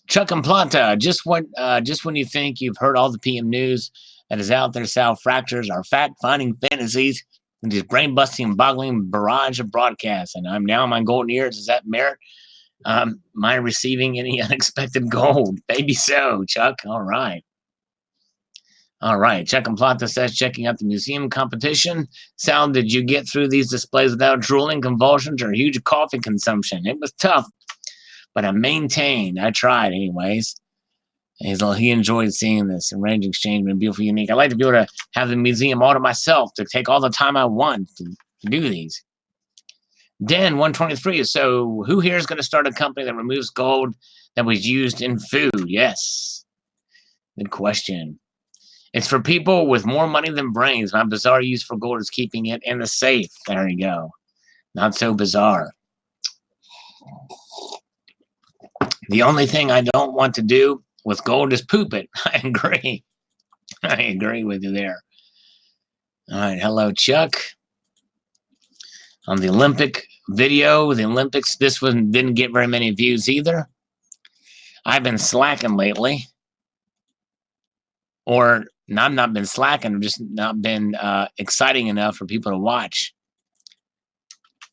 Speaker 1: Chuck and Plata, just when you think you've heard all the PM news that is out there, Sal fractures are fact-finding fantasies and this brain-busting, boggling barrage of broadcasts. And I'm now in my golden years. Does that merit my receiving any unexpected gold? Maybe so, Chuck. All right. All right. Chuck and Plata says, checking out the museum competition. Sal, did you get through these displays without drooling, convulsions, or huge coffee consumption? It was tough, but I maintained. I tried anyways. He enjoyed seeing this. And range exchange been beautiful, unique. I like to be able to have the museum all to myself, to take all the time I want to do these. Den 123. So who here is going to start a company that removes gold that was used in food? Yes. Good question. It's for people with more money than brains. My bizarre use for gold is keeping it in the safe. There you go. Not so bizarre. The only thing I don't want to do with gold is poop it. I agree. I agree with you there. All right, hello, Chuck. On the Olympic video, the Olympics, this one didn't get very many views either. I've been slacking lately. Or I've not been slacking, I've just not been exciting enough for people to watch.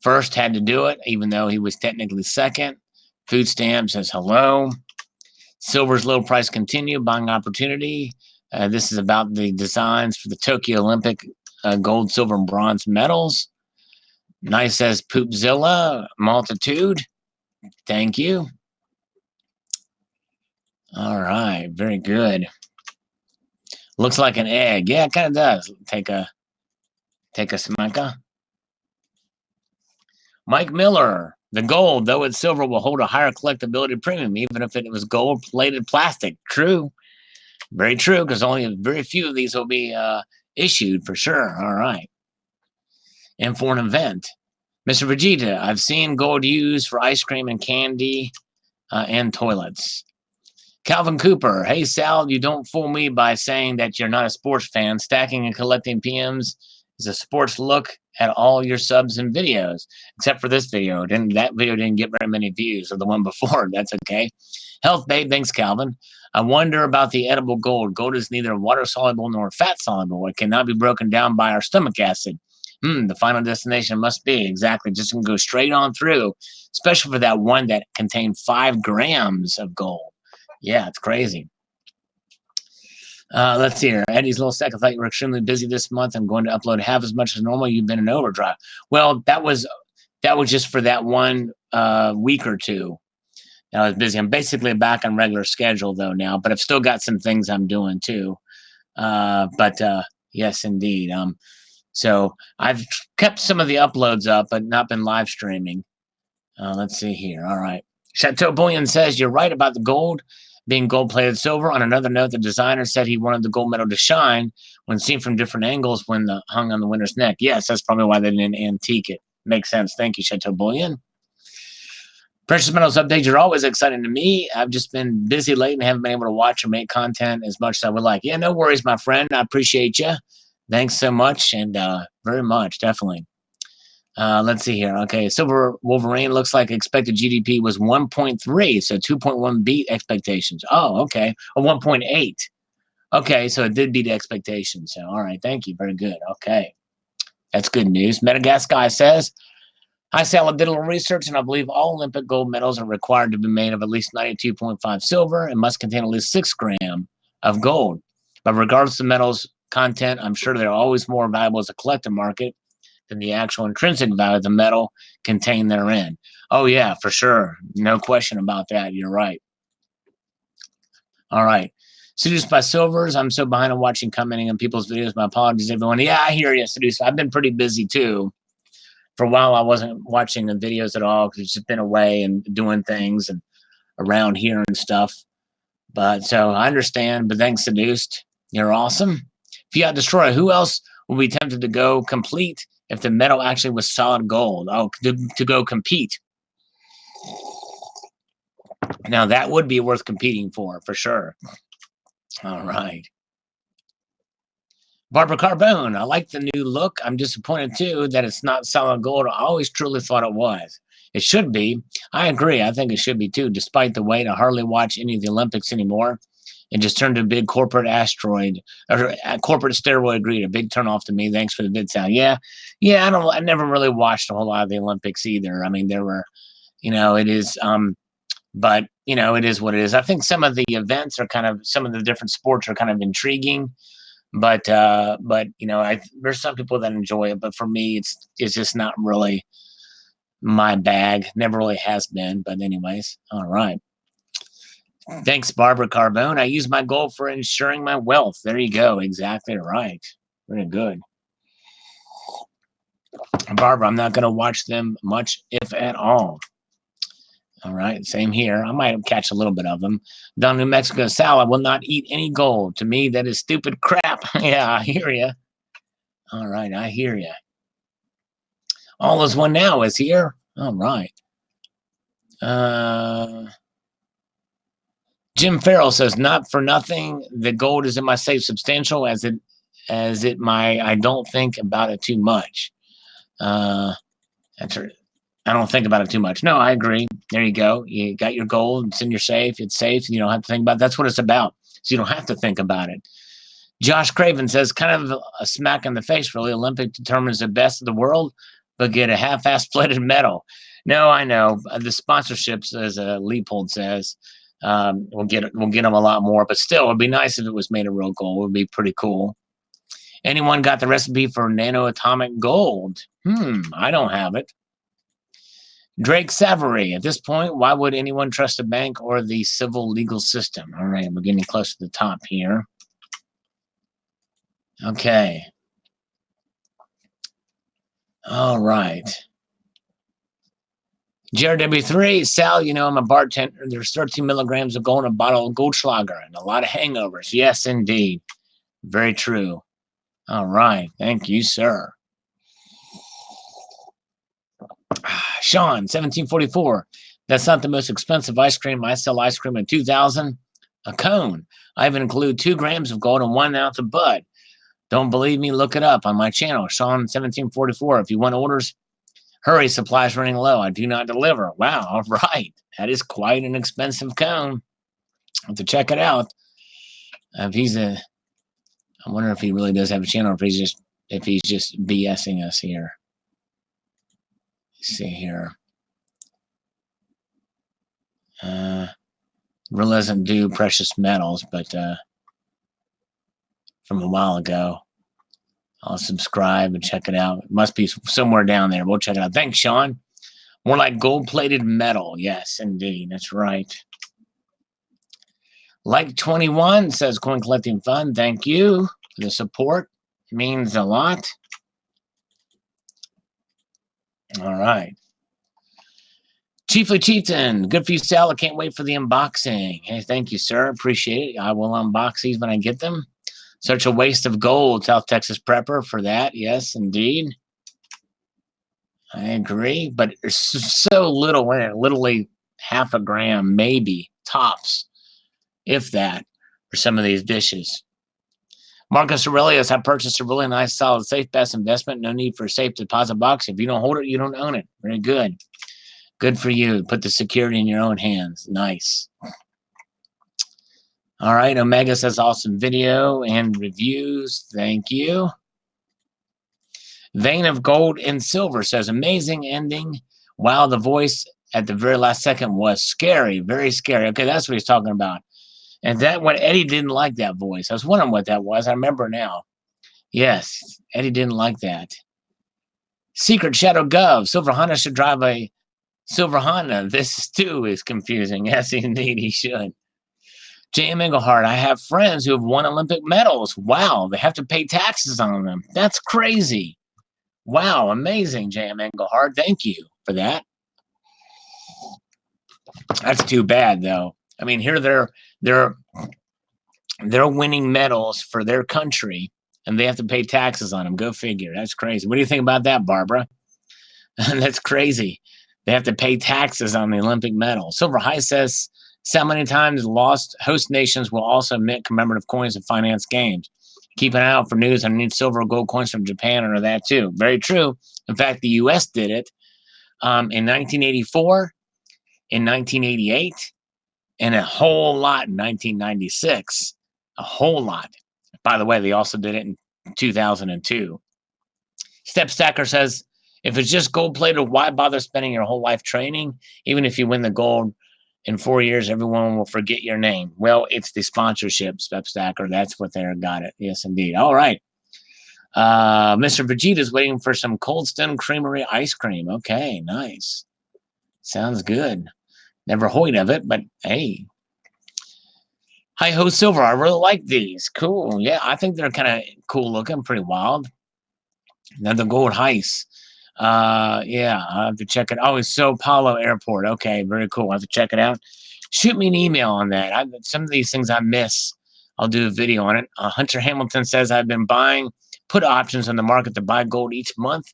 Speaker 1: First had to do it, even though he was technically second. Food stamp says hello. Silver's low price continue, buying opportunity. This is about the designs for the Tokyo Olympic gold, silver, and bronze medals. Nice says Poopzilla, multitude. Thank you. All right, very good. Looks like an egg. Yeah, it kind of does. Take a smacker. Mike Miller, the gold, though it's silver, will hold a higher collectability premium, even if it was gold-plated plastic. True. Very true, because only very few of these will be issued for sure. All right. And for an event. Mr. Vegeta, I've seen gold used for ice cream and candy and toilets. Calvin Cooper, hey, Sal, you don't fool me by saying that you're not a sports fan. Stacking and collecting PMs is a sports look at all your subs and videos, except for this video. That video didn't get very many views, or the one before. That's okay. Health Babe, thanks, Calvin. I wonder about the edible gold. Gold is neither water soluble nor fat soluble. It cannot be broken down by our stomach acid. The final destination must be exactly just go straight on through, especially for that one that contained 5 grams of gold. Yeah, it's crazy. Let's see here. Eddie's little sec. I thought you were extremely busy this month. I'm going to upload half as much as normal. You've been in overdrive. Well, that was just for that one week or two. I was busy. I'm basically back on regular schedule though now, but I've still got some things I'm doing too. But yes, indeed. So I've kept some of the uploads up, but not been live streaming. Let's see here. All right. Chateau Bullion says you're right about the gold being gold-plated silver. On another note, the designer said he wanted the gold medal to shine when seen from different angles when hung on the winner's neck. Yes, that's probably why they didn't antique it. Makes sense. Thank you, Chateau Bullion. Precious metals updates are always exciting to me. I've just been busy late and haven't been able to watch or make content as much as I would like. Yeah, no worries, my friend. I appreciate you. Thanks so much, and very much, definitely. Let's see here. Okay, Silver Wolverine looks like expected GDP was 1.3, so 2.1 beat expectations. Oh, okay. Or 1.8. Okay, so it did beat expectations. So, all right, thank you. Very good. Okay. That's good news. Metagas guy says, I did a little research, and I believe all Olympic gold medals are required to be made of at least 92.5 silver and must contain at least 6 grams of gold. But regardless of metals content, I'm sure they're always more valuable as a collector market than the actual intrinsic value of the metal contained therein. Oh, yeah, for sure. No question about that. You're right. All right. Seduced by Silvers. I'm so behind on watching, commenting on people's videos. My apologies, everyone. Yeah, I hear you, Seduced. I've been pretty busy, too. For a while, I wasn't watching the videos at all because it's just been away and doing things and around here and stuff. But so I understand. But thanks, Seduced. You're awesome. Fiat Destroyer. Who else will be tempted to go complete if the metal actually was solid gold? Oh, to go compete. Now, that would be worth competing for sure. All right. Barbara Carbone, I like the new look. I'm disappointed, too, that it's not solid gold. I always truly thought it was. It should be. I agree. I think it should be, too. Despite the wait, I hardly watch any of the Olympics anymore. It just turned to a big corporate asteroid, or a corporate steroid greed. A big turnoff to me. Thanks for the vid sound. Yeah. I never really watched a whole lot of the Olympics either. I mean, there were, it is, but, it is what it is. I think some of the events are some of the different sports are kind of intriguing. But there's some people that enjoy it, but for me, it's just not really my bag. Never really has been. But anyways, all right. Thanks, Barbara Carbone. I use my gold for ensuring my wealth. There you go. Exactly right. Very good. Barbara, I'm not going to watch them much, if at all. All right, same here. I might catch a little bit of them. Down New Mexico, Sal, I will not eat any gold. To me, that is stupid crap. Yeah, I hear you. All right, I hear you. All is one now is here. All right. Jim Farrell says, not for nothing, the gold is in my safe substantial I don't think about it too much. That's right. I don't think about it too much. No, I agree. There you go. You got your gold. It's in your safe. It's safe. You don't have to think about it. That's what it's about. So you don't have to think about it. Josh Craven says, kind of a smack in the face, really. Olympic determines the best of the world, but get a half-ass plated medal. No, I know. The sponsorships, as Leopold says, we'll get them a lot more. But still, it'd be nice if it was made of real gold. It would be pretty cool. Anyone got the recipe for nano-atomic gold? I don't have it. Drake Savory, at this point, why would anyone trust a bank or the civil legal system? All right, we're getting close to the top here. Okay. All right. JRW3, Sal, you know, I'm a bartender. There's 13 milligrams of gold in a bottle of Goldschlager and a lot of hangovers. Yes, indeed. Very true. All right. Thank you, sir. Sean, 1744. That's not the most expensive ice cream. I sell ice cream at $2,000 a cone. I even include 2 grams of gold and 1 ounce of bud. Don't believe me? Look it up on my channel, Sean 1744. If you want orders, hurry, supplies running low. I do not deliver. Wow, all right. That is quite an expensive cone. I have to check it out. I wonder if he really does have a channel, or if he's just BSing us here. Let's see here. Really doesn't do precious metals, but from a while ago. I'll subscribe and check it out. It must be somewhere down there. We'll check it out. Thanks, Sean. More like gold-plated metal. Yes, indeed. That's right. Like 21 says Coin Collecting Fund. Thank you for the support. It means a lot. All right. Chiefly Chieftain, good for you, Sal. I can't wait for the unboxing. Hey, thank you, sir. Appreciate it. I will unbox these when I get them. Such a waste of gold, South Texas Prepper, for that. Yes, indeed. I agree, but there's so little in it. Literally half a gram, maybe, tops, if that, for some of these dishes. Marcus Aurelius, I purchased a really nice, solid, safe, best investment. No need for a safe deposit box. If you don't hold it, you don't own it. Very good. Good for you. Put the security in your own hands. Nice. All right. Omega says awesome video and reviews. Thank you. Vein of Gold and Silver says amazing ending. Wow, the voice at the very last second was scary. Very scary. Okay, that's what he's talking about. And that when Eddie didn't like that voice. I was wondering what that was. I remember now. Yes, Eddie didn't like that. Secret Shadow Gov. Silver Honda should drive a Silver Honda. This too is confusing. Yes, indeed, he should. J.M. Engelhardt, I have friends who have won Olympic medals. Wow, they have to pay taxes on them. That's crazy. Wow, amazing, J.M. Engelhardt. Thank you for that. That's too bad, though. I mean, here they're winning medals for their country, and they have to pay taxes on them. Go figure. That's crazy. What do you think about that, Barbara? That's crazy. They have to pay taxes on the Olympic medal. Silver High says, so many times lost host nations will also mint commemorative coins to finance games. Keep an eye out for news on new silver or gold coins from Japan or that too. Very true. In fact, the U.S. did it in 1984, in 1988, and a whole lot in 1996. A whole lot. By the way, they also did it in 2002. Step Stacker says, if it's just gold-plated, why bother spending your whole life training? Even if you win the gold in 4 years, everyone will forget your name. Well, it's the sponsorship, Step Stacker. That's what they got it. Yes, indeed. All right. Mr. Vegeta's waiting for some Cold Stone Creamery ice cream. Okay, nice. Sounds good. Never heard of it, but hey. Hi Ho Silver, I really like these. Cool. Yeah, I think they're kind of cool looking, pretty wild. Another gold heist. Yeah, I'll have to check it. Oh, it's Sao Paulo Airport. Okay, very cool. I'll have to check it out. Shoot me an email on that. Some of these things I miss. I'll do a video on it. Hunter Hamilton says I've been buying put options on the market to buy gold each month.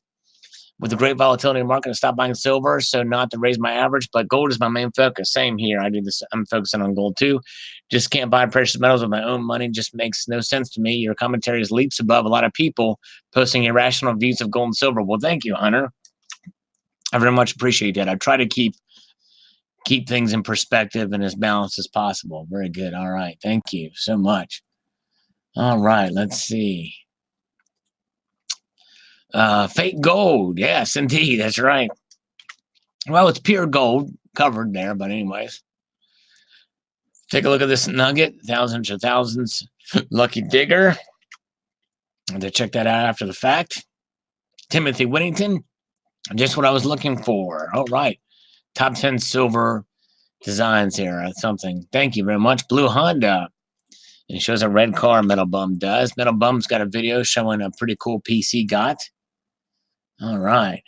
Speaker 1: With the great volatility in the market, I stopped buying silver, so not to raise my average, but gold is my main focus. Same here. I do this. I'm focusing on gold too. Just can't buy precious metals with my own money. Just makes no sense to me. Your commentary is leaps above a lot of people posting irrational views of gold and silver. Well, thank you, Hunter. I very much appreciate that. I try to keep things in perspective and as balanced as possible. Very good. All right. Thank you so much. All right. Let's see. Fake gold. Yes, indeed. That's right. Well, it's pure gold covered there, but anyways. Take a look at this nugget. Thousands of thousands. Lucky digger. And to check that out after the fact. Timothy Whittington. Just what I was looking for. All right. Top 10 silver designs here. That's something. Thank you very much. Blue Honda. And it shows a red car Metal Bum does. Metal Bum's got a video showing a pretty cool PC got. All right.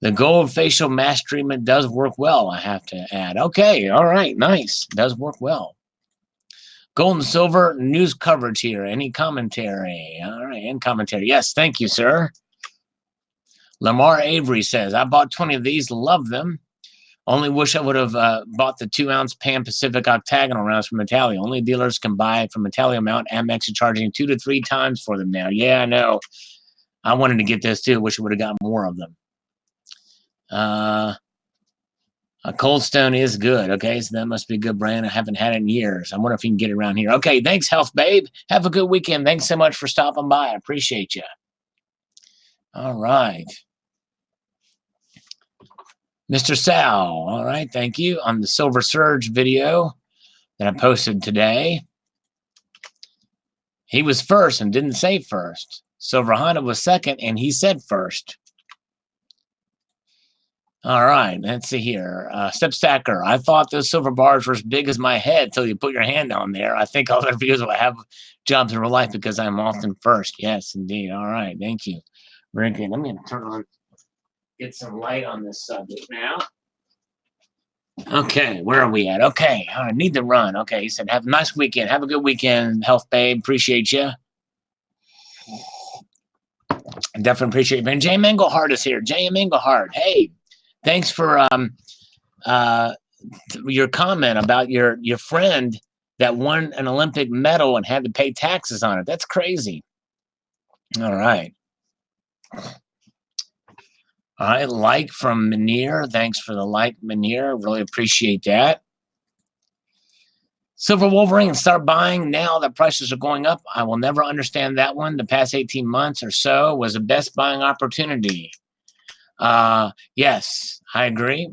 Speaker 1: The gold facial mask treatment does work well, I have to add. Okay, all right, nice. Does work well. Gold and silver news coverage here. Any commentary? All right, and commentary. Yes, thank you, sir. Lamar Avery says, I bought 20 of these, love them. Only wish I would have bought the 2-ounce Pan Pacific octagonal rounds from Italia. Only dealers can buy from Italia amount. Amex is charging 2 to 3 times for them now. Yeah, I know. I wanted to get this too. Wish I would have got more of them. A Cold Stone is good. Okay, so that must be a good brand. I haven't had it in years. I wonder if you can get it around here. Okay, thanks, Health Babe. Have a good weekend. Thanks so much for stopping by. I appreciate you. All right. Mr. Sal. All right, thank you. On the Silver Surge video that I posted today, he was first and didn't say first. Silver Honda was second, and he said first. All right, let's see here. Step Stacker, I thought those silver bars were as big as my head until you put your hand on there. I think all their viewers will have jobs in real life because I'm often first. Yes, indeed. All right, thank you. Very good. Let me turn on, get some light on this subject now. Okay, where are we at? Okay, I need to run. Okay, he said, have a nice weekend. Have a good weekend, Health Babe. Appreciate you. Definitely appreciate you. And Jay Engelhardt is here. Jay Engelhardt, hey. Thanks for your comment about your friend that won an Olympic medal and had to pay taxes on it. That's crazy. All right. All right, like from Manir. Thanks for the like, Manir. Really appreciate that. Silver Wolverine, start buying now that prices are going up. I will never understand that one. The past 18 months or so was the best buying opportunity. Yes, I agree.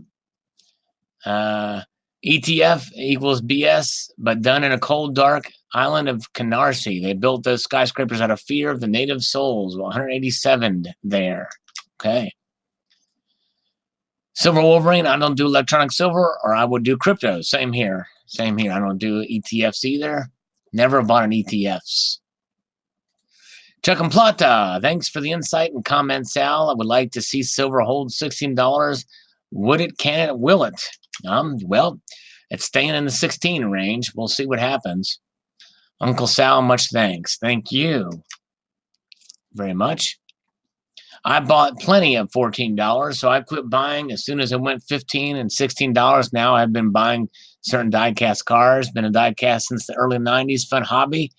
Speaker 1: ETF equals BS, but done in a cold, dark island of Canarsie. They built those skyscrapers out of fear of the native souls. 187 there. Okay. Silver Wolverine, I don't do electronic silver, or I would do crypto. Same here. Same here. I don't do ETFs either. Never bought an ETFs. Chuck and Plata, thanks for the insight and comment, Sal. I would like to see silver hold $16. Would it, can it, will it? Well, it's staying in the 16 range. We'll see what happens. Uncle Sal, much thanks. Thank you very much. I bought plenty of $14, so I quit buying as soon as it went $15 and $16. Now I've been buying certain die-cast cars. Been a die-cast since the early 90s. Fun hobby.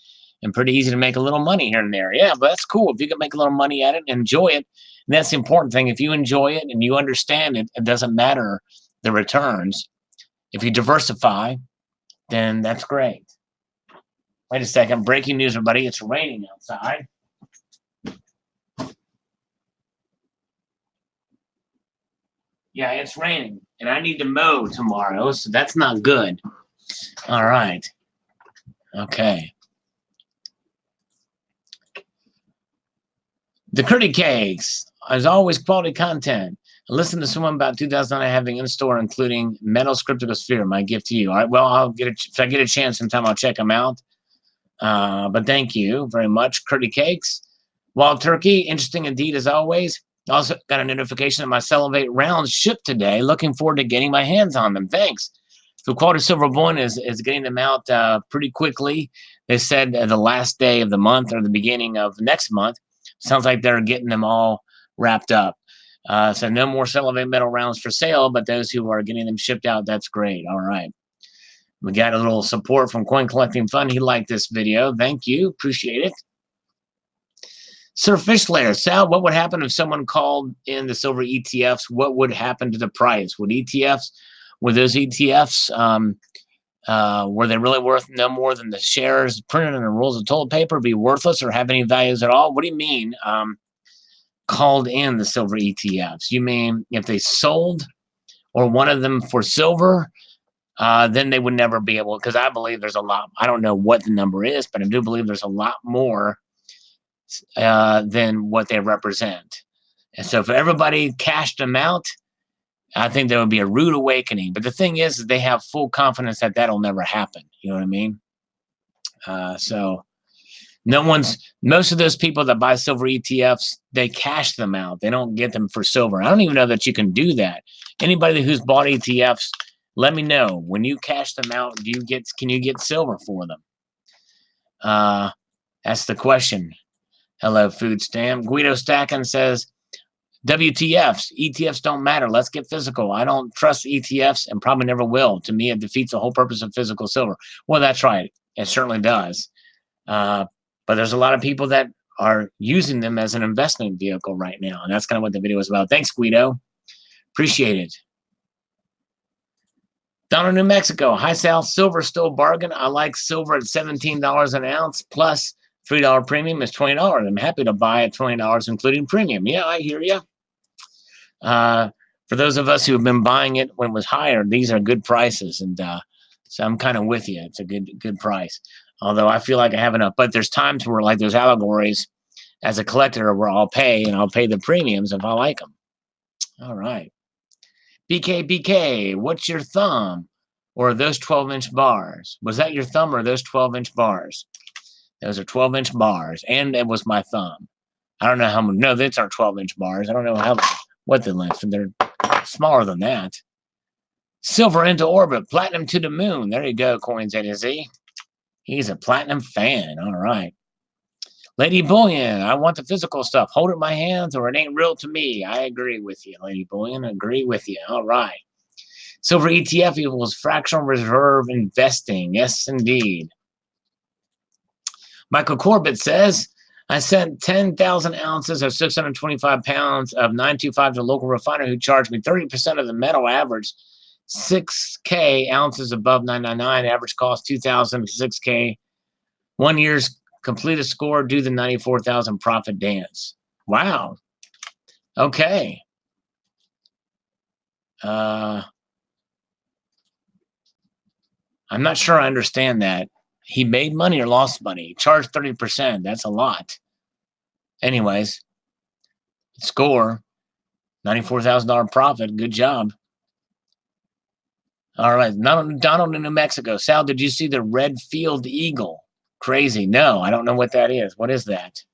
Speaker 1: And pretty easy to make a little money here and there. Yeah, but that's cool. If you can make a little money at it and enjoy it, and that's the important thing. If you enjoy it and you understand it, it doesn't matter the returns. If you diversify, then that's great. Wait a second. Breaking news, everybody. It's raining outside. Yeah, it's raining, and I need to mow tomorrow, so that's not good. All right. Okay. The Curdy Cakes, as always, quality content. I listened to someone about 2009 having in store, including Metal Scriptical Sphere. My gift to you. All right. Well, I'll get if I get a chance sometime, I'll check them out. But thank you very much, Curdy Cakes. Wild Turkey, interesting indeed as always. Also got a notification that my Salivate rounds shipped today. Looking forward to getting my hands on them. Thanks. So Quality Silver Bullion is getting them out pretty quickly. They said the last day of the month or the beginning of next month. Sounds like they're getting them all wrapped up. So no more Salivate Metal rounds for sale, but those who are getting them shipped out, that's great. All right. We got a little support from Coin Collecting Fund. He liked this video. Thank you. Appreciate it. Sir Fishlayer, Sal, what would happen if someone called in the silver ETFs? What would happen to the price? Were those ETFs, were they really worth no more than the shares printed in the rules of toilet paper, be worthless or have any values at all? What do you mean called in the silver ETFs? You mean if they sold or one of them for silver, then they would never be able, because I believe there's a lot, I don't know what the number is, but I do believe there's a lot more than what they represent. And so if everybody cashed them out, I think there would be a rude awakening. But the thing is they have full confidence that that'll never happen. You know what I mean? So most of those people that buy silver ETFs, they cash them out. They don't get them for silver. I don't even know that you can do that. Anybody who's bought ETFs, let me know. When you cash them out, can you get silver for them? That's the question. Hello, Food Stamp. Guido Stackin says, WTFs, ETFs don't matter. Let's get physical. I don't trust ETFs and probably never will. To me, it defeats the whole purpose of physical silver. Well, that's right. It certainly does. But there's a lot of people that are using them as an investment vehicle right now. And that's kind of what the video was about. Thanks, Guido. Appreciate it. Down in New Mexico. Hi, Sal. Silver still bargain. I like silver at $17 an ounce plus $3 premium is $20. I'm happy to buy at $20, including premium. Yeah, I hear you. For those of us who have been buying it when it was higher, these are good prices, and so I'm kind of with you. It's a good price. Although I feel like I have enough, but there's times where, like those allegories, as a collector, where I'll pay the premiums if I like them. All right, BK, what's your thumb? Or those 12-inch bars? Was that your thumb or those 12-inch bars? Those are 12-inch bars, and it was my thumb. I don't know how many. No, that's our 12-inch bars. I don't know what the length. They're smaller than that. Silver into orbit, platinum to the moon. There you go, Coins A to Z. He's a platinum fan. All right. Lady Bullion, I want the physical stuff. Hold it in my hands or it ain't real to me. I agree with you, Lady Bullion. Agree with you. All right. Silver ETF equals fractional reserve investing. Yes, indeed. Michael Corbett says, I sent 10,000 ounces or 625 pounds of 925 to a local refiner who charged me 30% of the metal average, 6K ounces above 999, average cost 2,000, 6K. 1 year's completed score, do the 94,000 profit dance. Wow. Okay. I'm not sure I understand that. He made money or lost money. He charged 30%. That's a lot. Anyways, score, $94,000 profit. Good job. All right. Donald in New Mexico. Sal, did you see the red-field eagle? Crazy. No, I don't know what that is. What is that?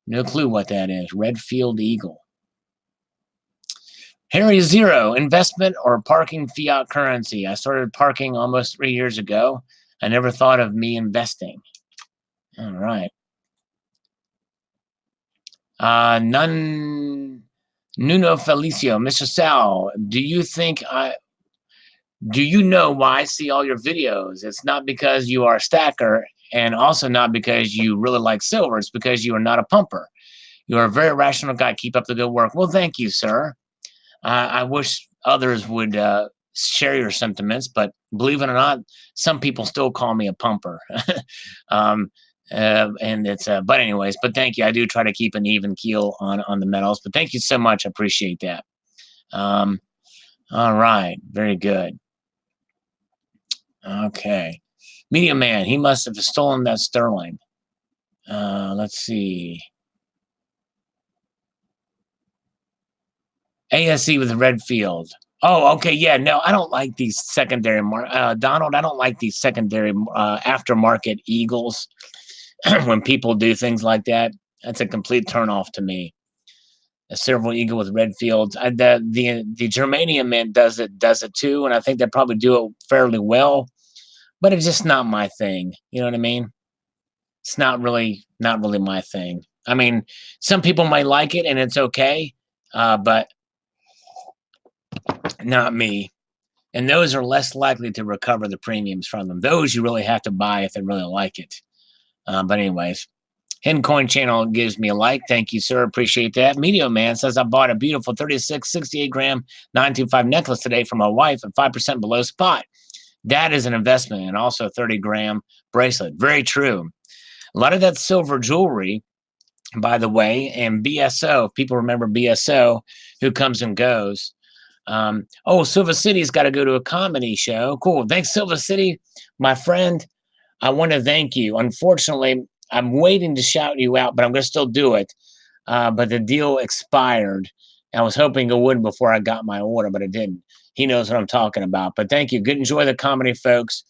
Speaker 1: No clue what that is. Red-field eagle. Harry Zero, investment or parking fiat currency? I started parking almost 3 years ago. I never thought of me investing. All right. Nuno Felicio, Mr. Sal, do you know why I see all your videos? It's not because you are a stacker and also not because you really like silver. It's because you are not a pumper. You are a very rational guy. Keep up the good work. Well, thank you, sir. I wish others would share your sentiments, but believe it or not, some people still call me a pumper. And it's but anyways, but thank you. I do try to keep an even keel on the metals, but thank you so much. I appreciate that. All right, very good. Okay, Media Man, he must have stolen that sterling. Let's see. ASE with Redfield. Oh, okay, yeah, no, I don't like these secondary, Donald, I don't like these secondary aftermarket eagles. When people do things like that, that's a complete turnoff to me. A silver eagle with red fields. The germanium mint does it too, and I think they probably do it fairly well, but it's just not my thing. You know what I mean? It's not really my thing. I mean, some people might like it, and it's okay. but not me. And those are less likely to recover the premiums from them. Those you really have to buy if they really like it. But anyways, Hidden Coin Channel gives me a like. Thank you, sir. Appreciate that. Medio Man says, I bought a beautiful 36, 68 gram 925 necklace today for my wife at 5% below spot. That is an investment, and also a 30-gram bracelet. Very true. A lot of that silver jewelry, by the way, and BSO, if people remember BSO, who comes and goes. Silver City's got to go to a comedy show. Cool. Thanks, Silver City. My friend, I want to thank you. Unfortunately, I'm waiting to shout you out, but I'm going to still do it. But the deal expired. I was hoping it would before I got my order, but it didn't. He knows what I'm talking about. But thank you. Good. Enjoy the comedy, folks.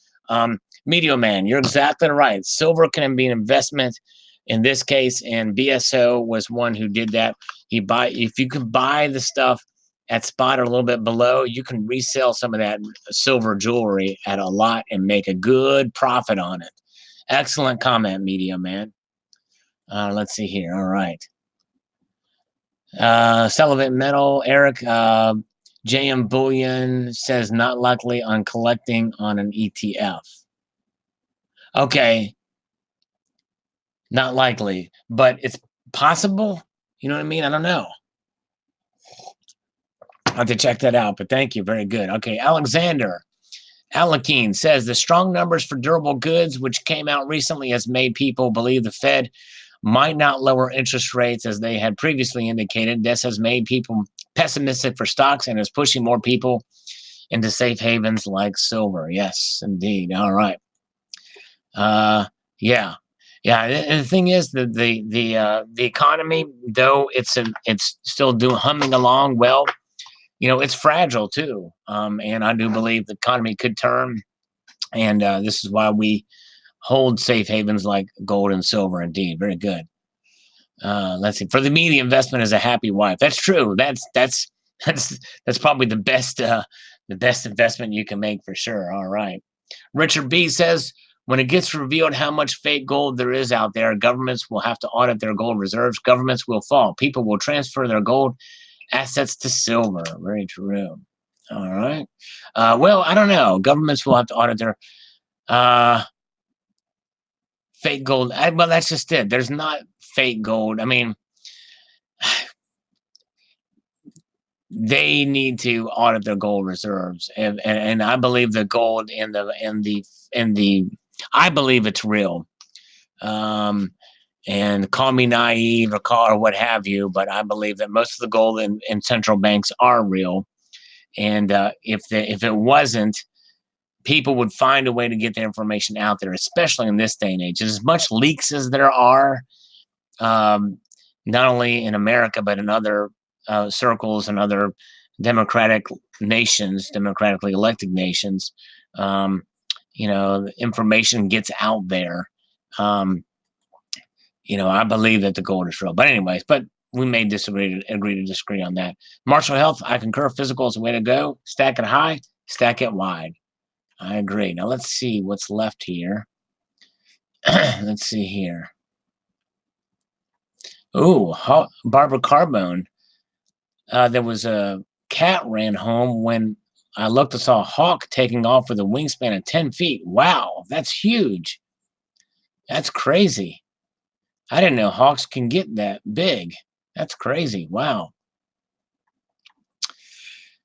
Speaker 1: Media Man, you're exactly right. Silver can be an investment in this case, and BSO was one who did that. If you can buy the stuff at spot or a little bit below, you can resell some of that silver jewelry at a lot and make a good profit on it. Excellent comment, Media Man. Let's see here. All right. Salivate Metal, Eric, JM Bullion says not likely on collecting on an ETF. Okay. Not likely, but it's possible. You know what I mean? I don't know. I'll have to check that out, but thank you. Very good. Okay, Alexander Alakeen says the strong numbers for durable goods, which came out recently, has made people believe the Fed might not lower interest rates as they had previously indicated. This has made people pessimistic for stocks and is pushing more people into safe havens like silver. Yes, indeed. All right. Yeah. And the thing is that the economy, though it's still humming along well, it's fragile too. And I do believe the economy could turn, and this is why we hold safe havens like gold and silver. Indeed, very good. Let's see. For the me, the investment is a happy wife. That's true. That's probably the best investment you can make for sure. All right. Richard B says, when it gets revealed how much fake gold there is out there, governments will have to audit their gold reserves. Governments will fall. People will transfer their gold assets to silver. Very true. All right. Well, I don't know. Governments will have to audit their fake gold. Well, that's just it. There's not fake gold. I mean, they need to audit their gold reserves, and I believe the gold in the I believe it's real. And call me naive or what have you, but I believe that most of the gold in central banks are real. And if it wasn't, people would find a way to get the information out there, especially in this day and age. As much leaks as there are, not only in America, but in other circles and other democratically elected nations, information gets out there. I believe that the gold is real. But anyways, we may agree to disagree on that. Marshall Health, I concur. Physical is the way to go. Stack it high, stack it wide. I agree. Now let's see what's left here. Let's see here. Ooh, Barbara Carbone. There was a cat ran home when I looked and saw a hawk taking off with a wingspan of 10 feet. Wow, that's huge. That's crazy. I didn't know hawks can get that big. That's crazy. Wow.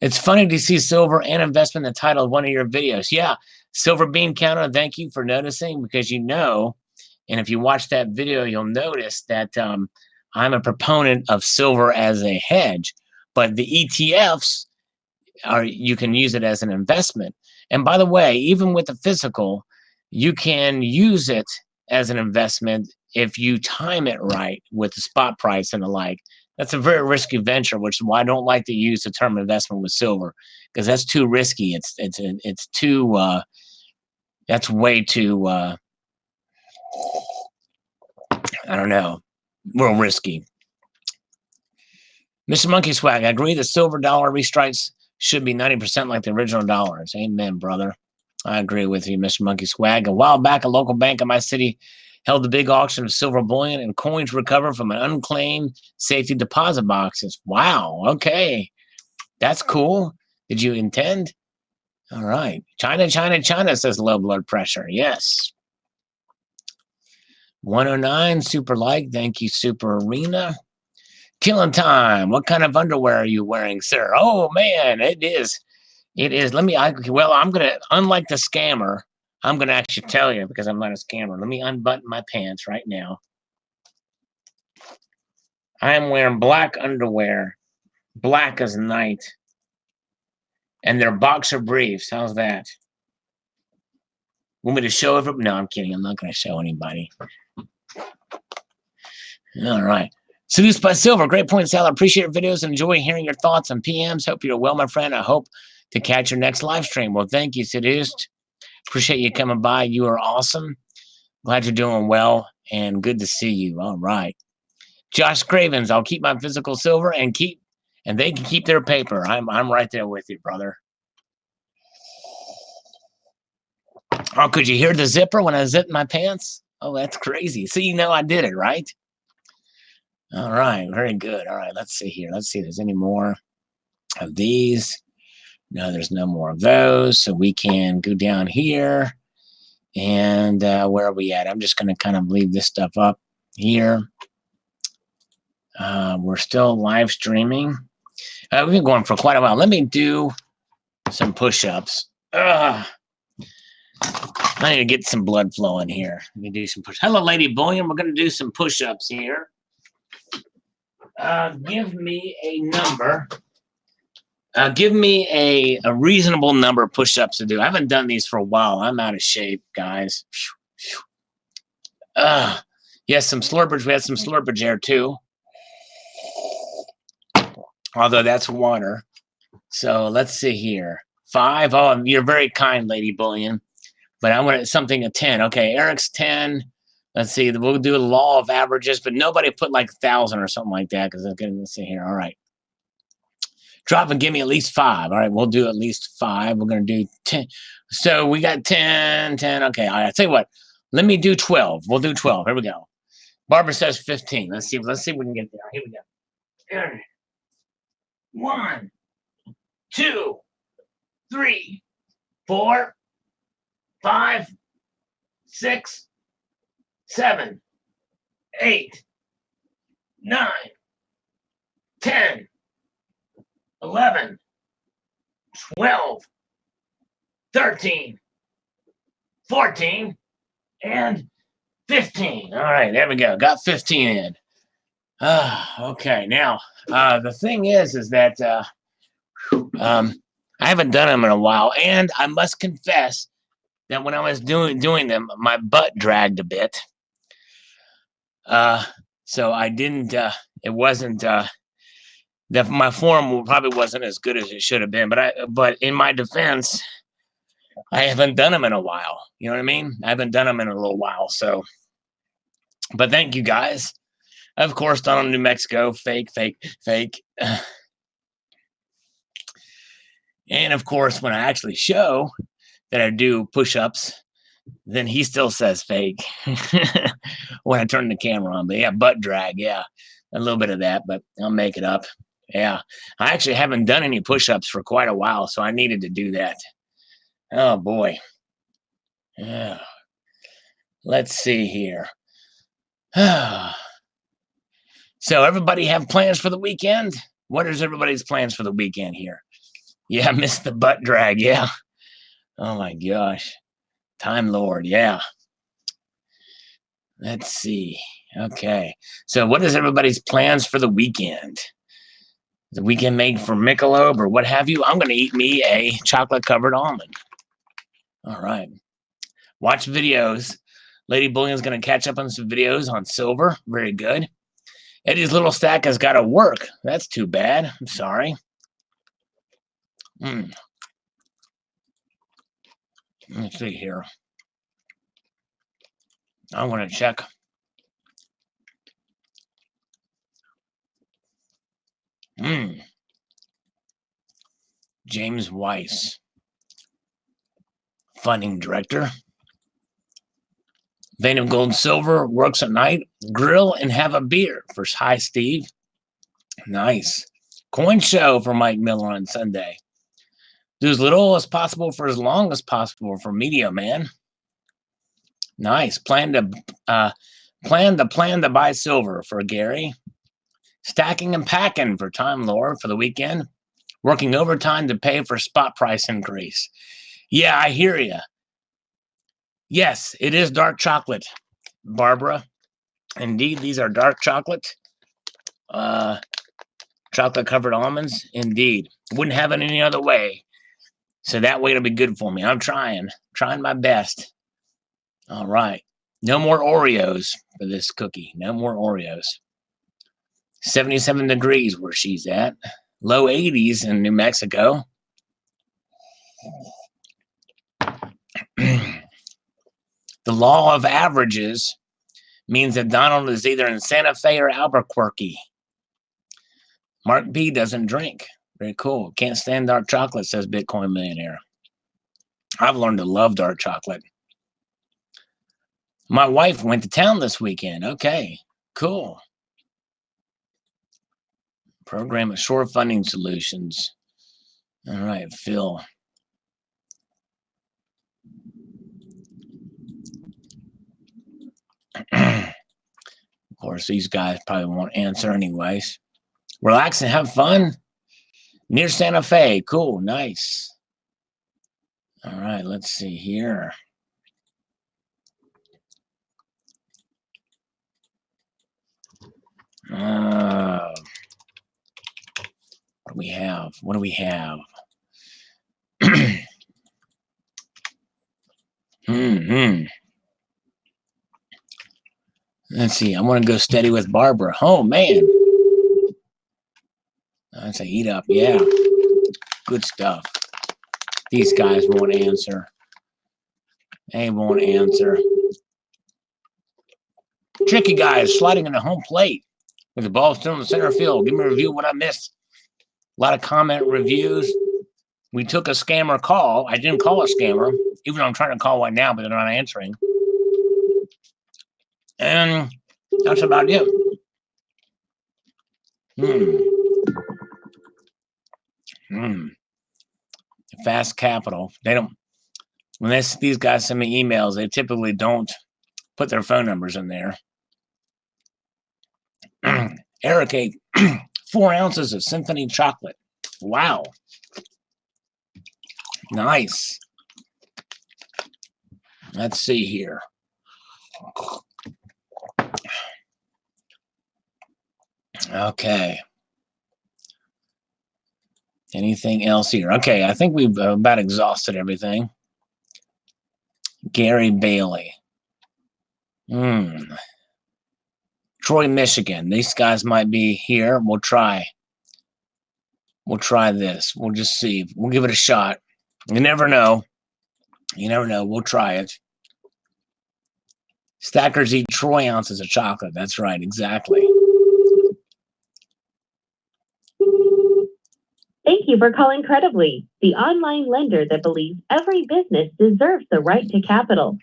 Speaker 1: It's funny to see silver and investment in the title of one of your videos. Yeah, Silver Bean Counter, thank you for noticing, because and if you watch that video, you'll notice that I'm a proponent of silver as a hedge, but the ETFs you can use it as an investment. And by the way, even with the physical, you can use it as an investment if you time it right with the spot price and the like. That's a very risky venture, which is why I don't like to use the term investment with silver, because that's too risky. It's too that's way too I don't know, real risky. Mr. Monkey Swag, I agree the silver dollar restrikes should be 90% like the original dollars. Amen, brother. I agree with you, Mr. Monkey Swag. A while back, a local bank in my city held the big auction of silver bullion and coins recovered from an unclaimed safety deposit boxes. Wow. Okay. That's cool. Did you intend? All right. China, China, China, says low blood pressure. Yes. 109, super like. Thank you, Super Arena. Killing time. What kind of underwear are you wearing, sir? Oh, man, it is. It is. I'm going to, unlike the scammer, I'm going to actually tell you because I'm not a scammer. Let me unbutton my pants right now. I am wearing black underwear, black as night, and they're boxer briefs. How's that? Want me to show it? No, I'm kidding. I'm not going to show anybody. All right. Seduced by Silver. Great point, Sal. I appreciate your videos and enjoy hearing your thoughts on PMs. Hope you're well, my friend. I hope to catch your next live stream. Well, thank you, Seduced. Appreciate you coming by. You are awesome. Glad you're doing well and good to see you. All right. Josh Cravens. I'll keep my physical silver and they can keep their paper. I'm right there with you, brother. Oh, could you hear the zipper when I zipped my pants? Oh, that's crazy. So you know I did it, right? All right, very good. All right, let's see here. Let's see if there's any more of these. No, there's no more of those. So we can go down here. And where are we at? I'm just going to kind of leave this stuff up here. We're still live streaming. We've been going for quite a while. Let me do some push-ups. I need to get some blood flowing here. Let me do some push. Hello, Lady Bullion. We're going to do some push-ups here. Give me a number. Give me a reasonable number of push-ups to do. I haven't done these for a while. I'm out of shape, guys. Yes, some slurpage. We had some slurpage there, too. Although that's water. So let's see here. 5. Oh, you're very kind, Lady Bullion. But I want something at 10. Okay, Eric's 10. Let's see. We'll do a law of averages, but nobody put like 1,000 or something like that because I'm going to see here. All right. Drop and give me at least 5. All right, we'll do at least 5. We're going to do 10. So we got 10, 10. Okay, all right. I'll tell you what. Let me do 12. We'll do 12. Here we go. Barbara says 15. Let's see if we can get there. Here we go. All right. 1, 2, 3, 4, 5, 6, 7, 8, 9, 10, 11, 12, 13, 14, and 15. All right, there we go. Got 15 in. Okay, now the thing is that I haven't done them in a while, and I must confess that when I was doing them, my butt dragged a bit. So I didn't. It wasn't. My form probably wasn't as good as it should have been. But in my defense, I haven't done them in a while. You know what I mean? I haven't done them in a little while. So, but thank you guys. Of course, done in New Mexico. Fake. And of course, when I actually show that I do push-ups, then he still says fake when I turn the camera on. But yeah, butt drag. Yeah, a little bit of that, but I'll make it up. Yeah, I actually haven't done any push-ups for quite a while, so I needed to do that. Oh, boy. Yeah. Let's see here. So everybody have plans for the weekend? What is everybody's plans for the weekend here? Yeah, I missed the butt drag. Yeah. Oh, my gosh. Time Lord. Yeah. Let's see. Okay. So what is everybody's plans for the weekend? The weekend made for Michelob or what have you? I'm going to eat me a chocolate-covered almond. All right. Watch videos. Lady Bullion's going to catch up on some videos on silver. Very good. Eddie's little stack has got to work. That's too bad. I'm sorry. Let's see here. I want to check. James Weiss, funding director. Vein of gold and silver, works at night, grill and have a beer. For hi, Steve. Nice. Coin show for Mike Miller on Sunday. Do as little as possible for as long as possible for media, man. Nice. Plan to buy silver for Gary. Stacking and packing for Time Lord for the weekend. Working overtime to pay for spot price increase. Yeah, I hear you. Yes, it is dark chocolate, Barbara. Indeed, these are dark chocolate. Chocolate covered almonds. Indeed. Wouldn't have it any other way. So that way it'll be good for me. I'm trying my best. All right. No more Oreos for this cookie. No more Oreos. 77 degrees where she's at. Low 80s in New Mexico. The law of averages means that Donald is either in Santa Fe or Albuquerque. Mark B doesn't drink. Very cool. Can't stand dark chocolate, says Bitcoin Millionaire. I've learned to love dark chocolate. My wife went to town this weekend. Okay, cool. Program of Shore Funding Solutions. All right, Phil. Of course, these guys probably won't answer anyways. Relax and have fun. Near Santa Fe. Cool, nice. All right, let's see here. What do we have? What do we have? Let's see. I want to go steady with Barbara. Oh, man. I'd say eat up. Yeah. Good stuff. These guys won't answer. They won't answer. Tricky guys sliding in the home plate with the ball still in the center field. Give me a review of what I missed. A lot of comment reviews. We took a scammer call. I didn't call a scammer, even though I'm trying to call one now, but they're not answering. And that's about it. Fast Capital. They don't. When these guys send me emails, they typically don't put their phone numbers in there. Eric ate 4 ounces of Symphony chocolate. Wow. Nice. Let's see here. Okay. Anything else here? Okay, I think we've about exhausted everything. Gary Bailey. Troy, Michigan. These guys might be here. We'll try. We'll try this. We'll just see. We'll give it a shot. You never know. You never know. We'll try it. Stackers eat Troy ounces of chocolate. That's right. Exactly.
Speaker 4: Thank you for calling Credibly, the online lender that believes every business deserves the right to capital.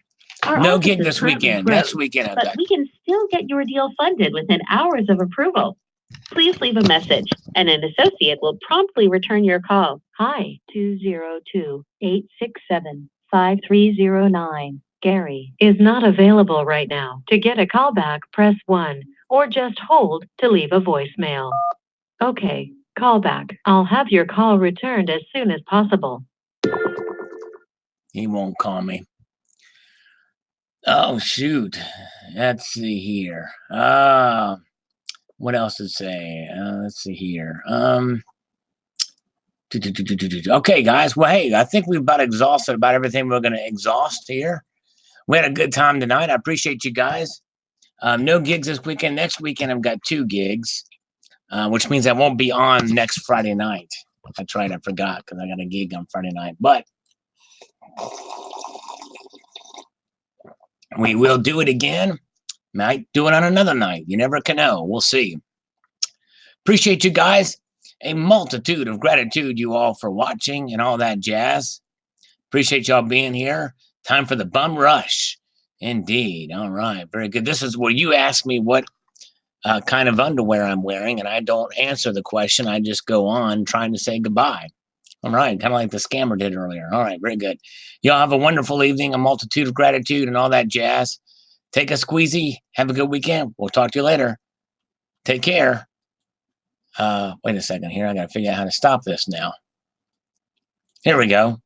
Speaker 1: No gig this weekend. Next weekend,
Speaker 4: but we can still get your deal funded within hours of approval. Please leave a message, and an associate will promptly return your call. Hi, 202-867-5309. Gary is not available right now. To get a call back, press 1, or just hold to leave a voicemail. Okay, call back. I'll have your call returned as soon as possible.
Speaker 1: He won't call me. Oh, shoot. Let's see here. What else to say? Let's see here. Okay, guys. Well, hey, I think we've about exhausted about everything we're going to exhaust here. We had a good time tonight. I appreciate you guys. No gigs this weekend. Next weekend, I've got 2 gigs, which means I won't be on next Friday night. That's right. I forgot because I got a gig on Friday night. But we will do it again. Might do it on another night. You never can know. We'll see. Appreciate you guys. A multitude of gratitude you all for watching and all that jazz. Appreciate y'all being here. Time for the bum rush. Indeed. All right. Very good. This is where you ask me what kind of underwear I'm wearing, and I don't answer the question. I just go on trying to say goodbye. All right. Kind of like the scammer did earlier. All right. Very good. Y'all have a wonderful evening, a multitude of gratitude, and all that jazz. Take a squeezy. Have a good weekend. We'll talk to you later. Take care. Wait a second here. I got to figure out how to stop this now. Here we go.